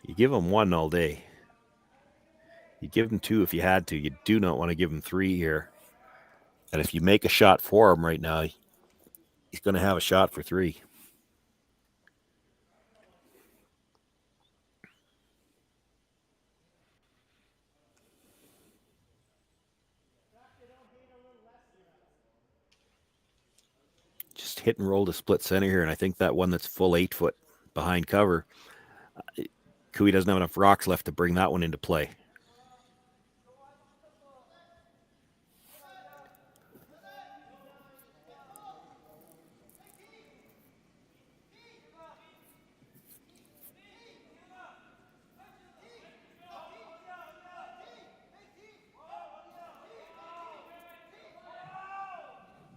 You give them 1 all day. You give them 2 if you had to. You do not want to give them 3 here. And if you make a shot for him right now, he's going to have a shot for 3. Just hit and roll to split center here, and I think that one that's full 8 foot behind cover, Cooey doesn't have enough rocks left to bring that one into play.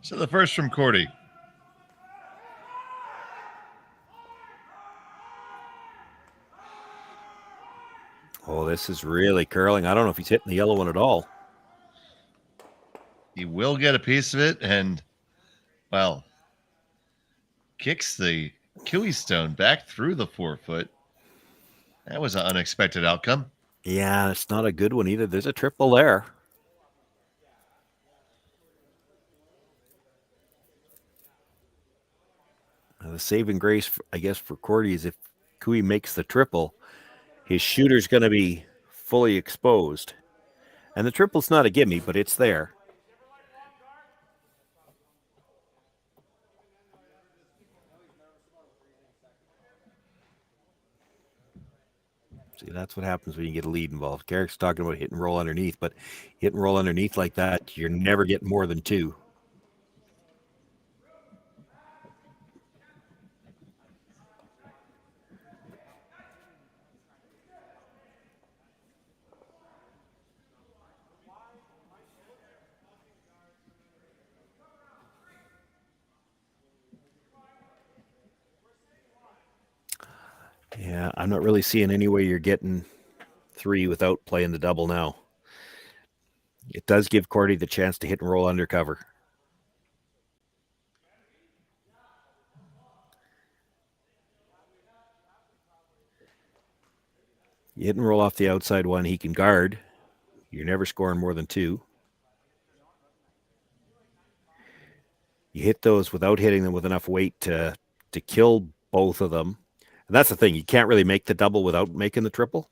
So the first from Korte. Oh, this is really curling. I don't know if he's hitting the yellow one at all. He will get a piece of it and, well, kicks the Cooey stone back through the 4 foot. That was an unexpected outcome. Yeah, it's not a good one either. There's a triple there. Now, the saving grace, I guess, for Korte is if Cooey makes the triple, his shooter's going to be fully exposed. And the triple's not a gimme, but it's there. See, that's what happens when you get a lead involved. Garrick's talking about hit and roll underneath, but hit and roll underneath like that, you're never getting more than 2. Yeah, I'm not really seeing any way you're getting 3 without playing the double now. It does give Korte the chance to hit and roll undercover. You hit and roll off the outside one, he can guard. You're never scoring more than 2. You hit those without hitting them with enough weight to kill both of them. And that's the thing. You can't really make the double without making the triple.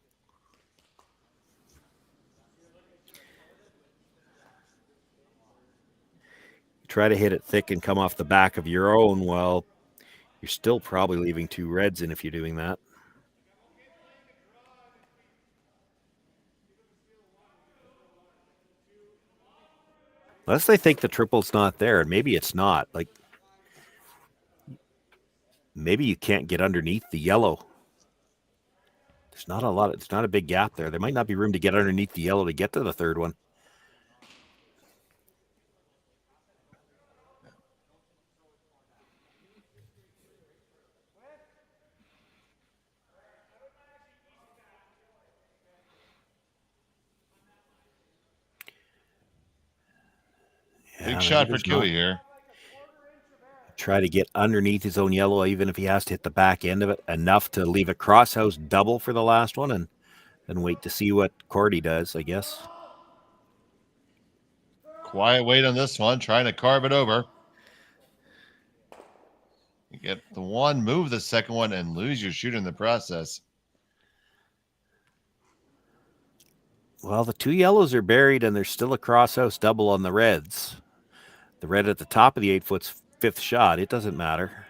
You try to hit it thick and come off the back of your own. Well, you're still probably leaving 2 reds in if you're doing that. Unless they think the triple's not there, and maybe it's not. Like, maybe you can't get underneath the yellow. There's not a lot. It's not a big gap there. There might not be room to get underneath the yellow to get to the third one. Big shot for Cailey here. Try to get underneath his own yellow, even if he has to hit the back end of it, enough to leave a crosshouse double for the last one, and then wait to see what Korte does, I guess. Quiet wait on this one, trying to carve it over. You get the one, move the second one, and lose your shooter in the process. Well, the 2 yellows are buried, and there's still a crosshouse double on the reds. The red at the top of the 8-foot's 5th shot. It doesn't matter.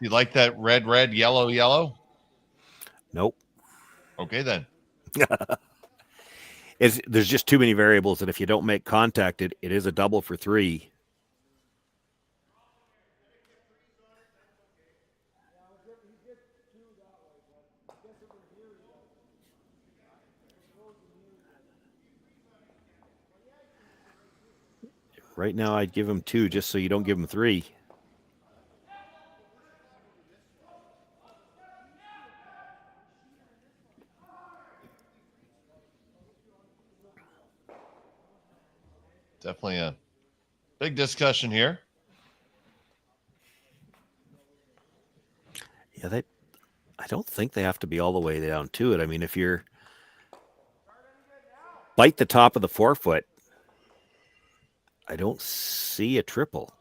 You like that red, red, yellow, yellow? Nope. Okay, then. There's just too many variables, and if you don't make contact, it is a double for 3. Right now, I'd give him 2 just so you don't give him 3. Definitely a big discussion here. Yeah, I don't think they have to be all the way down to it. I mean, if you're bite the top of the 4-foot, I don't see a triple.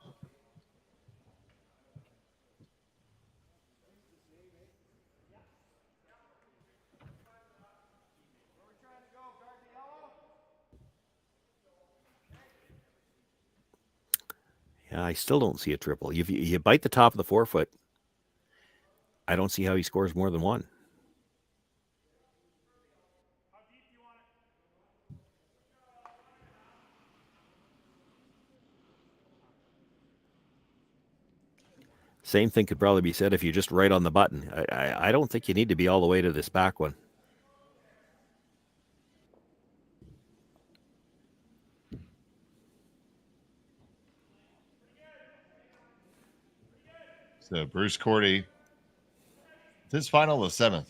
Yeah, I still don't see a triple. If you bite the top of the 4-foot, I don't see how he scores more than 1. Same thing could probably be said if you're just right on the button. I don't think you need to be all the way to this back one. So Bruce Korte, his final, the 7th.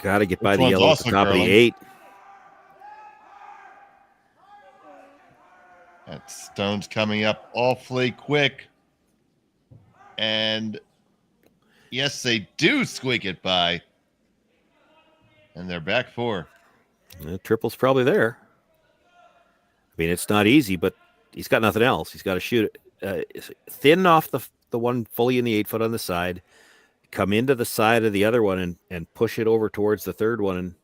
Got to get by the yellow at the top of the 8. That stone's coming up awfully quick. And yes, they do squeak it by. And they're back 4. The triple's probably there. I mean, it's not easy, but he's got nothing else. He's got to shoot it thin off the one fully in the 8-foot on the side, come into the side of the other one and push it over towards the third one and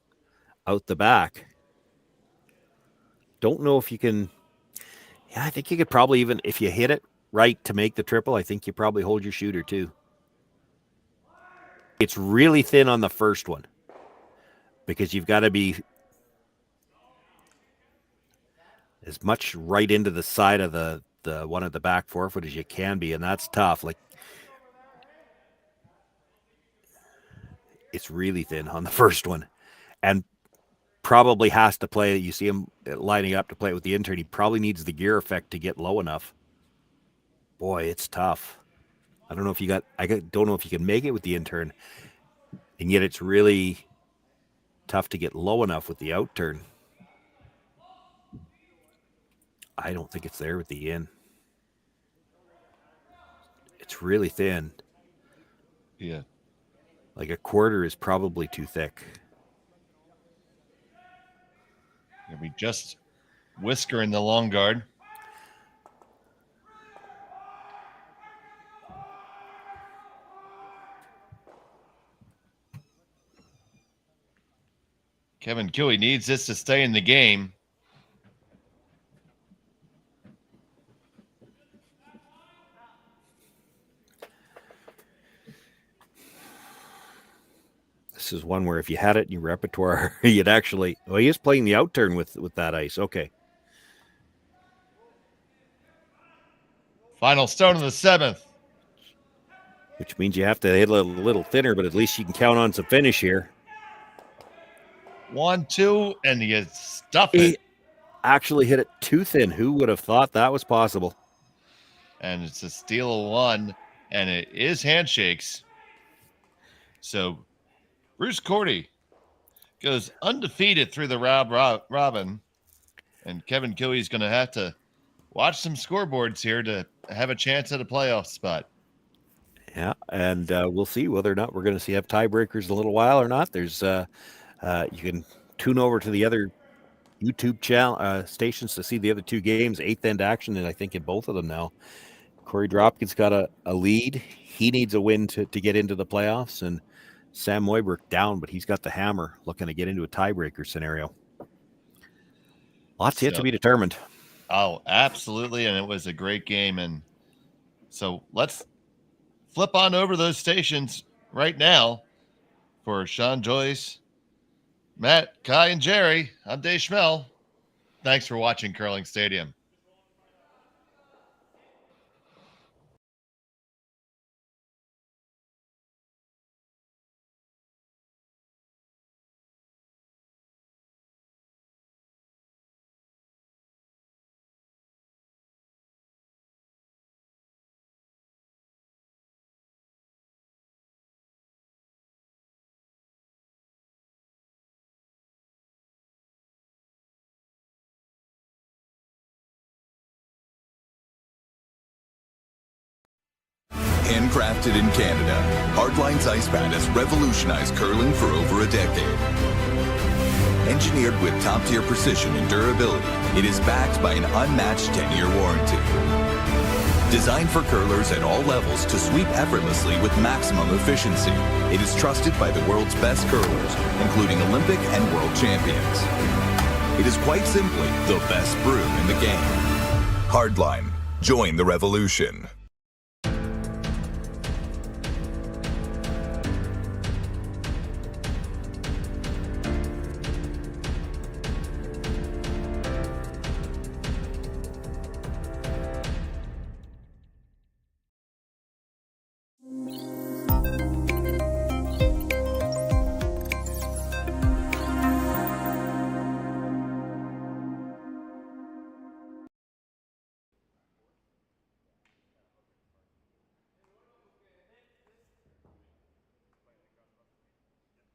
out the back. Don't know if you can. Yeah, I think you could probably, even if you hit it right to make the triple, I think you probably hold your shooter too. It's really thin on the first one because you've got to be as much right into the side of the one at the back 4-foot as you can be, and that's tough. Like it's really thin on the first one, and probably has to play. You see him lining up to play with the intern. He probably needs the gear effect to get low enough. Boy, it's tough. I don't know if you don't know if you can make it with the intern, and yet it's really tough to get low enough with the out turn. I don't think it's there with the in. It's really thin. Yeah. Like a quarter is probably too thick. We just whisker in the long guard. Kevin Cooey needs this to stay in the game. This is one where if you had it in your repertoire, you'd actually... Oh, he is playing the out turn with that ice. Okay. Final stone of the 7th. Which means you have to hit a little thinner, but at least you can count on some finish here. 1, 2, and you stuff He it. actually hit it too thin. Who would have thought that was possible? And it's a steal of 1, and it is handshakes. So Bruce Korte goes undefeated through the robin, and Kevin Cooey's going to have to watch some scoreboards here to have a chance at a playoff spot. Yeah, and we'll see whether or not we're going to have tiebreakers in a little while or not. There's you can tune over to the other YouTube channel stations to see the other two games, 8th end action, and I think in both of them now. Corey Dropkin's got a lead. He needs a win to get into the playoffs, and Sam Moybrook down, but he's got the hammer looking to get into a tiebreaker scenario. Lots yet to be determined. Oh, absolutely, and it was a great game. And so let's flip on over those stations right now for Shawn, Joyce, Matt, Kai, and Jerry. I'm Dave Schmel. Thanks for watching Curling Stadium. Handcrafted in Canada, Hardline's ice pad has revolutionized curling for over a decade. Engineered with top-tier precision and durability, it is backed by an unmatched 10-year warranty. Designed for curlers at all levels to sweep effortlessly with maximum efficiency, it is trusted by the world's best curlers, including Olympic and world champions. It is quite simply the best broom in the game. Hardline. Join the revolution.